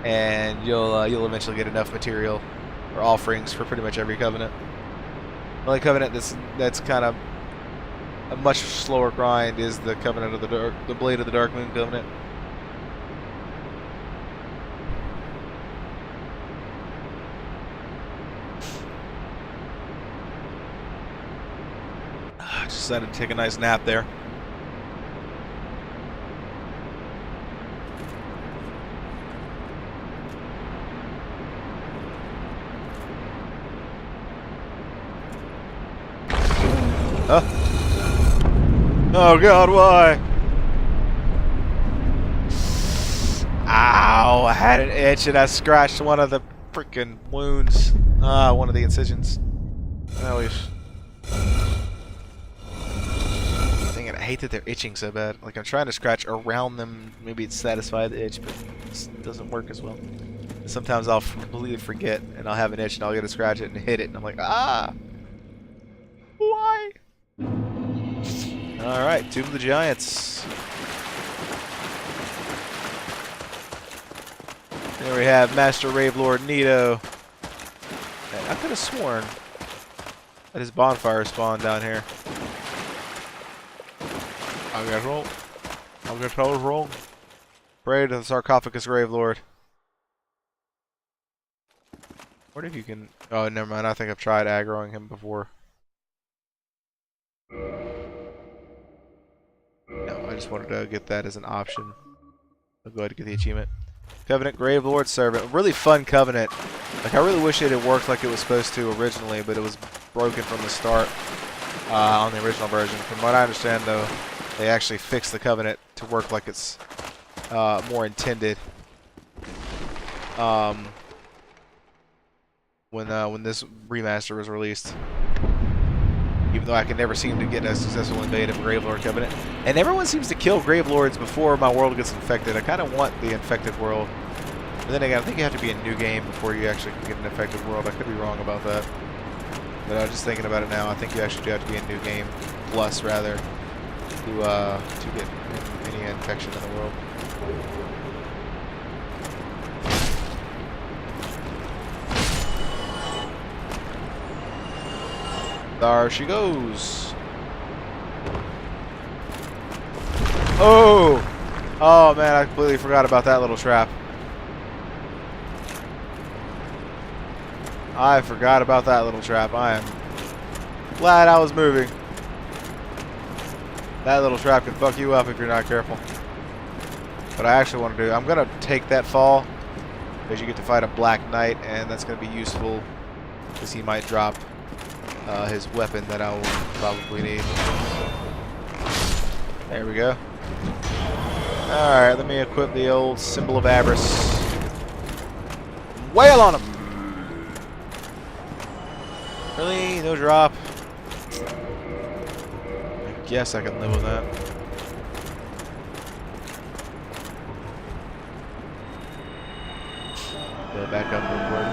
and you'll eventually get enough material or offerings for pretty much every Covenant. The only Covenant that's kind of a much slower grind is the Covenant of the Blade of the Dark Moon Covenant. Just decided to take a nice nap there. Oh god, why? Ow, I had an itch and I scratched one of the freaking wounds. One of the incisions. At least. Dang it, I hate that they're itching so bad. Like, I'm trying to scratch around them. Maybe it's satisfy the itch, but it doesn't work as well. Sometimes I'll completely forget and I'll have an itch and I'll get to scratch it and hit it and I'm like, ah! Why? Alright, Tomb of the Giants. There we have Master Rave Lord Nito. Man, I could have sworn that his bonfire spawned down here. I guess wrong. I guess I was wrong. Pray to the sarcophagus Rave Lord. What if you can... Oh, never mind. I think I've tried aggroing him before. No, I just wanted to get that as an option. I'll go ahead and get the achievement. Covenant Grave Lord Servant. A really fun Covenant. Like, I really wish it had worked like it was supposed to originally, but it was broken from the start on the original version. From what I understand, though, they actually fixed the Covenant to work like it's more intended. When this remaster was released. Even though I can never seem to get a successful invade of Gravelord Covenant. And everyone seems to kill Gravelords before my world gets infected. I kind of want the infected world. But then again, I think you have to be a new game before you actually can get an infected world. I could be wrong about that. But I was just thinking about it now. I think you actually do have to be a new game plus, rather, to get any infection in the world. There she goes. Oh! Oh man, I completely forgot about that little trap. I forgot about that little trap. I am glad I was moving. That little trap can fuck you up if you're not careful. What I actually want to do, I'm going to take that fall because you get to fight a Black Knight, and that's going to be useful because he might drop his weapon that I will probably need. There we go. Alright, let me equip the old Symbol of Avarice. Wail on him! Really? No drop? I guess I can live with that. Go back up real quick.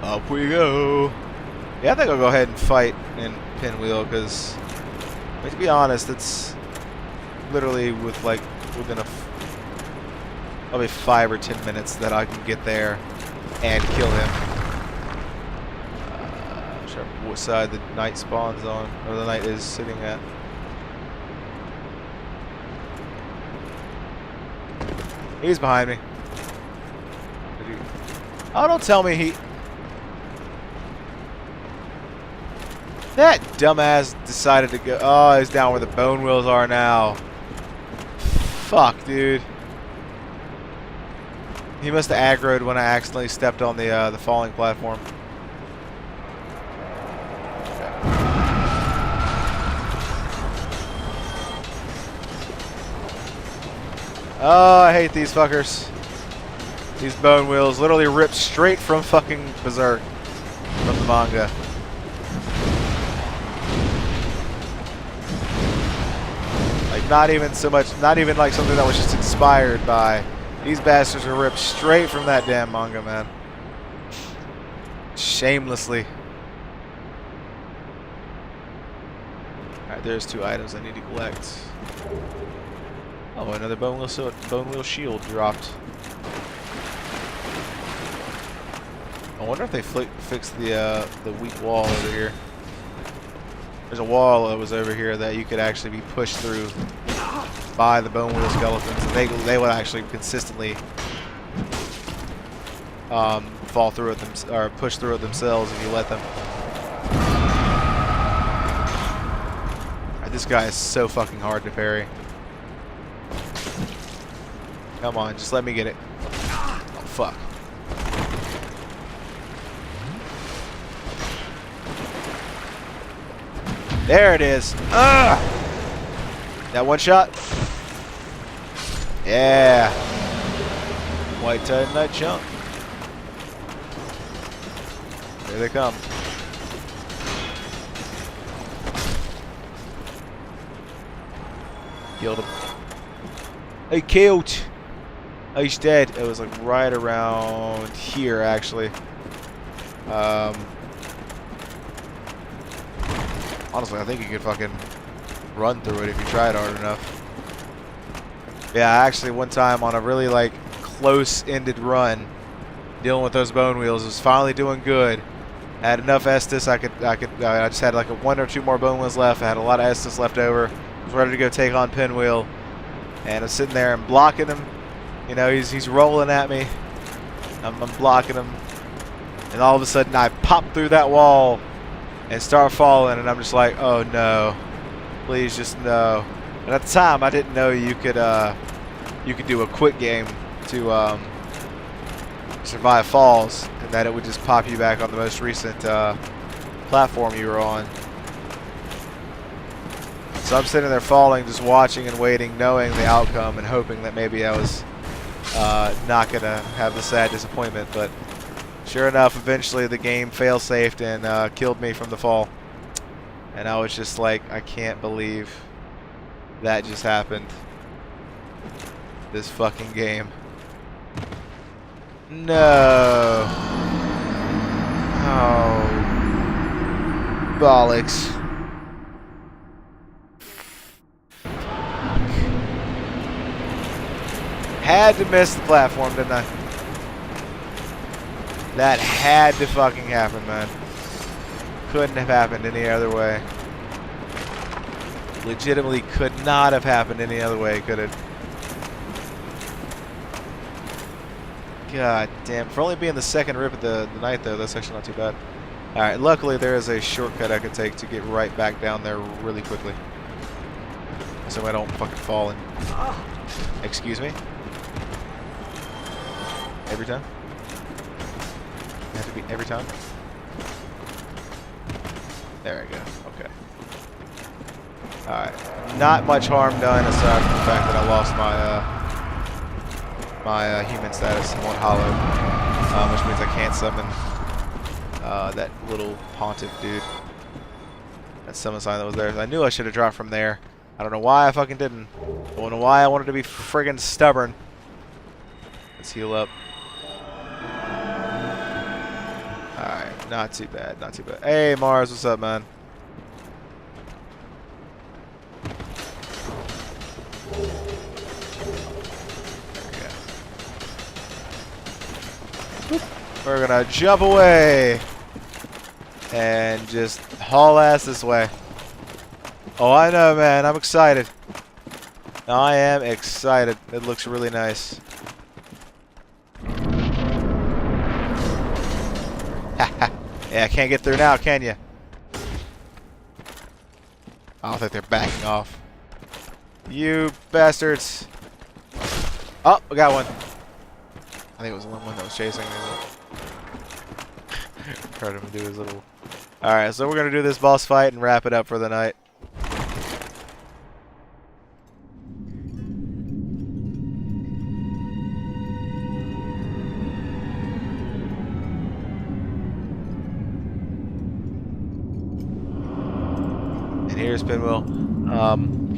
Up we go. Yeah, I think I'll go ahead and fight in Pinwheel because, to be honest, it's literally with like within probably 5 or 10 minutes that I can get there and kill him. Not sure what side the knight spawns on, or the knight is sitting at. He's behind me. Oh, don't tell me he... That dumbass decided to go... Oh, he's down where the bone wheels are now. Fuck, dude. He must have aggroed when I accidentally stepped on the falling platform. Oh, I hate these fuckers. These bone wheels literally ripped straight from fucking Berserk from the manga. Like, not even so much, not even like something that was just inspired by. These bastards are ripped straight from that damn manga, man. Shamelessly. Alright, there's 2 items I need to collect. Oh, another bone wheel shield dropped. I wonder if they fixed the weak wall over here. There's a wall that was over here that you could actually be pushed through by the bone wheel skeletons. And they would actually consistently fall through it or push through it themselves if you let them. This guy is so fucking hard to parry. Come on, just let me get it. Oh, fuck. There it is. Ugh! That one shot? Yeah. White Titanite chunk. Here they come. Killed him. He killed. Oh, he's dead. It was like right around here, actually. Honestly, I think you could fucking run through it if you tried hard enough. Yeah, actually, one time on a really like close-ended run, dealing with those bone wheels, was finally doing good. I had enough Estus. I just had like 1 or 2 more bone wheels left. I had a lot of Estus left over. I was ready to go take on Pinwheel, and I'm sitting there and blocking him. You know, he's rolling at me. I'm blocking him, and all of a sudden I pop through that wall and start falling, and I'm just like, oh no, please just no. And at the time, I didn't know you could do a quick game to survive falls, and that it would just pop you back on the most recent platform you were on. So I'm sitting there falling, just watching and waiting, knowing the outcome and hoping that maybe I was not gonna have the sad disappointment. But sure enough, eventually the game fail-safed and killed me from the fall. And I was just like, I can't believe that just happened. This fucking game. No. Oh. Bollocks. Had to miss the platform, didn't I? That had to fucking happen, man. Couldn't have happened any other way. Legitimately could not have happened any other way, could it? God damn. For only being the second rip of the night, though, that's actually not too bad. Alright, luckily there is a shortcut I can take to get right back down there really quickly. So I don't fucking fall in. Excuse me? Every time? It have to be every time? There we go. Okay. Alright. Not much harm done aside from the fact that I lost my human status in one hollow. Which means I can't summon that little haunted dude. That summon sign that was there. I knew I should have dropped from there. I don't know why I fucking didn't. I don't know why I wanted to be friggin' stubborn. Let's heal up. Alright, not too bad, not too bad. Hey Mars, what's up, man? There we go. We're gonna jump away and just haul ass this way. Oh, I know, man. I'm excited. I am excited. It looks really nice. Yeah, I can't get through now, can you? I don't think they're backing off. You bastards. Oh, we got one. I think it was the one that was chasing me. Heard him do his little... Alright, so we're going to do this boss fight and wrap it up for the night. And here's Pinwheel.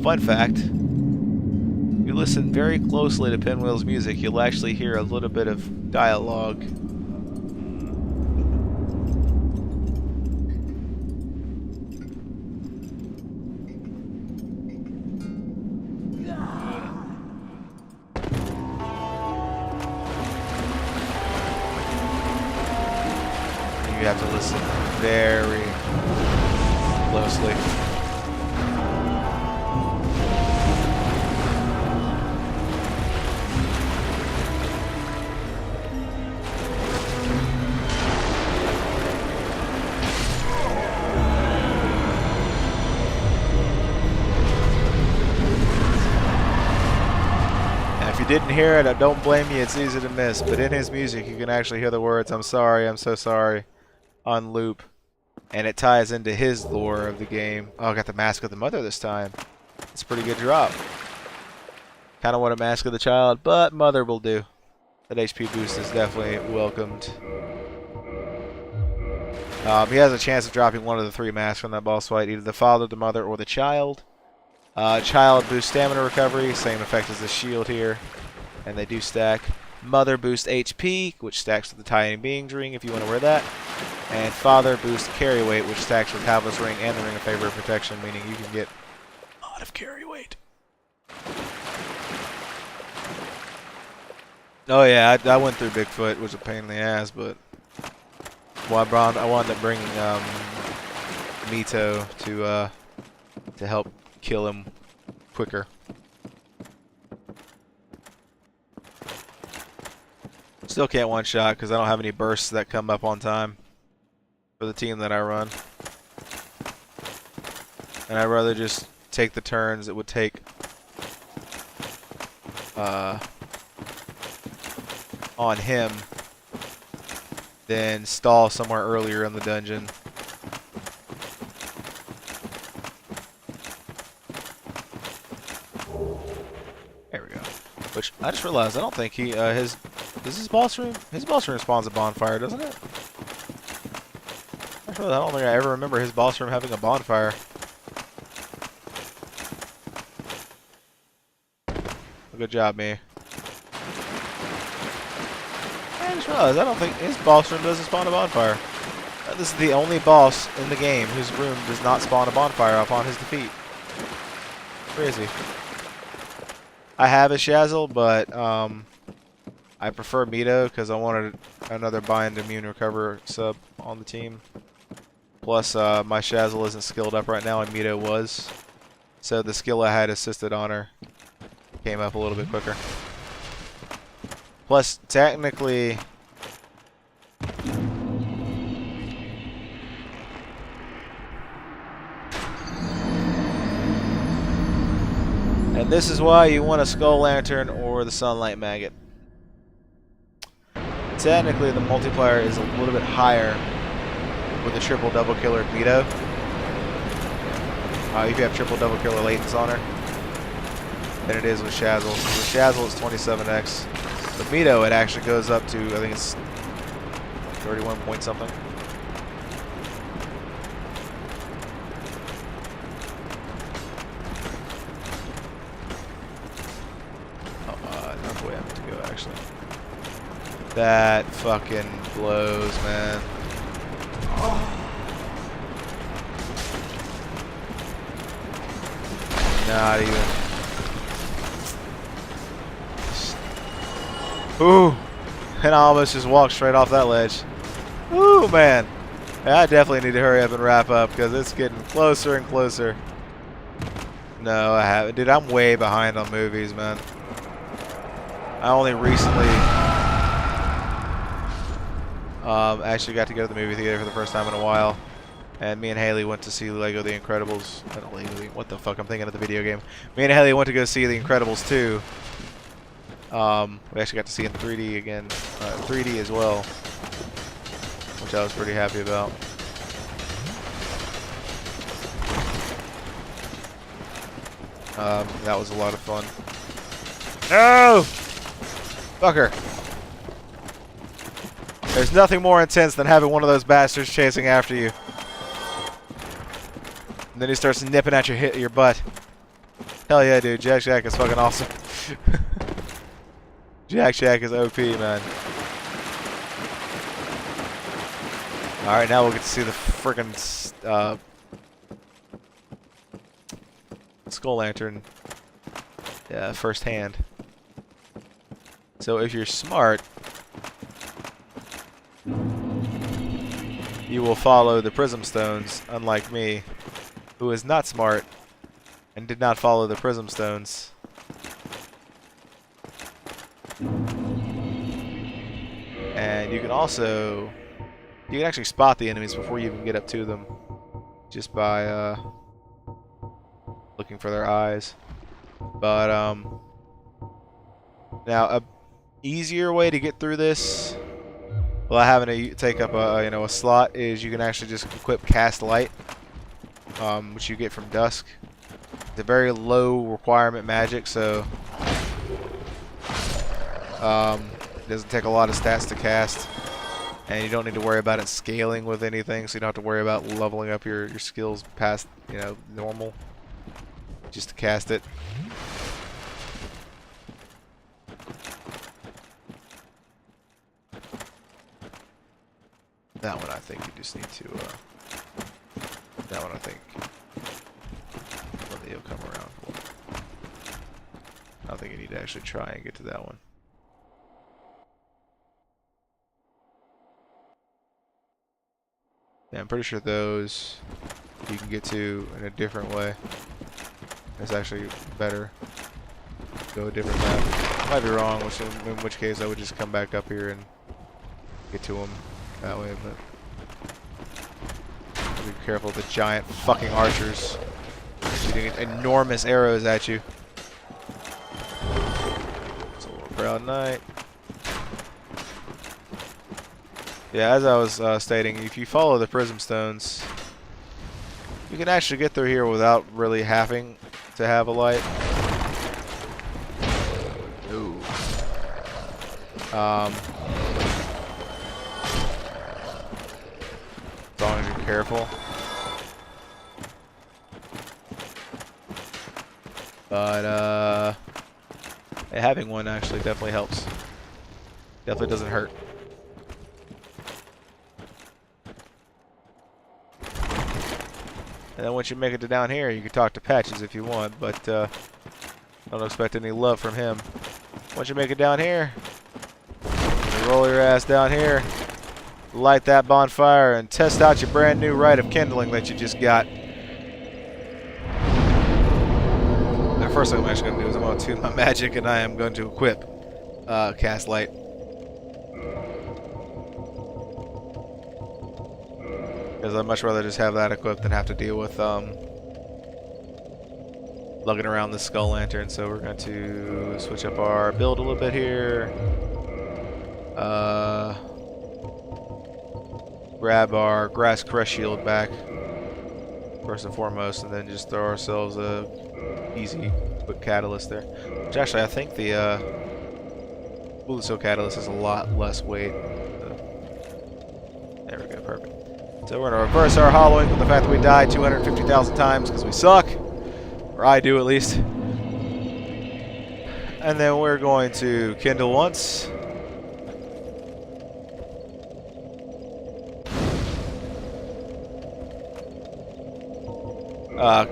Fun fact. If you listen very closely to Pinwheel's music, you'll actually hear a little bit of dialogue. You have to listen very closely. If you didn't hear it, I don't blame you, it's easy to miss, but in his music you can actually hear the words, "I'm sorry, I'm so sorry," on loop, and it ties into his lore of the game. Oh, I got the Mask of the Mother this time. It's a pretty good drop. Kind of want a Mask of the Child, but Mother will do. That HP boost is definitely welcomed. He has a chance of dropping one of the 3 masks from that boss fight, either the Father, the Mother, or the Child. Child boosts stamina recovery, same effect as the shield here, and they do stack. Mother boosts HP, which stacks with the Tiny Being's Ring if you want to wear that. And Father boosts carry weight, which stacks with Havla's Ring and the Ring of Favor and Protection, meaning you can get a lot of carry weight. Oh yeah, I went through Bigfoot, which was a pain in the ass, but well, I wound up bringing Mito to help kill him quicker. Still can't one-shot because I don't have any bursts that come up on time for the team that I run. And I'd rather just take the turns it would take on him than stall somewhere earlier in the dungeon. There we go. Which I just realized I don't think he does his boss room spawns a bonfire, doesn't it? I don't think I ever remember his boss room having a bonfire. Good job, me. I just realized I don't think his boss room doesn't spawn a bonfire. This is the only boss in the game whose room does not spawn a bonfire upon his defeat. Crazy. I have a Shazzle, but I prefer Mito because I wanted another Bind Immune Recover sub on the team. Plus, my Shazzle isn't skilled up right now, and Mito was. So the skill I had assisted on her came up a little bit quicker. Plus, technically... And this is why you want a Skull Lantern or the Sunlight Maggot. Technically, the multiplier is a little bit higher with the triple double killer Vito. If you have triple double killer latents on her, than it is with Shazzle. With Shazzle, it's 27x. With Vito, it actually goes up to, I think it's 31 point something. Not the way I meant to go, actually. That fucking blows, man. Not even. Ooh. And I almost just walked straight off that ledge. Ooh, man. I definitely need to hurry up and wrap up because it's getting closer and closer. No, I haven't. Dude, I'm way behind on movies, man. I only recently actually got to go to the movie theater for the first time in a while. And me and Haley went to see Lego The Incredibles. What the fuck? I'm thinking of the video game. Me and Haley went to go see The Incredibles 2. We actually got to see it in 3D again. 3D as well. Which I was pretty happy about. That was a lot of fun. No! Fucker. There's nothing more intense than having one of those bastards chasing after you. And then he starts nipping at your butt. Hell yeah, dude. Jack Shack is fucking awesome. Jack Shack is OP, man. Alright, now we'll get to see the friggin' Skull Lantern firsthand. So if you're smart, you will follow the Prism Stones, unlike me, who is not smart and did not follow the Prism Stones. And you can also, you can actually spot the enemies before you even get up to them, just by looking for their eyes. But now a easier way to get through this, without having to take up a slot, is you can actually just equip Cast Light, which you get from Dusk. It's a very low requirement magic, so it doesn't take a lot of stats to cast, and you don't need to worry about it scaling with anything, so you don't have to worry about leveling up your skills past normal, just to cast it. That one I think you just need to, that one I think you'll come around for. I don't think you need to actually try and get to that one. Yeah, I'm pretty sure those you can get to in a different way. It's actually better. Go a different map. I might be wrong, in which case I would just come back up here and get to them that way, but be careful of the giant fucking archers shooting enormous arrows at you. It's a little proud night. Yeah, as I was stating, if you follow the Prism Stones, you can actually get through here without really having to have a light. Ooh. As long as you're careful. But having one actually definitely helps. Definitely doesn't hurt. And then once you make it to down here, you can talk to Patches if you want, but don't expect any love from him. Once you make it down here, you roll your ass down here, light that bonfire, and test out your brand new Rite of Kindling that you just got. The first thing I'm actually going to do is I'm going to tune my magic, and I am going to equip cast light. Because I'd much rather just have that equipped than have to deal with lugging around the skull lantern. So we're going to switch up our build a little bit here. Grab our grass crush shield back first and foremost, and then just throw ourselves a easy quick catalyst there. Which actually I think the Buliso catalyst is a lot less weight. There we go, perfect. So we're going to reverse our hollowing with the fact that we died 250,000 times because we suck. Or I do, at least. And then we're going to kindle once.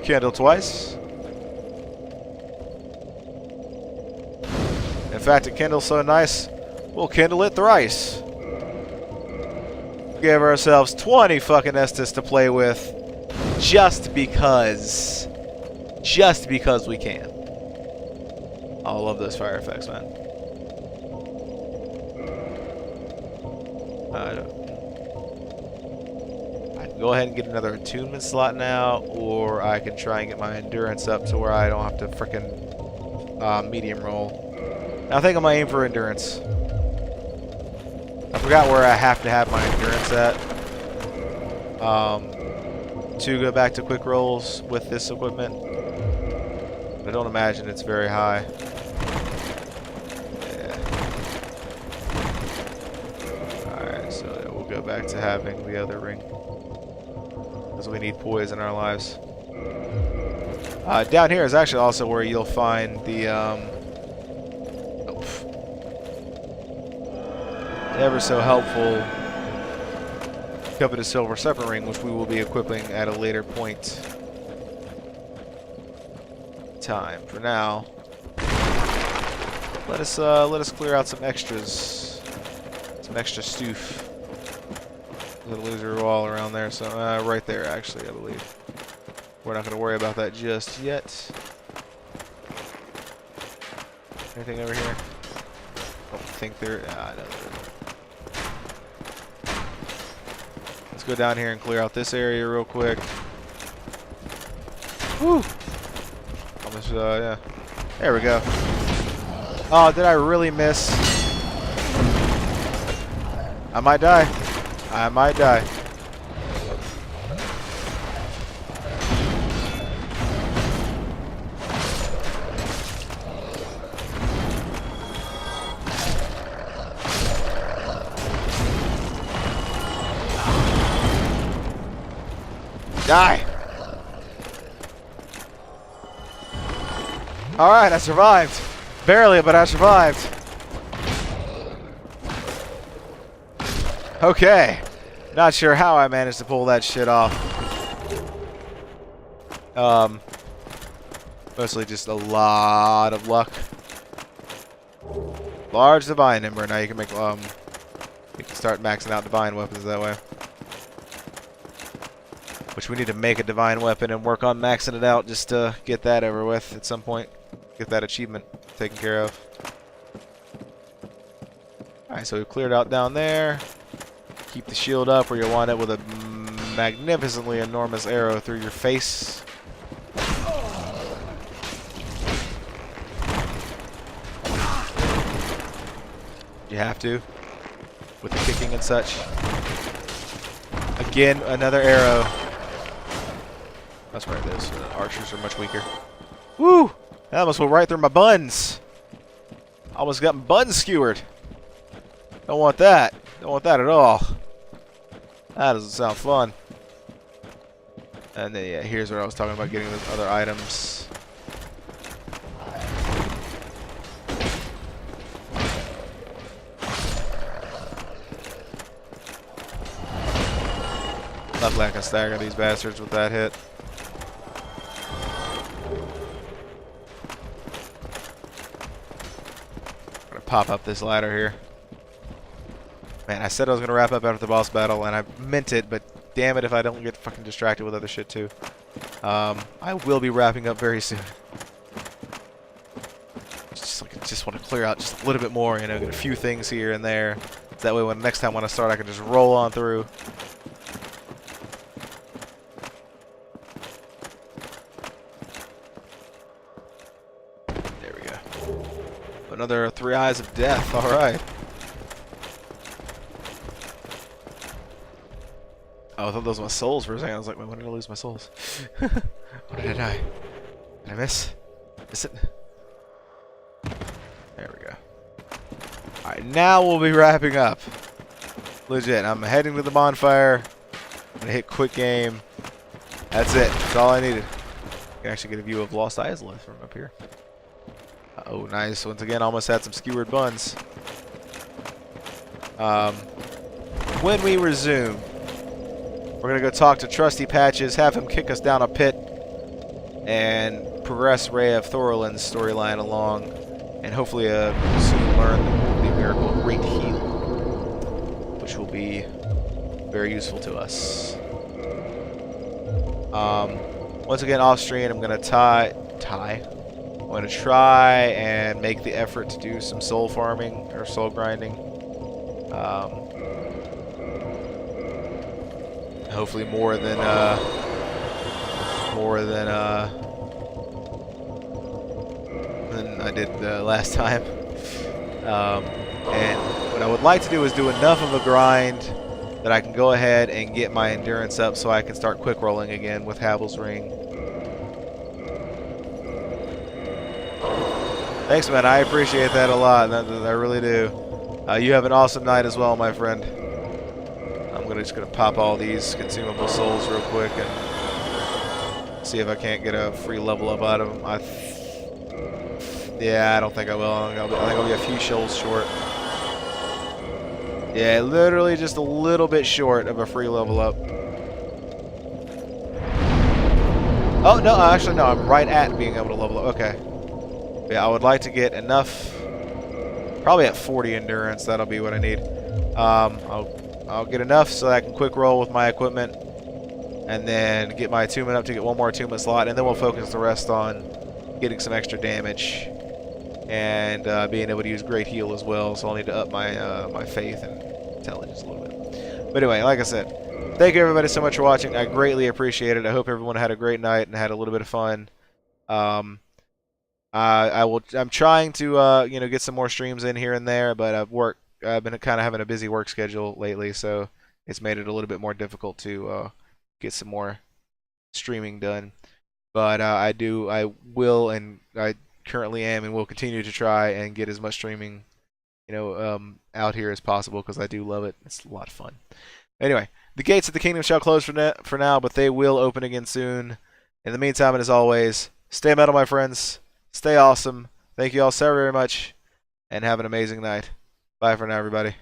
Kindle twice. In fact, it kindles so nice, we'll kindle it thrice. Give ourselves 20 fucking Estus to play with, just because. Just because we can. I love those fire effects, man. I can go ahead and get another attunement slot now, or I can try and get my endurance up to where I don't have to frickin' medium roll. Now I think I'm gonna aim for endurance. I forgot where I have to have my endurance at to go back to quick rolls with this equipment. I don't imagine it's very high. Yeah. Alright, so we'll go back to having the other ring. Because we need poise in our lives. Down here is actually also where you'll find the ever so helpful coveted silver serpent ring, which we will be equipping at a later point time. For now, let us clear out some extras, some extra stoof. There's a loser wall around there, so right there actually, I believe. We're not going to worry about that just yet. Anything over here? I don't think there. No, there isn't. Let's go down here and clear out this area real quick. Woo! Almost, yeah. There we go. Oh, did I really miss? I might die. I might die. Die! Alright, I survived. Barely, but I survived. Okay. Not sure how I managed to pull that shit off. Mostly just a lot of luck. Large divine ember. Now you can make you can start maxing out divine weapons that way. Which we need to make a divine weapon and work on maxing it out just to get that over with at some point. Get that achievement taken care of. Alright, so we've cleared out down there. Keep the shield up or you'll wind up with a magnificently enormous arrow through your face. You have to. With the kicking and such. Again, another arrow. That's right, those archers are much weaker. Woo! That almost went right through my buns. Almost got my buns skewered. Don't want that. Don't want that at all. That doesn't sound fun. And then, yeah, here's where I was talking about getting those other items. Luckily I can stagger these bastards with that hit. Pop up this ladder here. Man, I said I was going to wrap up after the boss battle, and I meant it, but damn it if I don't get fucking distracted with other shit too. I will be wrapping up very soon. Just just want to clear out just a little bit more, you know, get a few things here and there. So that way when next time when I start, I can just roll on through. There we go. Another 3 Eyes of Death. All right. Oh, I thought those were my souls for a second. I was like, wait, when did I lose my souls? When did I die? Did I miss? Miss it? There we go. Alright, now we'll be wrapping up. Legit. I'm heading to the bonfire. I'm going to hit quick game. That's it. That's all I needed. I can actually get a view of Lost Isla from up here. Oh, nice. Once again, almost had some skewered buns. When we resume, we're going to go talk to Trusty Patches, have him kick us down a pit, and progress Ray of Thorlin's storyline along, and hopefully soon learn the miracle Great Heal, which will be very useful to us. Once again, off stream, I'm going to I'm going to try and make the effort to do some soul farming or soul grinding. Hopefully more than I did last time. And what I would like to do is do enough of a grind that I can go ahead and get my endurance up so I can start quick rolling again with Havel's Ring. Thanks, man. I appreciate that a lot. I really do. You have an awesome night as well, my friend. I'm just gonna pop all these consumable souls real quick and see if I can't get a free level up out of them. Yeah, I don't think I will. I think I'll be a few souls short. Yeah, literally just a little bit short of a free level up. Oh no, actually no, I'm right at being able to level up. Okay. Yeah, I would like to get enough. Probably at 40 endurance. That'll be what I need. I'll get enough so that I can quick roll with my equipment, and then get my attunement up to get one more attunement slot, and then we'll focus the rest on getting some extra damage and being able to use Great Heal as well. So I'll need to up my my faith and intelligence a little bit. But anyway, like I said, thank you everybody so much for watching. I greatly appreciate it. I hope everyone had a great night and had a little bit of fun. I'm trying to you know, get some more streams in here and there, but I've been kind of having a busy work schedule lately, so it's made it a little bit more difficult to get some more streaming done. But I will, and I currently am, and will continue to try and get as much streaming, you know, out here as possible, because I do love it. It's a lot of fun. Anyway, the gates of the kingdom shall close for now, but they will open again soon. In the meantime, and as always, stay metal, my friends. Stay awesome. Thank you all so very much, and have an amazing night. Bye for now, everybody.